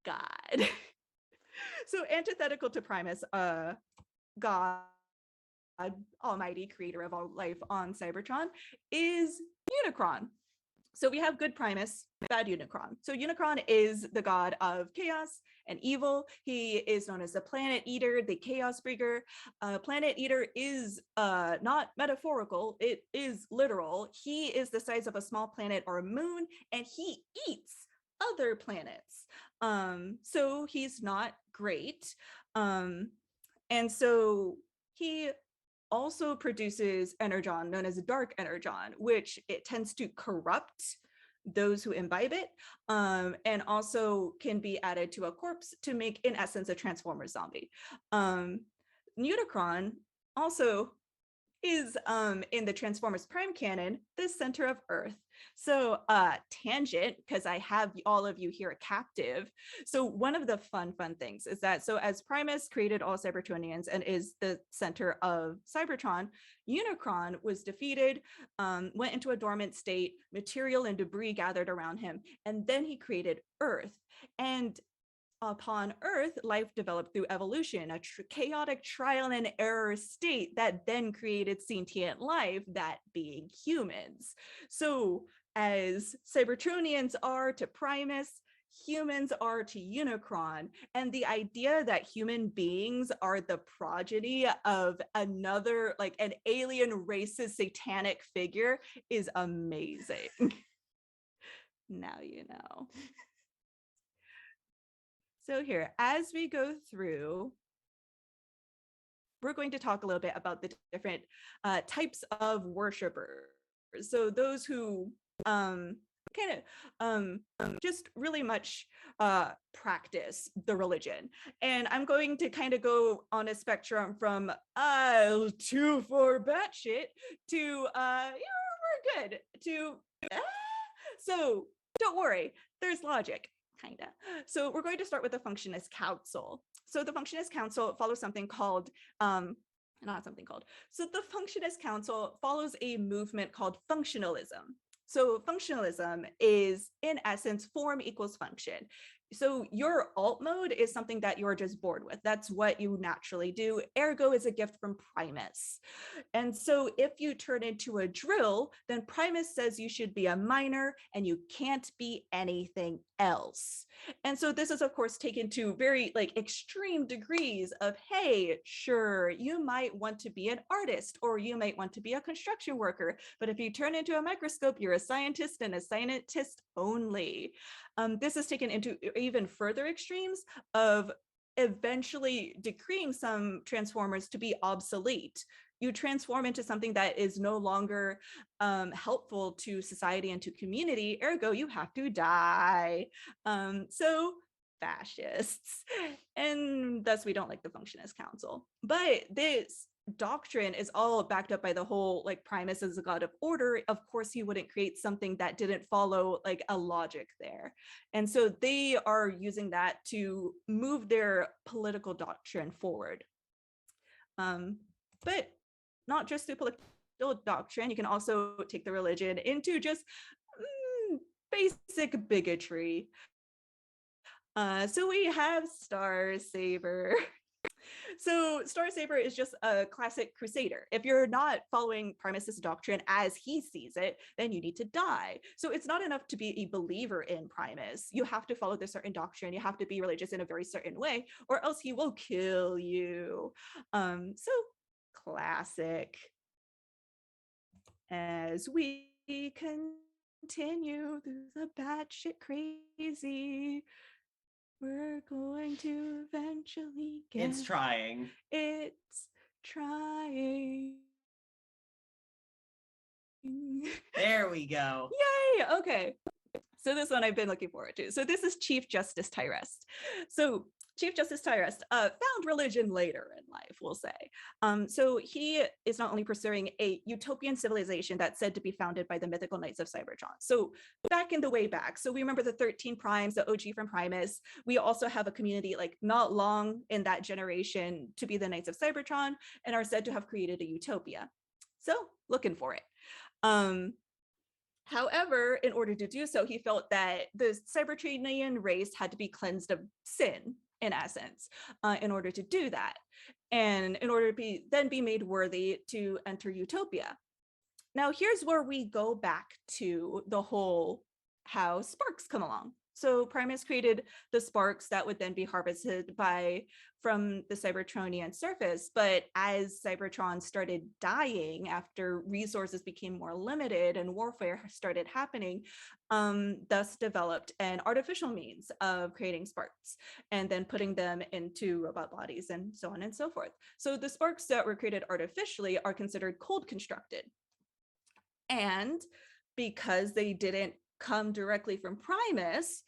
God. So antithetical to Primus, God, almighty creator of all life on Cybertron, is Unicron. So we have good Primus, bad Unicron. So Unicron is the god of chaos and evil. He is known as the Planet Eater, the Chaos Bringer. Planet Eater is not metaphorical, it is literal. He is the size of a small planet or a moon, and he eats other planets. So he's not great. And so he also produces energon known as dark energon, which it tends to corrupt those who imbibe it, and also can be added to a corpse to make, in essence, a Transformer zombie. Unicron also is in the Transformers Prime canon, the center of Earth. So tangent, because I have all of you here captive. So one of the fun things is that, so as Primus created all Cybertronians and is the center of Cybertron, Unicron was defeated, went into a dormant state, material and debris gathered around him, and then he created Earth. And upon Earth, life developed through evolution, a chaotic trial and error state that then created sentient life, that being humans. So as Cybertronians are to Primus, humans are to Unicron. And the idea that human beings are the progeny of another, like an alien racist satanic figure is amazing. Now you know. So here, as we go through, we're going to talk a little bit about the different types of worshipers. So those who just really much practice the religion. And I'm going to kind of go on a spectrum from too for batshit to we're good to so don't worry, there's logic. Kinda. So we're going to start with the Functionist Council. So the Functionist Council follows something called, not something called. So the Functionist Council follows a movement called functionalism. So functionalism is, in essence, form equals function. So your alt mode is something that you're just bored with. That's what you naturally do. Ergo is a gift from Primus. And so if you turn into a drill, then Primus says you should be a miner and you can't be anything else. And so this is, of course, taken to very like extreme degrees of, hey, sure, you might want to be an artist or you might want to be a construction worker. But if you turn into a microscope, you're a scientist and a scientist only. This is taken into even further extremes of eventually decreeing some transformers to be obsolete. You transform into something that is no longer helpful to society and to community, ergo you have to die. So fascists, and thus we don't like the Functionist Council. But this doctrine is all backed up by the whole like Primus is a god of order. Of course he wouldn't create something that didn't follow like a logic there, and so they are using that to move their political doctrine forward. But not just through political doctrine, you can also take the religion into just basic bigotry. So we have Star Saber. So Star Saber is just a classic crusader. If you're not following Primus's doctrine as he sees it, then you need to die. So it's not enough to be a believer in Primus. You have to follow this certain doctrine. You have to be religious in a very certain way, or else he will kill you. So classic. As we continue through the batshit crazy, we're going to eventually get. It's trying. It's trying. There we go. Yay! Okay. So this one I've been looking forward to. So this is Chief Justice Tyrest. So Chief Justice Tyrest found religion later in life, we'll say. So he is not only pursuing a utopian civilization that's said to be founded by the mythical Knights of Cybertron. So back in the way back, so we remember the 13 Primes, the OG from Primus. We also have a community like not long in that generation to be the Knights of Cybertron and are said to have created a utopia. So looking for it. However, in order to do so, he felt that the Cybertronian race had to be cleansed of sin, in essence, in order to do that, and in order to then be made worthy to enter Utopia. Now, here's where we go back to the whole how sparks come along. So Primus created the sparks that would then be harvested from the Cybertronian surface. But as Cybertron started dying after resources became more limited and warfare started happening, thus developed an artificial means of creating sparks and then putting them into robot bodies and so on and so forth. So the sparks that were created artificially are considered cold constructed. And because they didn't come directly from Primus,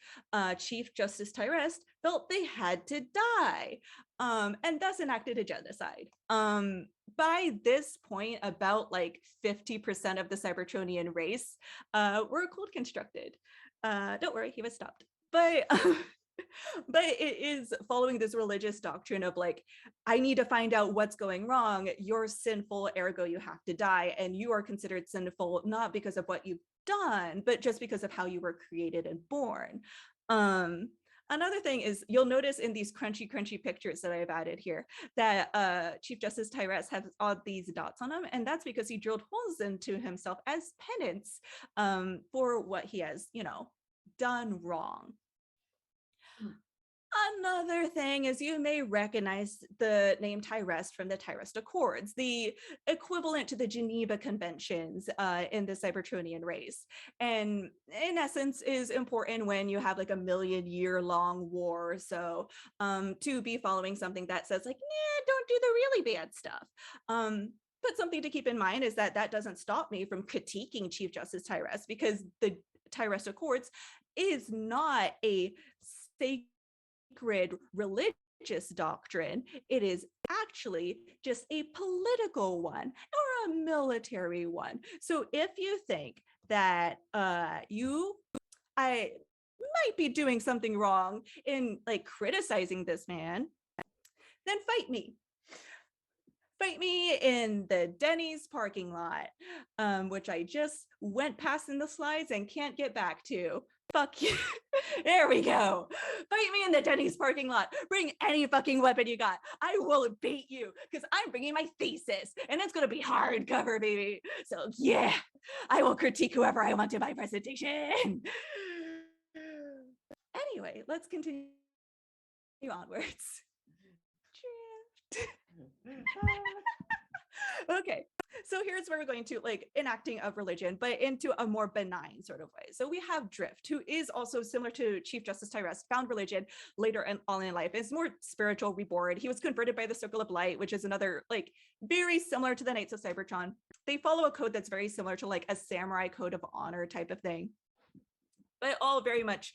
Chief Justice Tyrest felt they had to die, and thus enacted a genocide. By this point, about like 50% of the Cybertronian race were cold constructed. Don't worry, he was stopped. But but it is following this religious doctrine of like, I need to find out what's going wrong. You're sinful, ergo you have to die. And you are considered sinful, not because of what you've done, but just because of how you were created and born. Another thing is you'll notice in these crunchy pictures that I've added here that Chief Justice Tyrest has all these dots on him, and that's because he drilled holes into himself as penance for what he has, done wrong. Another thing is you may recognize the name Tyrest from the Tyrest Accords, the equivalent to the Geneva Conventions in the Cybertronian race. And in essence is important when you have like a 1,000,000-year-long war or so to be following something that says like, nah, don't do the really bad stuff. But something to keep in mind is that that doesn't stop me from critiquing Chief Justice Tyrest, because the Tyrest Accords is not a sacred religious doctrine. It is actually just a political one or a military one. So if you think that might be doing something wrong in like criticizing this man, then fight me. Fight me in the Denny's parking lot, which I just went past in the slides and can't get back to. Fuck you. There we go. Fight me in the Denny's parking lot. Bring any fucking weapon you got. I will beat you because I'm bringing my thesis and it's going to be hardcover, baby. So yeah, I will critique whoever I want in my presentation. Anyway, let's continue onwards. Okay, so here's where we're going to like enacting of religion, but into a more benign sort of way. So we have Drift, who is also similar to Chief Justice Tyrest, found religion later on in life. It's more spiritual, reborn. He was converted by the Circle of Light, which is another like very similar to the Knights of Cybertron. They follow a code that's very similar to like a samurai code of honor type of thing, but all very much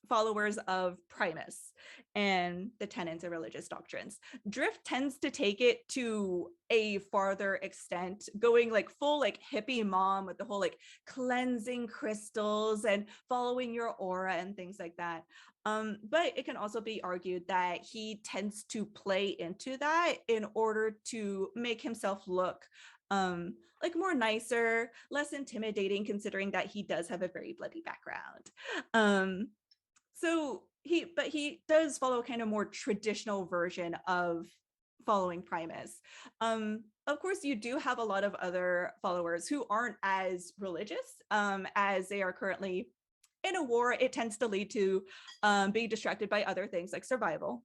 followers of Primus and the tenets and religious doctrines. Drift tends to take it to a farther extent, going like full like hippie mom with the whole like cleansing crystals and following your aura and things like that. But it can also be argued that he tends to play into that in order to make himself look like more nicer, less intimidating, considering that he does have a very bloody background. So he does follow kind of more traditional version of following Primus. Of course, you do have a lot of other followers who aren't as religious as they are currently in a war. It tends to lead to being distracted by other things like survival.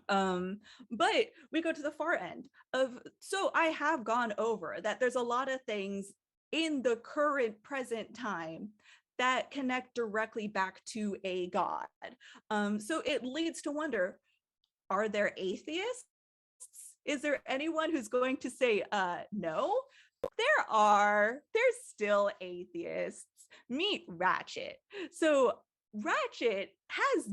But we go to the far end of, so I have gone over that there's a lot of things in the current present time that connect directly back to a god. So it leads to wonder, are there atheists? Is there anyone who's going to say, no? There's still atheists. Meet Ratchet. So Ratchet has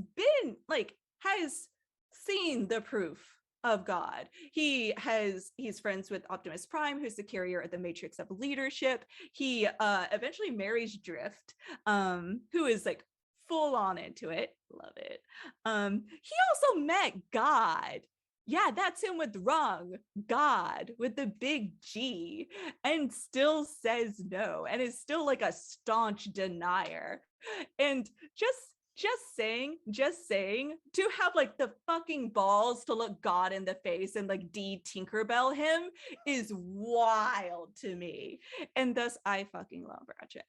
seen the proof of God. He's friends with Optimus Prime, who's the carrier of the matrix of leadership. He eventually marries Drift, who is like full on into it. Love it. He also met God. Yeah, that's him with wrong. God with the big G, and still says no, and is still like a staunch denier. And just saying to have like the fucking balls to look God in the face and like Tinkerbell him is wild to me. And thus I fucking love Ratchet.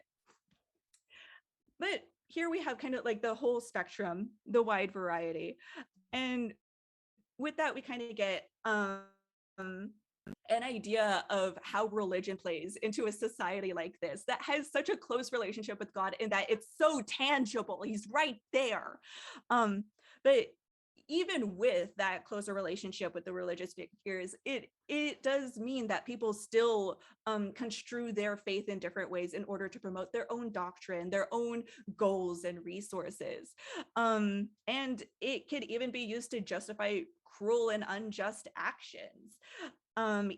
But here we have kind of like the whole spectrum, the wide variety. And with that, we kind of get an idea of how religion plays into a society like this that has such a close relationship with God in that it's so tangible. He's right there. But even with that closer relationship with the religious figures, it does mean that people still construe their faith in different ways in order to promote their own doctrine, their own goals and resources. And it could even be used to justify cruel and unjust actions,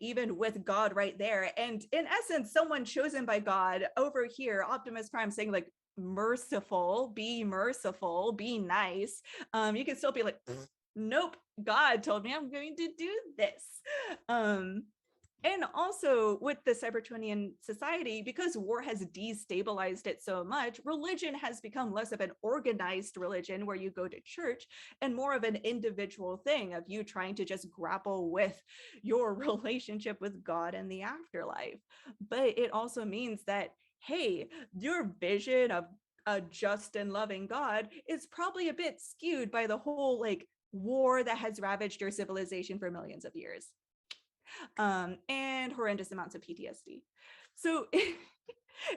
even with God right there. And in essence, someone chosen by God over here, Optimus Prime saying like, merciful, be nice. You can still be like, nope, God told me I'm going to do this. And also with the Cybertronian society, because war has destabilized it so much, religion has become less of an organized religion where you go to church and more of an individual thing of you trying to just grapple with your relationship with God and the afterlife. But it also means that, hey, your vision of a just and loving God is probably a bit skewed by the whole like war that has ravaged your civilization for millions of years. And horrendous amounts of PTSD. So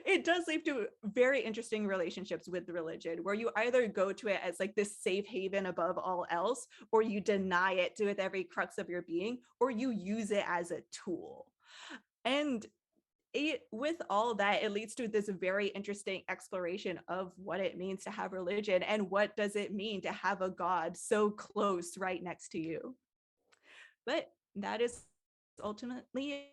it does lead to very interesting relationships with religion, where you either go to it as like this safe haven above all else, or you deny it with every crux of your being, or you use it as a tool. And with all that, it leads to this very interesting exploration of what it means to have religion and what does it mean to have a God so close right next to you. But that is ultimately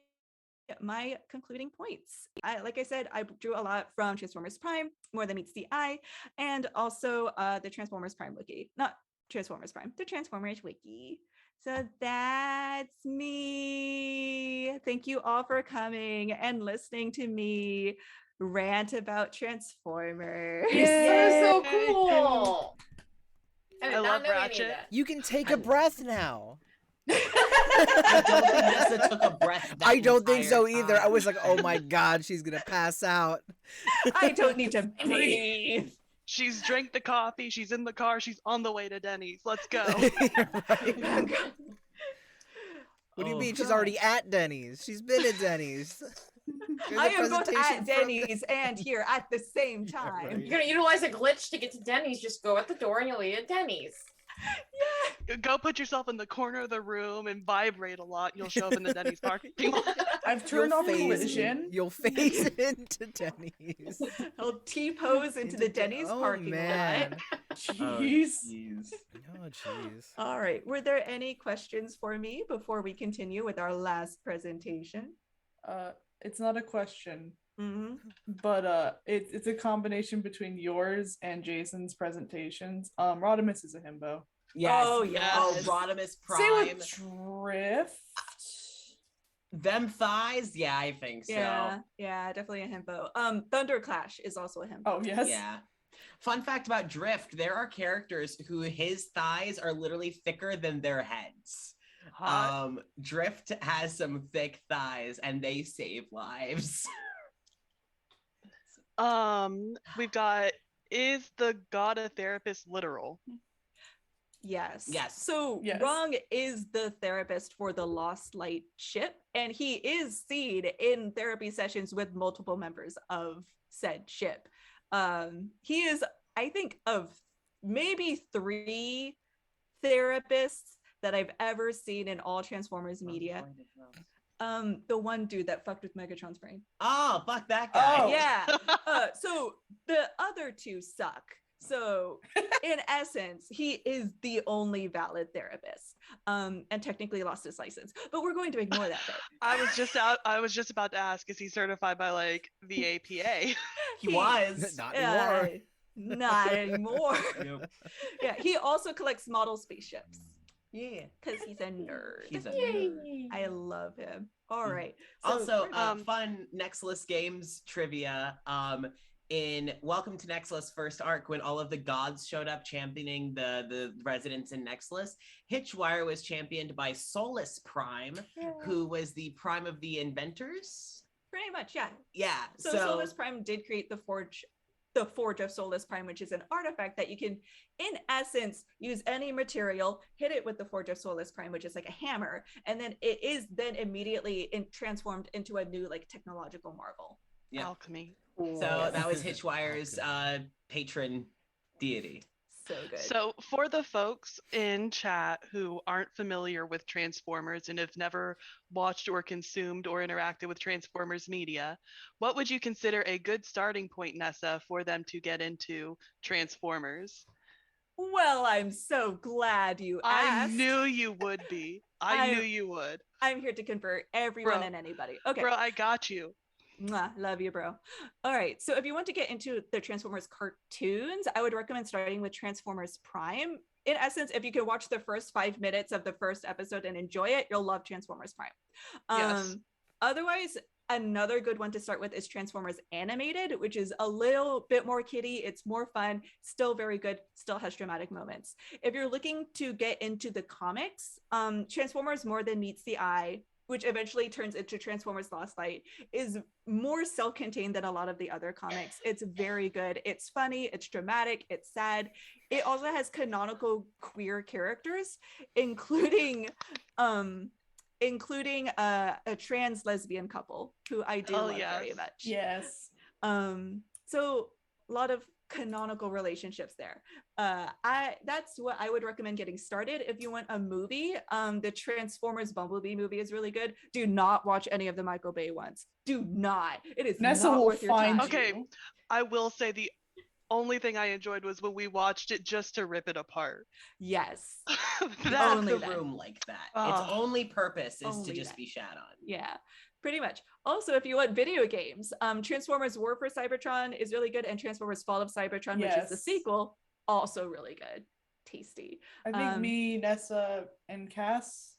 my concluding points. Like I said, I drew a lot from Transformers Prime, More Than Meets the Eye, and also the Transformers Prime wiki. Not Transformers Prime, the Transformers wiki. So that's me. Thank you all for coming and listening to me rant about Transformers. So Yay. cool. I did I not love know any of Ratchet. that. You can take a breath now. I don't think Nessa took a breath. That I don't think so entire either. I time. was like, oh my God, she's going to pass out. I don't need to breathe. She's drank the coffee. She's in the car. She's on the way to Denny's. Let's go. Right. What do you Oh, mean? She's God. already at Denny's. She's been at Denny's. There's a I am both presentation at from- Denny's and here at the same time. right. You're gonna utilize a glitch to get to Denny's. Just go at the door and you'll eat at Denny's. Go put yourself in the corner of the room and vibrate a lot. You'll show up in the Denny's parking lot. I've turned You'll off phase collision. You'll phase into Denny's. He'll T-pose into the Denny's oh, parking man. lot. Jeez. Oh, jeez. All right. Were there any questions for me before we continue with our last presentation? It's not a question, Mm-hmm. but it's a combination between yours and Jason's presentations. Rodimus is a himbo. Yes. Oh, Oh, yes. Rodimus Same Prime. with Drift. Them thighs. Yeah, I think so. Yeah, definitely a himbo. Thunderclash is also a himbo. Oh yes. Yeah. Fun fact about Drift: there are characters who his thighs are literally thicker than their heads. Hot. Drift has some thick thighs, and they save lives. We've got, is the god a therapist literal? Yes. Yes. So Yes. Rung is the therapist for the Lost Light ship, and he is seen in therapy sessions with multiple members of said ship. He is, I think, of maybe 3 therapists that I've ever seen in all Transformers media. The one dude that fucked with Megatron's brain. Oh, fuck that guy. Oh. Yeah. So the other 2 suck. So in essence, he is the only valid therapist, and technically lost his license. But we're going to ignore that bit. I was just about to ask, is he certified by like the APA? He was. Not anymore. Not anymore. Nope. Yeah, he also collects model spaceships Yeah. because he's a nerd. He's a nerd. Yay. I love him. All Mhm. right. So Also, we're- fun Nexus Games trivia. In Welcome to Nexus first arc, when all of the gods showed up championing the residents in Nexus, Hitchwire was championed by Solus Prime, who was the prime of the inventors. pretty much, yeah. Yeah. So Solus Prime did create the Forge of Solus Prime, which is an artifact that you can, in essence, use any material, hit it with the Forge of Solus Prime, which is like a hammer, and then it is then immediately transformed into a new like technological marvel. Yeah. Alchemy. So that was Hitchwire's patron deity. So good. So for the folks in chat who aren't familiar with Transformers and have never watched or consumed or interacted with Transformers media, what would you consider a good starting point, Nessa, for them to get into Transformers? Well, I'm so glad you asked. I knew you would be. I knew you would. I'm here to convert everyone Bro. and anybody. Okay. Bro, I got you. Mwah, love you, bro. All right. So if you want to get into the Transformers cartoons, I would recommend starting with Transformers Prime. In essence, if you can watch the first 5 minutes of the first episode and enjoy it, you'll love Transformers Prime. Yes. Otherwise, another good one to start with is Transformers Animated, which is a little bit more kiddie. It's more fun, still very good, still has dramatic moments. If you're looking to get into the comics, Transformers More Than Meets the Eye, which eventually turns into Transformers Lost Light, is more self-contained than a lot of the other comics. It's very good. It's funny, it's dramatic, it's sad. It also has canonical queer characters, including a trans lesbian couple who I do Oh, love very yes. much. Yes. So a lot of canonical relationships there. That's what I would recommend getting started. If you want a movie, the Transformers Bumblebee movie is really good. Do not watch any of the Michael Bay ones. Do not. It is Nessa not will worth your find time. Okay, you. I will say the only thing I enjoyed was when we watched it just to rip it apart. Yes. That, Only the that. room like that. Oh. Its only purpose is to Only just that. be shat on. Yeah, pretty much. Also, if you want video games, Transformers War for Cybertron is really good, and Transformers Fall of Cybertron, which is the Yes. sequel, also really good. Tasty. I think me, Nessa, and Cass,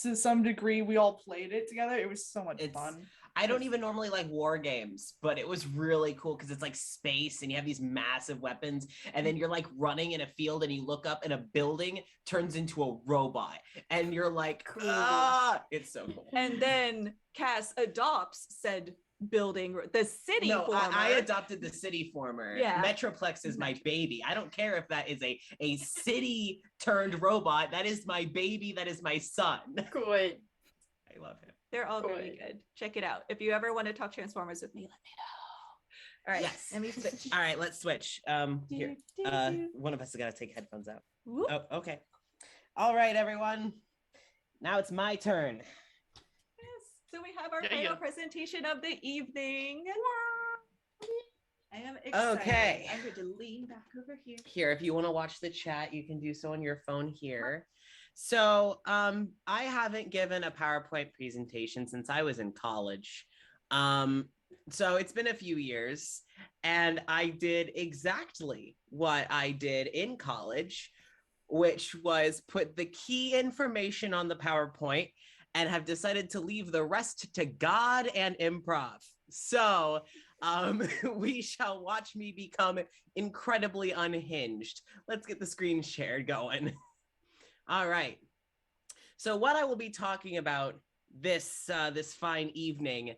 to some degree, we all played it together. It was so much fun. I don't even normally like war games, but it was really cool because it's like space and you have these massive weapons, and then you're like running in a field and you look up and a building turns into a robot, and you're like, ah, it's so cool. And then Cass adopts said building, the city No, former. I adopted the city former. Yeah. Metroplex is my baby. I don't care if that is a city turned robot. That is my baby. That is my son. Good. I love him. They're all Good. really good. Check it out. If you ever want to talk Transformers with me, let me know. All right. Yes. Let me switch. All right, let's switch. Here. One of us has got to take headphones out. Whoop. Oh, okay. All right, everyone. Now it's my turn. Yes. So we have our Yeah, final yeah. presentation of the evening. I am excited. Okay. I'm going to lean back over here. Here, if you want to watch the chat, you can do so on your phone here. So I haven't given a PowerPoint presentation since I was in college. So it's been a few years, and I did exactly what I did in college, which was put the key information on the PowerPoint and have decided to leave the rest to God and improv. So we shall watch me become incredibly unhinged. Let's get the screen shared going. All right. So what I will be talking about this fine evening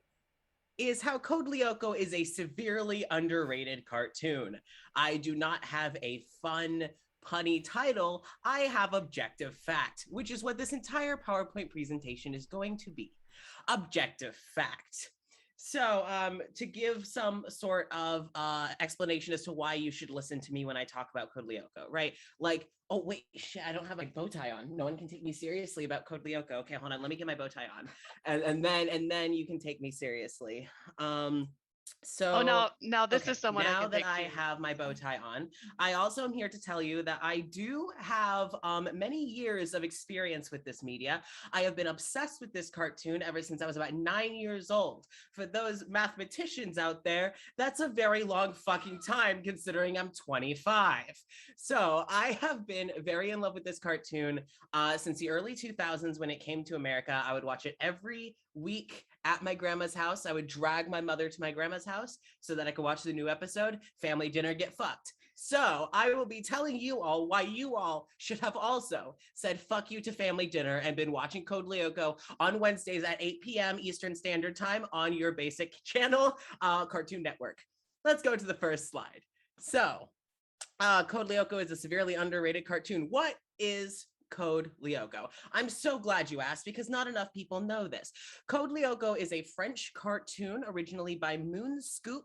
is how Code Lyoko is a severely underrated cartoon. I do not have a fun, punny title. I have objective fact, which is what this entire PowerPoint presentation is going to be. Objective fact. So to give some sort of explanation as to why you should listen to me when I talk about Code Lyoko, right? Like, oh wait, shit, I don't have my bow tie on. No one can take me seriously about Code Lyoko. Okay, hold on, let me get my bow tie on, and then you can take me seriously. So now this okay, is someone now I can that take I to. have my bow tie on, I also am here to tell you that I do have many years of experience with this media. I have been obsessed with this cartoon ever since I was about 9 years old. For those mathematicians out there, that's a very long fucking time considering I'm 25. So I have been very in love with this cartoon since the early 2000s when it came to America. I would watch it every week at my grandma's house. I would drag my mother to my grandma's house so that I could watch the new episode, Family Dinner, Get Fucked. So I will be telling you all why you all should have also said fuck you to Family Dinner and been watching Code Lyoko on Wednesdays at 8 p.m. Eastern Standard Time on your basic channel, Cartoon Network. Let's go to the first slide. So Code Lyoko is a severely underrated cartoon. What is Code Lyoko? I'm so glad you asked because not enough people know this. Code Lyoko is a French cartoon originally by Moon Scoop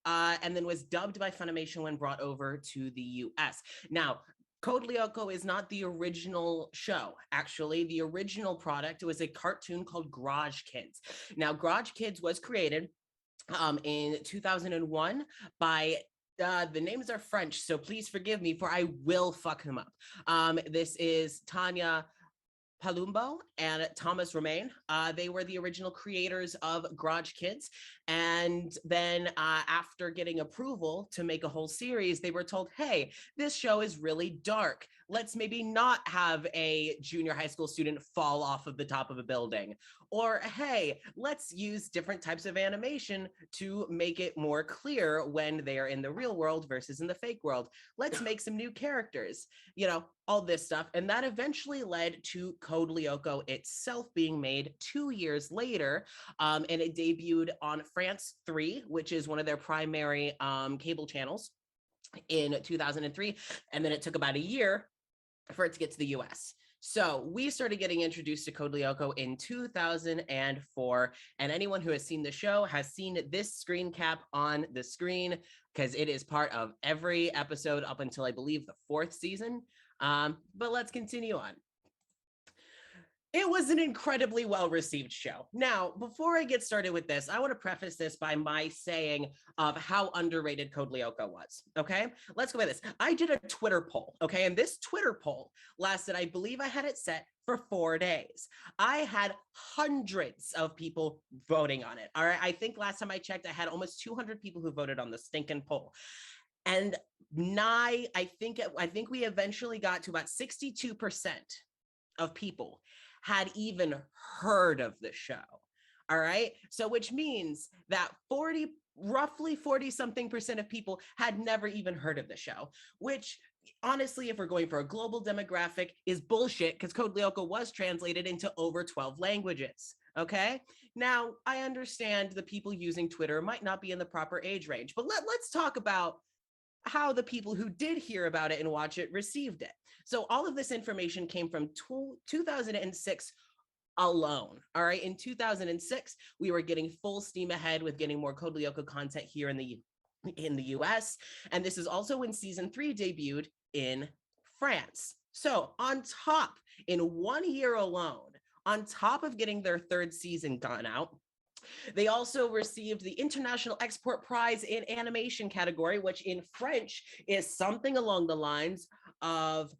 and then was dubbed by Funimation when brought over to the US. Now, Code Lyoko is not the original show. Actually, the original product was a cartoon called Garage Kids. Now, Garage Kids was created in 2001 by the names are French, so please forgive me for I will fuck them up. This is Tanya Palumbo and Thomas Romain. They were the original creators of Garage Kids. And then after getting approval to make a whole series, they were told, hey, this show is really dark. Let's maybe not have a junior high school student fall off of the top of a building. Or, hey, let's use different types of animation to make it more clear when they are in the real world versus in the fake world. Let's make some new characters, you know, all this stuff. And that eventually led to Code Lyoko itself being made 2 years later. And it debuted on France 3, which is one of their primary cable channels in 2003. And then it took about a year for it to get to the US. So we started getting introduced to Code Lyoko in 2004, and anyone who has seen the show has seen this screen cap on the screen because it is part of every episode up until I believe the 4th season. But let's continue on. It was an incredibly well-received show. Now, before I get started with this, I want to preface this by my saying of how underrated Code Lyoko was, okay? Let's go with this. I did a Twitter poll, okay? And this Twitter poll lasted, I believe I had it set for 4 days. I had hundreds of people voting on it, all right? I think last time I checked, I had almost 200 people who voted on the stinking poll. And I think we eventually got to about 62% of people had even heard of the show. All right. So which means that roughly 40 something percent of people had never even heard of the show, which honestly, if we're going for a global demographic, is bullshit because Code Lyoko was translated into over 12 languages. Okay. Now, I understand the people using Twitter might not be in the proper age range, but let's talk about how the people who did hear about it and watch it received it. So all of this information came from 2006 alone. All right. In 2006, we were getting full steam ahead with getting more Code Lyoko content here in the US. And this is also when season 3 debuted in France. So on top, in 1 year alone, on top of getting their 3rd season gone out, they also received the International Export Prize in Animation category, which in French is something along the lines of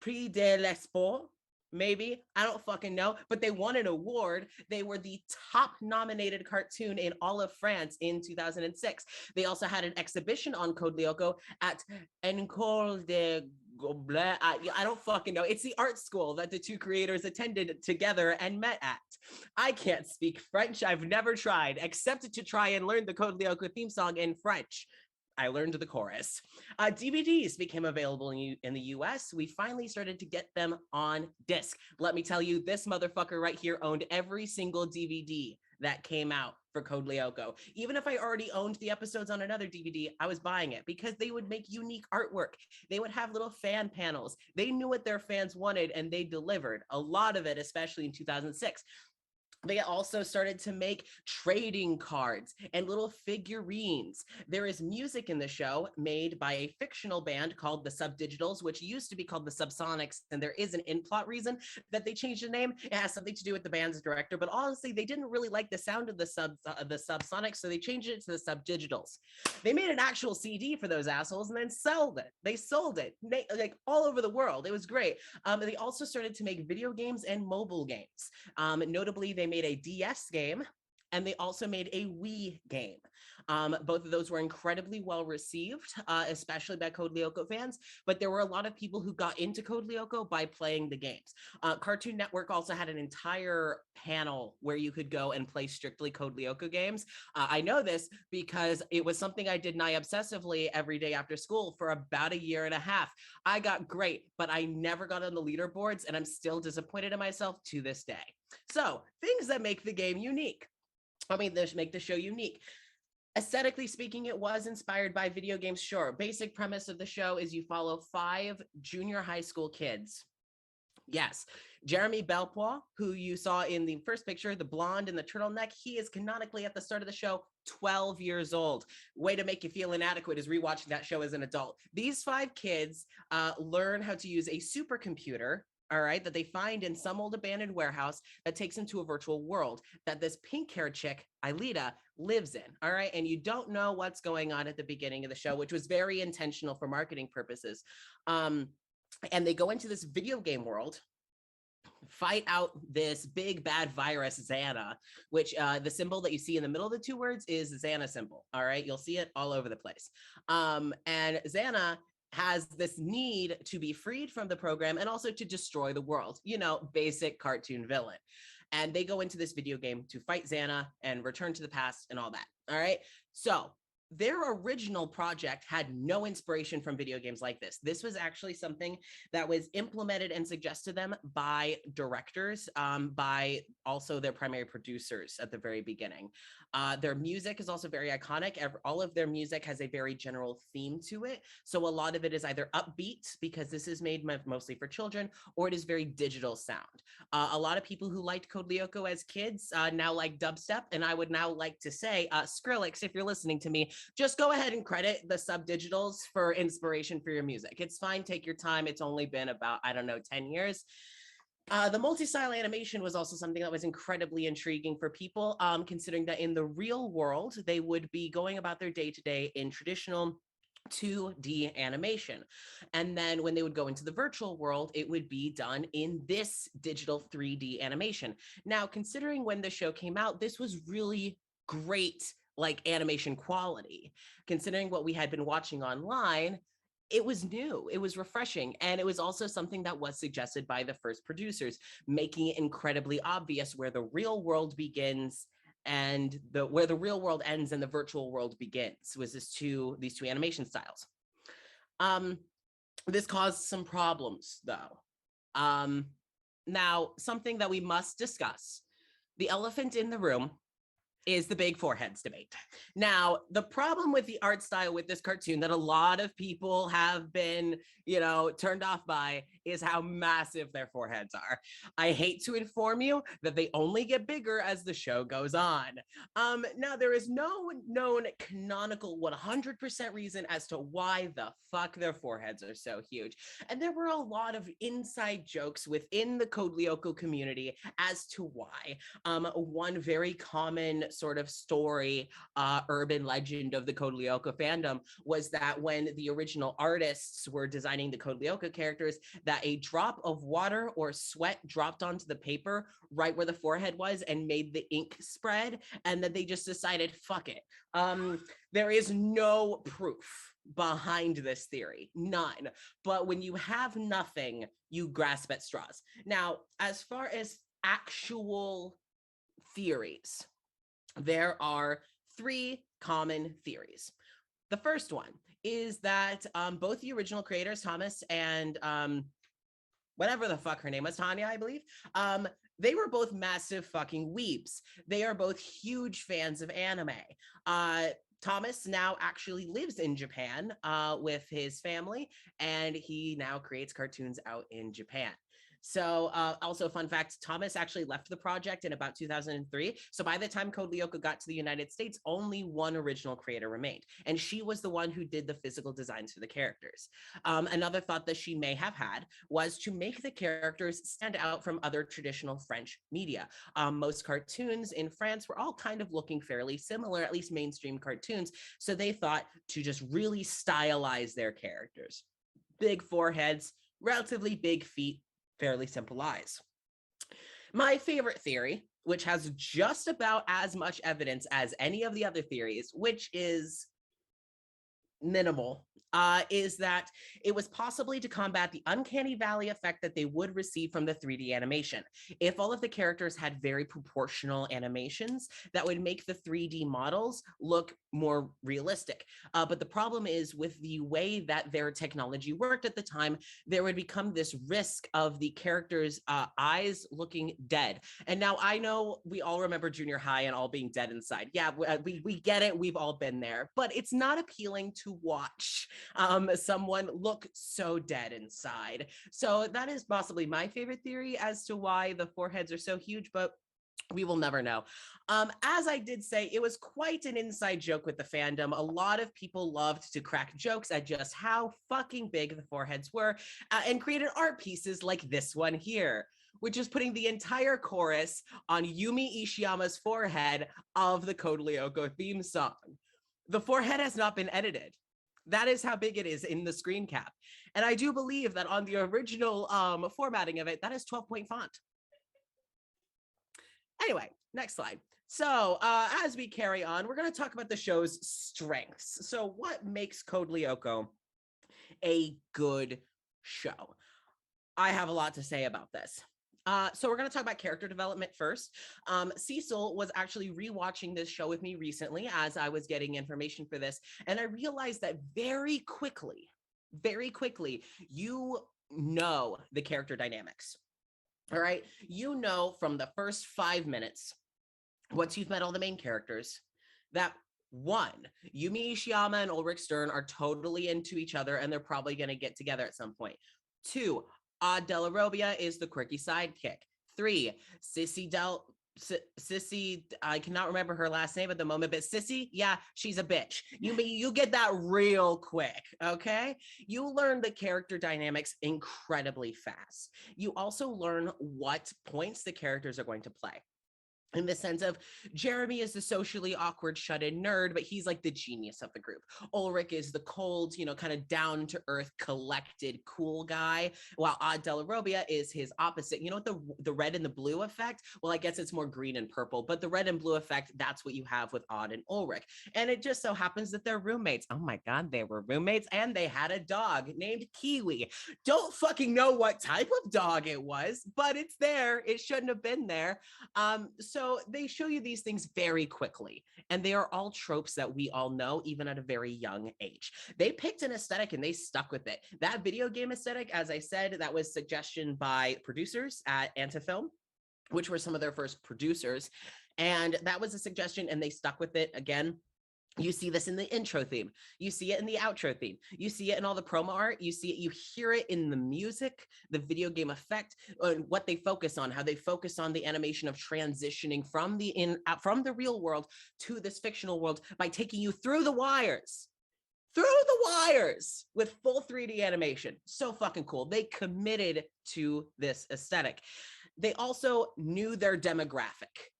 Prix de l'Export, maybe. I don't fucking know. But they won an award. They were the top nominated cartoon in all of France in 2006. They also had an exhibition on Code Lyoko at École de I don't fucking know. It's the art school that the two creators attended together and met at. I can't speak French. I've never tried, except to try and learn the Code Lyoko theme song in French. I learned the chorus. DVDs became available in the US. We finally started to get them on disc. Let me tell you, this motherfucker right here owned every single DVD that came out for Code Lyoko. Even if I already owned the episodes on another DVD, I was buying it because they would make unique artwork. They would have little fan panels. They knew what their fans wanted and they delivered a lot of it, especially in 2006. They also started to make trading cards and little figurines. There is music in the show made by a fictional band called the Subdigitals, which used to be called the Subsonics, and there is an in-plot reason that they changed the name. It has something to do with the band's director, but honestly, they didn't really like the sound of the Subsonics, so they changed it to the Subdigitals. They made an actual CD for those assholes and then sold it. They sold it like all over the world. It was great. They also started to make video games and mobile games. Notably, they made a DS game, and they also made a Wii game. Both of those were incredibly well received, especially by Code Lyoko fans, but there were a lot of people who got into Code Lyoko by playing the games. Cartoon Network also had an entire panel where you could go and play strictly Code Lyoko games. I know this because it was something I did nigh obsessively every day after school for about 1.5 years. I got great, but I never got on the leaderboards, and I'm still disappointed in myself to this day. So, things that make the game unique. Make the show unique. Aesthetically speaking, it was inspired by video games, sure. Basic premise of the show is you follow 5 junior high school kids. Yes, Jeremy Belpois, who you saw in the first picture, the blonde and the turtleneck, he is canonically at the start of the show 12 years old. Way to make you feel inadequate is rewatching that show as an adult. These 5 kids learn how to use a supercomputer, all right, that they find in some old abandoned warehouse that takes them to a virtual world that this pink-haired chick, Aelita, lives in, all right? And you don't know what's going on at the beginning of the show, which was very intentional for marketing purposes. And they go into this video game world, fight out this big bad virus, Xana, which the symbol that you see in the middle of the 2 words is the Xana symbol, all right? You'll see it all over the place. And Xana has this need to be freed from the program and also to destroy the world, basic cartoon villain. And they go into this video game to fight Xana and return to the past and all that. All right. So their original project had no inspiration from video games like this. This was actually something that was implemented and suggested them by directors, by also their primary producers at the very beginning. Their music is also very iconic. All of their music has a very general theme to it. So a lot of it is either upbeat, because this is made mostly for children, or it is very digital sound. A lot of people who liked Code Lyoko as kids now like dubstep, and I would now like to say, Skrillex, if you're listening to me, just go ahead and credit the Subdigitals for inspiration for your music. It's fine, take your time. It's only been about, 10 years. The multi-style animation was also something that was incredibly intriguing for people, considering that in the real world, they would be going about their day-to-day in traditional 2D animation. And then when they would go into the virtual world, it would be done in this digital 3D animation. Now, considering when the show came out, this was really great, like animation quality. Considering what we had been watching online, it was new, it was refreshing, and it was also something that was suggested by the first producers, making it incredibly obvious where the real world begins and where the real world ends and the virtual world begins was these two animation styles. This caused some problems though. Now, something that we must discuss, the elephant in the room, is the big foreheads debate. Now, the problem with the art style with this cartoon that a lot of people have been, turned off by is how massive their foreheads are. I hate to inform you that they only get bigger as the show goes on. Now, there is no known canonical 100% reason as to why the fuck their foreheads are so huge. And there were a lot of inside jokes within the Code Lyoko community as to why. One very common sort of story, urban legend of the Code Lyoko fandom was that when the original artists were designing the Code Lyoko characters, that a drop of water or sweat dropped onto the paper right where the forehead was and made the ink spread, and that they just decided, fuck it. There is no proof behind this theory, none. But when you have nothing, you grasp at straws. Now, as far as actual theories, there are 3 common theories. The first one is that both the original creators, Thomas and whatever the fuck her name was, Tanya, I believe, they were both massive fucking weebs. They are both huge fans of anime. Thomas now actually lives in Japan with his family, and he now creates cartoons out in Japan. So also fun fact, Thomas actually left the project in about 2003. So by the time Code Lyoko got to the United States, only one original creator remained. And she was the one who did the physical designs for the characters. Another thought that she may have had was to make the characters stand out from other traditional French media. Most cartoons in France were all kind of looking fairly similar, at least mainstream cartoons. So they thought to just really stylize their characters. Big foreheads, relatively big feet, fairly simple eyes. My favorite theory, which has just about as much evidence as any of the other theories, which is minimal, is that it was possibly to combat the uncanny valley effect that they would receive from the 3D animation. If all of the characters had very proportional animations, that would make the 3D models look more realistic. But the problem is with the way that their technology worked at the time, there would become this risk of the characters' eyes looking dead. And now I know we all remember junior high and all being dead inside. Yeah, we get it. We've all been there. But it's not appealing to watch someone look so dead inside. So that is possibly my favorite theory as to why the foreheads are so huge, but we will never know. As I did say, it was quite an inside joke with the fandom. A lot of people loved to crack jokes at just how fucking big the foreheads were and created art pieces like this one here, which is putting the entire chorus on Yumi Ishiyama's forehead of the Code Lyoko theme song. The forehead has not been edited. That is how big it is in the screen cap. And I do believe that on the original formatting of it, that is 12-point font. Anyway, next slide. So as we carry on, we're going to talk about the show's strengths. So what makes Code Lyoko a good show? I have a lot to say about this. So we're going to talk about character development first. Cecil was actually rewatching this show with me recently as I was getting information for this. And I realized that very quickly, you know the character dynamics. All right. You know from the first 5 minutes, once you've met all the main characters, that 1, Yumi Ishiyama and Ulrich Stern are totally into each other and they're probably going to get together at some point. 2, Della Robbia is the quirky sidekick. 3, Sissy Sissy, I cannot remember her last name at the moment, but Sissy, yeah, she's a bitch. You get that real quick, okay? You learn the character dynamics incredibly fast. You also learn what points the characters are going to play. In the sense of Jeremy is the socially awkward, shut-in nerd, but he's like the genius of the group. Ulrich is the cold, kind of down-to-earth, collected, cool guy, while Odd Delarobia is his opposite. You know what the red and the blue effect? Well, I guess it's more green and purple, but the red and blue effect, that's what you have with Odd and Ulrich. And it just so happens that they're roommates. Oh my God, they were roommates, and they had a dog named Kiwi. Don't fucking know what type of dog it was, but it's there. It shouldn't have been there. So they show you these things very quickly, and they are all tropes that we all know, even at a very young age. They picked an aesthetic and they stuck with it. That video game aesthetic, as I said, that was suggestion by producers at Antifilm, which were some of their first producers. And that was a suggestion, and they stuck with it. Again, you see this in the intro theme. You see it in the outro theme. You see it in all the promo art. You see it, you hear it in the music, the video game effect, and what they focus on, how they focus on the animation of transitioning from the real world to this fictional world by taking you through the wires. With full 3D animation. So fucking cool. They committed to this aesthetic. They also knew their demographic.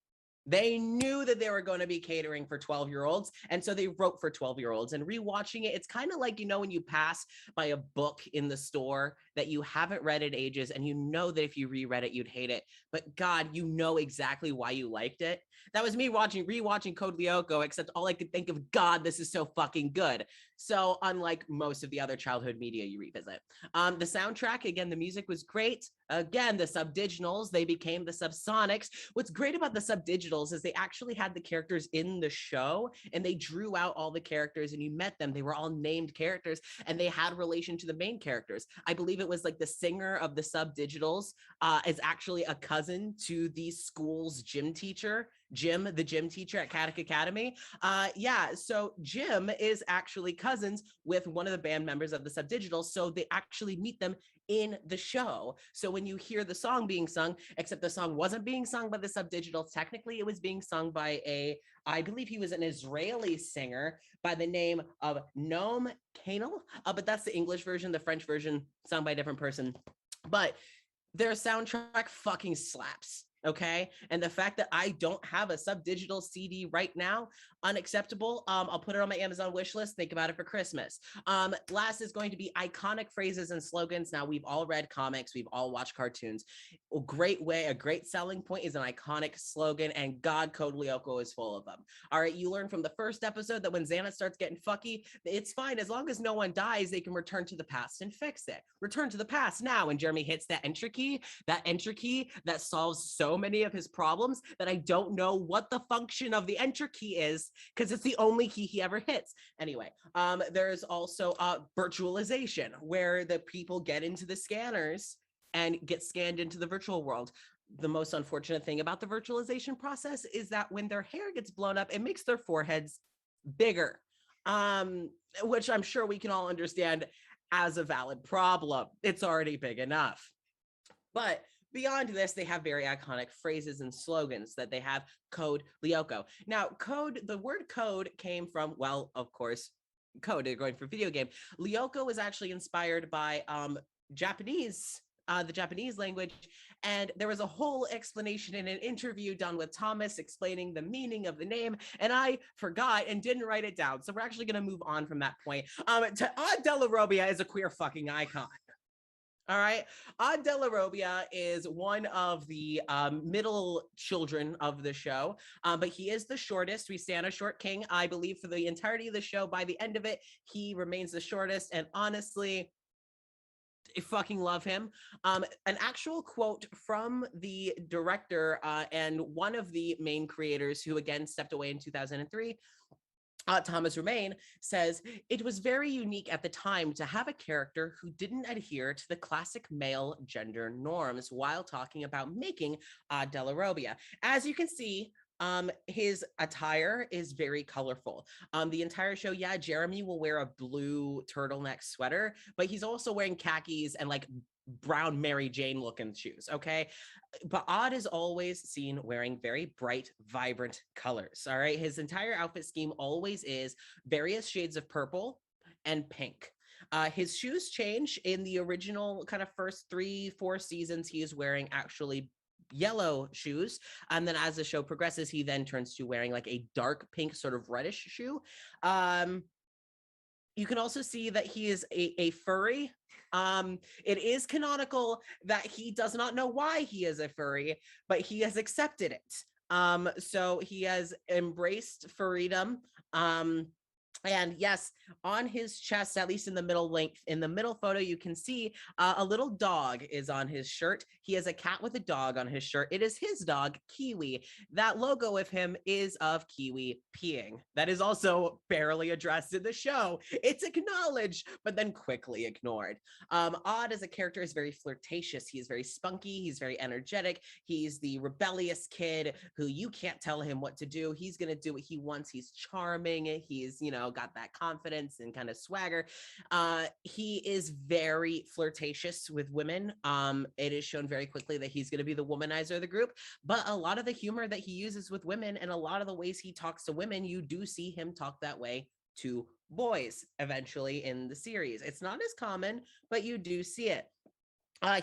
They knew that they were going to be catering for 12-year-olds, and so they wrote for 12-year-olds. And rewatching it, it's kind of like, when you pass by a book in the store that you haven't read in ages, and you know that if you reread it, you'd hate it. But God, you know exactly why you liked it. That was me rewatching Code Lyoko, except all I could think of, God, this is so fucking good. So unlike most of the other childhood media you revisit. The soundtrack, again, the music was great. Again, the subdigitals, they became the subsonics. What's great about the subdigitals is they actually had the characters in the show, and they drew out all the characters, and you met them. They were all named characters, and they had relation to the main characters. I believe it was like the singer of the subdigitals is actually a cousin to the school's gym teacher. Jim, the gym teacher at Katic Academy. So Jim is actually cousins with one of the band members of the Subdigitals, so they actually meet them in the show. So when you hear the song being sung, except the song wasn't being sung by the Subdigitals, technically it was being sung by I believe he was an Israeli singer by the name of Noam Kainal, but that's the English version. The French version sung by a different person. But their soundtrack fucking slaps. Okay. And the fact that I don't have a subdigital CD right now, unacceptable. I'll put it on my Amazon wish list. Think about it for Christmas. Last is going to be iconic phrases and slogans. Now, we've all read comics. We've all watched cartoons. A great selling point is an iconic slogan, and God, Code Lyoko is full of them. All right. You learn from the first episode that when Xana starts getting fucky, it's fine. As long as no one dies, they can return to the past and fix it. Return to the past now. When Jeremy hits that enter key that solves so many of his problems that I don't know what the function of the enter key is, because it's the only key he ever hits. Anyway, there's also virtualization, where the people get into the scanners and get scanned into the virtual world. The most unfortunate thing about the virtualization process is that when their hair gets blown up, it makes their foreheads bigger, which I'm sure we can all understand as a valid problem. It's already big enough. But beyond this, they have very iconic phrases and slogans that they have. Code Lyoko. Now, the word code came from, well, of course, code, they're going for video game. Lyoko was actually inspired by Japanese, the Japanese language. And there was a whole explanation in an interview done with Thomas explaining the meaning of the name. And I forgot and didn't write it down. So we're actually going to move on from that point. Odd Delarobia is a queer fucking icon. All right. Odd Delarobia is one of the middle children of the show, but he is the shortest. We stand a short king, I believe, for the entirety of the show. By the end of it, he remains the shortest. And honestly, I fucking love him. An actual quote from the director and one of the main creators, who again stepped away in 2003, Thomas Romain, says, "It was very unique at the time to have a character who didn't adhere to the classic male gender norms while talking about making Odd Delarobia." As you can see, his attire is very colorful. The entire show, Jeremy will wear a blue turtleneck sweater, but he's also wearing khakis and like brown Mary Jane looking shoes, okay? But Odd is always seen wearing very bright, vibrant colors, all right? His entire outfit scheme always is various shades of purple and pink. His shoes change. In the original kind of first 3-4 seasons, he is wearing actually yellow shoes, and then as the show progresses, he then turns to wearing like a dark pink sort of reddish shoe. You can also see that he is a furry. It is canonical that he does not know why he is a furry, but he has accepted it. So he has embraced furrydom. And yes, on his chest, at least in the middle length, in the middle photo, you can see a little dog is on his shirt. He has a cat with a dog on his shirt. It is his dog, Kiwi. That logo of him is of Kiwi peeing. That is also barely addressed in the show. It's acknowledged, but then quickly ignored. Odd as a character is very flirtatious. He is very spunky. He's very energetic. He's the rebellious kid who you can't tell him what to do. He's going to do what he wants. He's charming. He's, got that confidence and kind of swagger. He is very flirtatious with women. It is shown very quickly that he's going to be the womanizer of the group, but a lot of the humor that he uses with women and a lot of the ways he talks to women, you do see him talk that way to boys eventually in the series. It's not as common, but you do see it.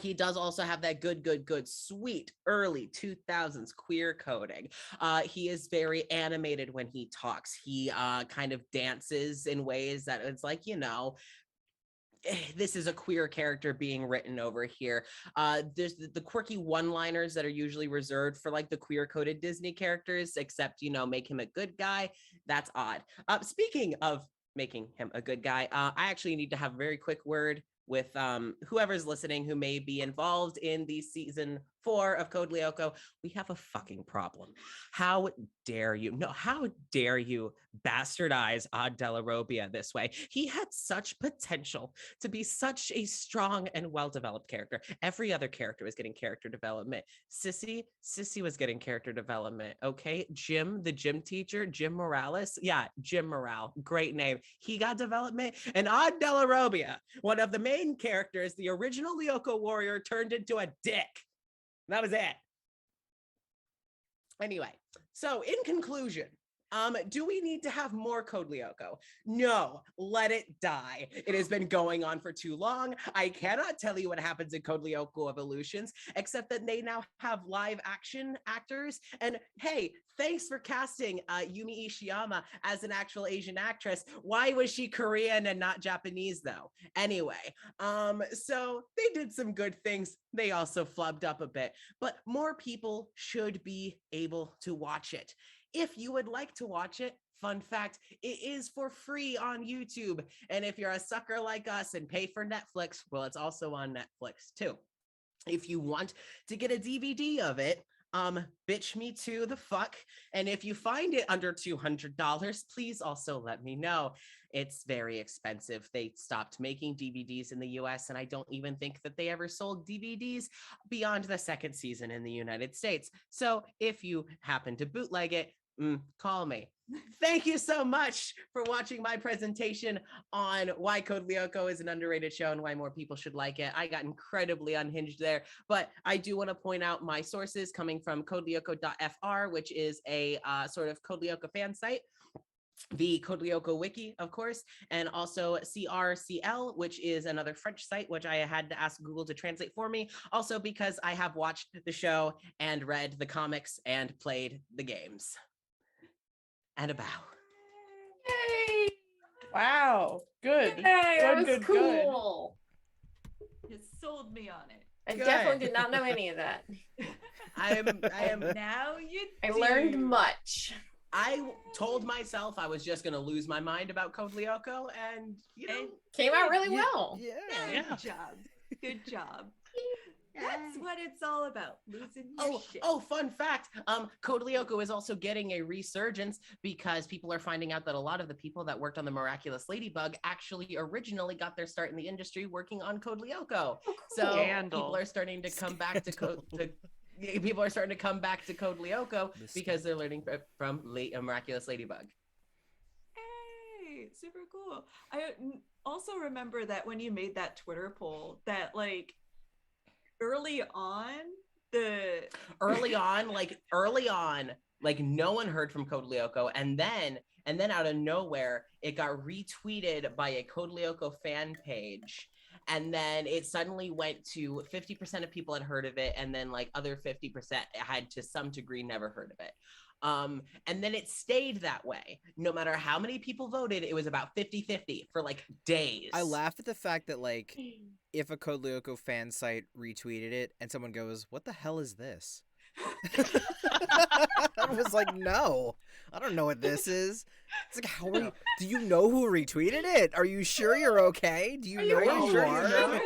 He does also have that good, sweet early 2000s queer coding. He is very animated when he talks. He kind of dances in ways that it's like, this is a queer character being written over here. There's the quirky one-liners that are usually reserved for like the queer-coded Disney characters, except, make him a good guy. That's Odd. Speaking of making him a good guy, I actually need to have a very quick word with whoever's listening who may be involved in the season 4 of Code Lyoko. We have a fucking problem. How dare you? No, how dare you bastardize Odd Delarobia this way? He had such potential to be such a strong and well-developed character. Every other character was getting character development. Sissy was getting character development, okay? Jim, the gym teacher, Jim Morales. Yeah, Jim Morale, great name. He got development. And Odd Delarobia, one of the main characters, the original Lyoko warrior, turned into a dick. That was it. Anyway, so in conclusion, do we need to have more Code Lyoko? No, let it die. It has been going on for too long. I cannot tell you what happens in Code Lyoko Evolutions, except that they now have live action actors. And hey, thanks for casting Yumi Ishiyama as an actual Asian actress. Why was she Korean and not Japanese though? Anyway, so they did some good things. They also flubbed up a bit, but more people should be able to watch it. If you would like to watch it, fun fact, it is for free on YouTube. And if you're a sucker like us and pay for Netflix, well, it's also on Netflix too. If you want to get a DVD of it, bitch me to the fuck. And if you find it under $200, please also let me know. It's very expensive. They stopped making DVDs in the US, and I don't even think that they ever sold DVDs beyond the second season in the United States. So if you happen to bootleg it, call me. Thank you so much for watching my presentation on why Code Lyoko is an underrated show and why more people should like it. I got incredibly unhinged there, but I do want to point out my sources coming from codelyoko.fr, which is a sort of Code Lyoko fan site. The Code Lyoko wiki, of course, and also CRCL, which is another French site, which I had to ask Google to translate for me. Also because I have watched the show and read the comics and played the games. And a bow. Yay! Wow. Good. Yay, that was Good. cool. You sold me on it. I Good. definitely did not know any of that. I am. Now you I do. learned much. I told myself I was just gonna lose my mind about Code Lyoko, and Came out really well. yeah. Good job. Good job. That's what it's all about. Losing your shit. Fun fact. Code Lyoko is also getting a resurgence because people are finding out that a lot of the people that worked on the Miraculous Ladybug actually originally got their start in the industry working on Code Lyoko. So Scandal. people are starting to come back to Code. People are starting to come back to Code Lyoko because they're learning from Miraculous Ladybug. Hey, super cool. I also remember that when you made that Twitter poll, that like early on, the early on, like no one heard from Code Lyoko, and then out of nowhere, it got retweeted by a Code Lyoko fan page. And then it suddenly went to 50% of people had heard of it, and then like other 50% had to some degree never heard of it. And then it stayed that way. No matter how many people voted, it was about 50-50 for like days. I laugh at the fact that like if a Code Lyoko fan site retweeted it and someone goes, "What the hell is this?" I was like, "No, I don't know what this is." It's like, how are you? Do you know who retweeted it? Are you sure you're okay? Do you know where you are?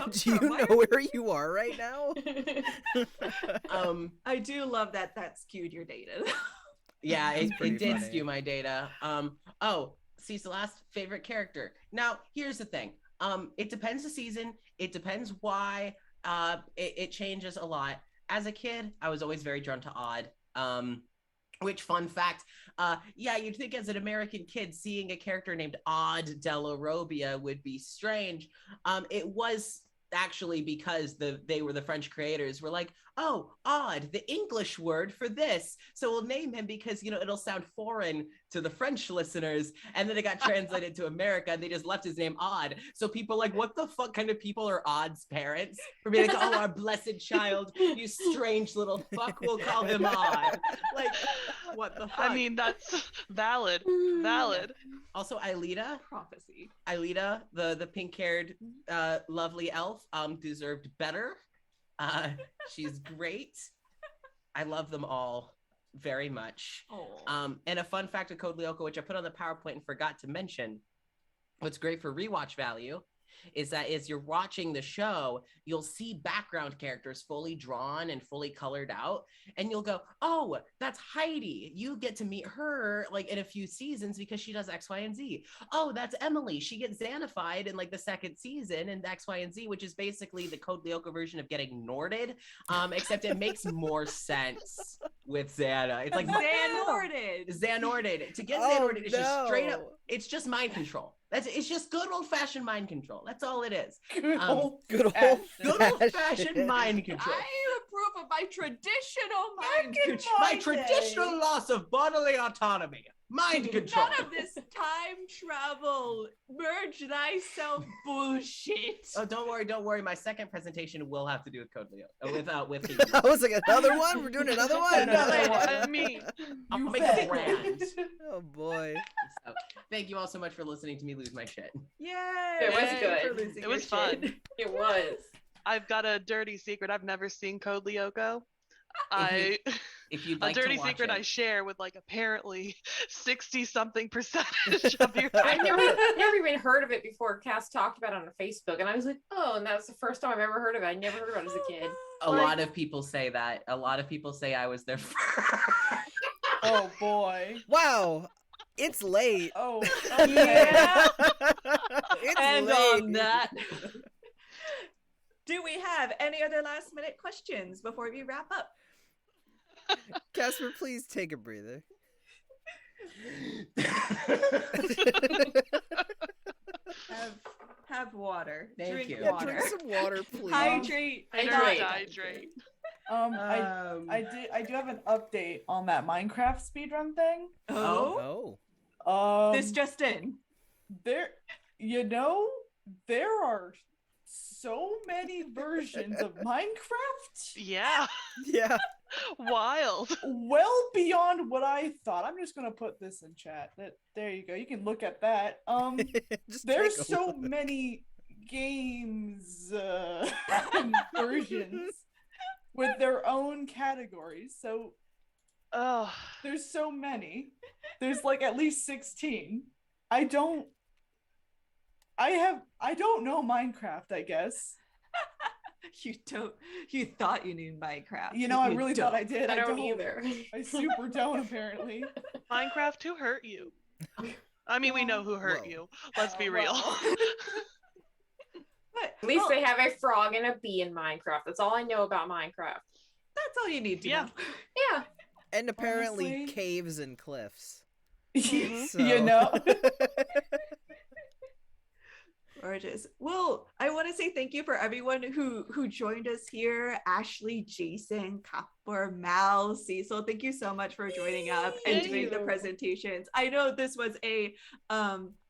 Do you know where you are right now? I do love that skewed your data. Yeah, it did funny. skew my data. Cecil asked favorite character. Now, here's the thing. It depends the season. It depends why. It changes a lot. As a kid, I was always very drawn to Odd. Which, fun fact, you'd think as an American kid, seeing a character named Odd Della Robbia would be strange. It was actually because they were the French creators were like, oh, Odd, the English word for this. So we'll name him because, it'll sound foreign to the French listeners. And then it got translated to America and they just left his name Odd. So people are like, what the fuck kind of people are Odd's parents? For being like, oh, our blessed child, you strange little fuck, we'll call him Odd. Like, what the fuck? I mean, that's valid. Valid. Also, Aelita, Prophecy. the pink-haired, lovely elf, deserved better. She's great. I love them all very much. And a fun fact of Code Lyoko, which I put on the PowerPoint and forgot to mention, what's great for rewatch value is that as you're watching the show, you'll see background characters fully drawn and fully colored out. And you'll go, oh, that's Heidi. You get to meet her like in a few seasons because she does X, Y, and Z. Oh, that's Emily. She gets Xanified in like the second season in X, Y, and Z, which is basically the Code Lyoko version of getting Norded, except it makes more sense with Xana. It's like Xanorded. To get Xanorded is just straight up, it's just mind control. It's just good old fashioned mind control. That's all it is. Good old fashioned mind control. I approve of my traditional mind control. My traditional loss of bodily autonomy. Mind control. None of this time travel, merge thyself bullshit. Oh, don't worry. My second presentation will have to do with Code Leo. With I was like, another one? We're doing another one? I mean, I'll make it grand. Oh boy. So, thank you all so much for listening to me lose my shit. Yay! It was good. It was fun. It was. I've got a dirty secret. I've never seen Code Lyoko. If you'd like a dirty to watch secret it. I share with like apparently 60-something% of your I never even heard of it before. Cass talked about it on Facebook, and I was like, oh, and that's the first time I've ever heard of it. I never heard about it as a kid. A lot of people say that. A lot of people say I was their first. Oh boy. Wow. It's late. Oh, Yeah. It's And late. on that, do we have any other last minute questions before we wrap up? Casper, please take a breather. Have water. Thank Drink you. Yeah, water. drink some water, please. Hydrate. hydrate. I do have an update on that Minecraft speedrun thing. Oh, Oh. this just in. There are so many versions of Minecraft, Yeah. Yeah. Wild. well beyond what I thought. I'm just gonna put this in chat. There you go. You can look at that. Just There's take a so look. many games versions with their own categories. So Oh, there's so many. There's like at least 16. I don't know Minecraft, I guess. You thought you knew Minecraft. You know, I You really don't. thought I did. I don't either. I super don't, apparently. Minecraft, who hurt you? I mean, we know who hurt Whoa. you. Let's be real. But, At least well, they have a frog and a bee in Minecraft. That's all I know about Minecraft. that's all you need to Yeah. know. Yeah. And apparently Honestly. caves and cliffs. You So- know? Gorgeous. Well, I want to say thank you for everyone who joined us here. Ashley, Jason, Kapor, Mal, Cecil. Thank you so much for joining up and Thank doing the you. presentations. I know this was a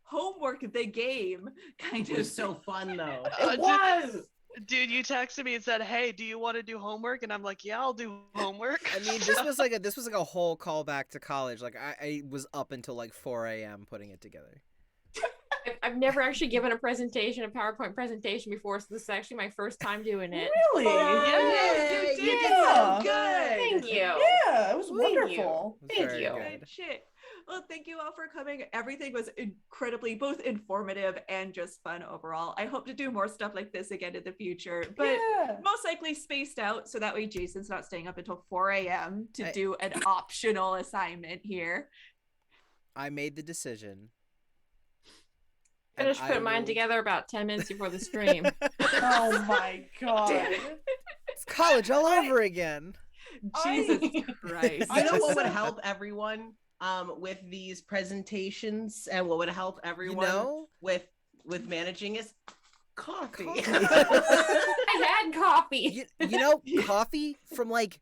homework the game kind It of. was so fun though. Uh, It was. Dude, you texted me and said, "Hey, do you want to do homework?" And I'm like, "Yeah, I'll do homework." I mean, this was like a whole callback to college. Like I was up until like 4 a.m. putting it together. I've never actually given a PowerPoint presentation before, so this is actually my first time doing it. Really? Yeah, you did Yeah. so good. Thank you. Yeah, it was Thank you. wonderful. It was Thank very you. good. Good shit. Well, thank you all for coming. Everything was incredibly both informative and just fun overall. I hope to do more stuff like this again in the future, but Yeah. most likely spaced out so that way Jason's not staying up until 4 a.m. to I- do an optional assignment here. I made the decision. Finished and I putting mine will- together about 10 minutes before the stream. Oh my god. It's college all over again. Jesus Christ. You know what would help everyone with these presentations, and what would help You everyone know? with managing is coffee. I had coffee. You know, coffee from like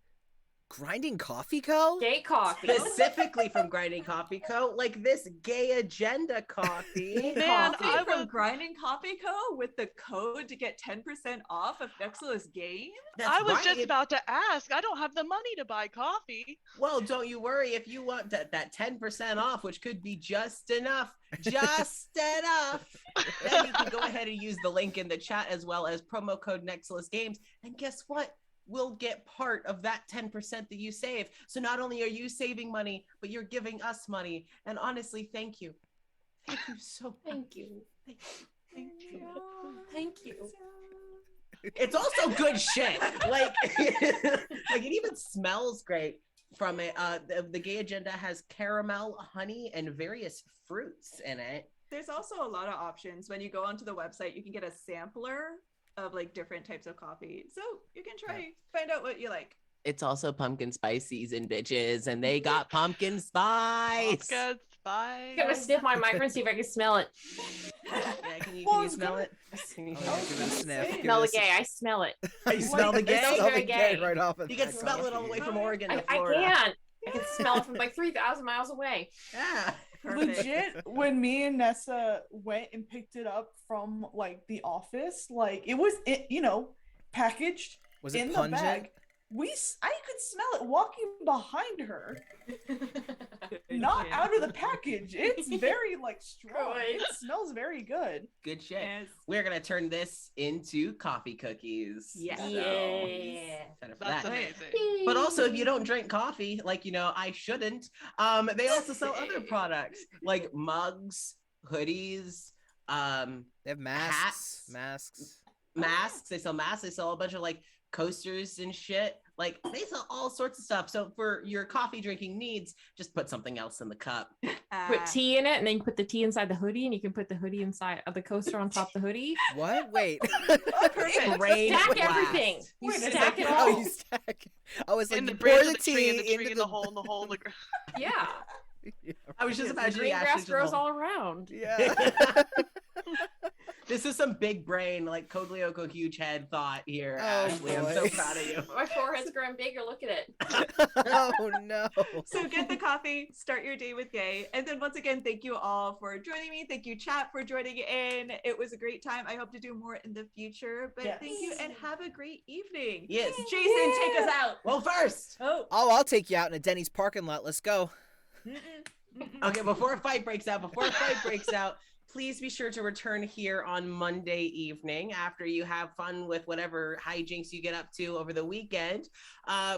Grinding Coffee Co. Gay coffee. Specifically from Grinding Coffee Co. Like this gay agenda coffee. Man, Coffee I from would- Grinding Coffee Co. with the code to get 10% off of Nexus game. That's I was right. just about to ask. I don't have the money to buy coffee. Well, don't you worry. If you want that 10% off, which could be just enough, then you can go ahead and use the link in the chat as well as promo code Nexus Games. And guess what? We'll get part of that 10% that you save. So not only are you saving money, but you're giving us money. And honestly, thank you. Thank you so much. Thank you. Thank you. Thank you. It's also good shit. Like, like it even smells great from it. The gay agenda has caramel, honey, and various fruits in it. There's also a lot of options. When you go onto the website, you can get a sampler of like different types of coffee. So you can try, find out what you like. It's also pumpkin spice season, bitches, and they got pumpkin spice. Good spice. I'm gonna sniff my mic and see if I can smell it. Yeah, can you Well, it's smell good. it? Can you Oh, yeah, give it a sniff. Give Smell it the a gay. I smell it. You smell the I gay? smell Very the gay gay. right off of You can that smell it all the way coffee. from Oregon to I Florida. can. I can smell it from like 3,000 miles away. Yeah. Perfect. Legit, when me and Nessa went and picked it up from like the office, like it was packaged Was it in the pungent? bag. I could smell it walking behind her, not out of the package. It's very like strong. It smells very good. Good shit. Yes. We're gonna turn this into coffee cookies. Yes. So, Yeah. excited for That's that. amazing. But also, if you don't drink coffee, like I shouldn't. They also sell other products like mugs, hoodies, They have masks. Hats. masks. They sell masks. They sell a bunch of like coasters and shit. Like they sell all sorts of stuff. So for your coffee drinking needs, just put something else in the cup. Put tea in it, and then you put the tea inside the hoodie, and you can put the hoodie inside of the coaster on top of the hoodie. What? Wait. Perfect. Brain Stack blast. everything. You Wait, stack it Oh, all. you stack. I was like, In the you branch pour of the the tree, and tea the tree into in the hole, and the hole in the ground. Yeah. I was just The imagining green Ashley grass just grows all- all around. Yeah. This is some big brain, like Code Lyoko huge head thought here, Oh, Ashley. I'm so boy. proud of you. My forehead's growing bigger. Look at it. Oh no. So get the coffee, start your day with gay. And then once again, thank you all for joining me. Thank you, chat, for joining in. It was a great time. I hope to do more in the future. But thank you Yes. and have a great evening. Yes. Jason, take us out. Well, first, Oh. I'll take you out in a Denny's parking lot. Let's go. okay, before a fight breaks out, please be sure to return here on Monday evening after you have fun with whatever hijinks you get up to over the weekend.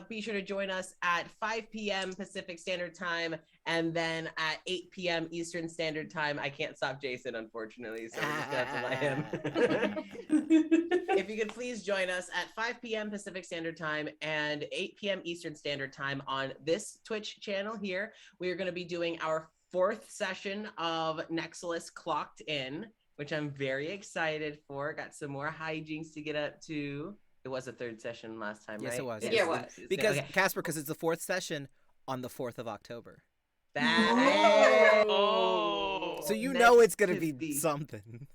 Be sure to join us at 5 p.m. Pacific Standard Time and then at 8 p.m. Eastern Standard Time. I can't stop Jason, unfortunately, so we're just going to have to let him. If you could please join us at 5 p.m. Pacific Standard Time and 8 p.m. Eastern Standard Time on this Twitch channel here. We are going to be doing our 4th session of Nexus Clocked In, which I'm very excited for. Got some more hijinks to get up to. It was a 3rd session last time, Yes, right? it was. Yeah, it was. Because Okay. Casper, because it's the 4th session on the 4th of October. That- Oh. So you Next know it's gonna to be be- something.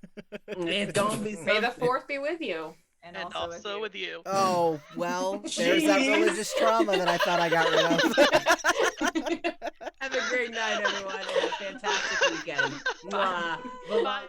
It's gonna be May the something. 4th be with you. And also with you. Oh, well, there's that Jeez. religious trauma that I thought I got rid of. Have a great night, everyone, and a fantastic weekend. Mwah. Bye.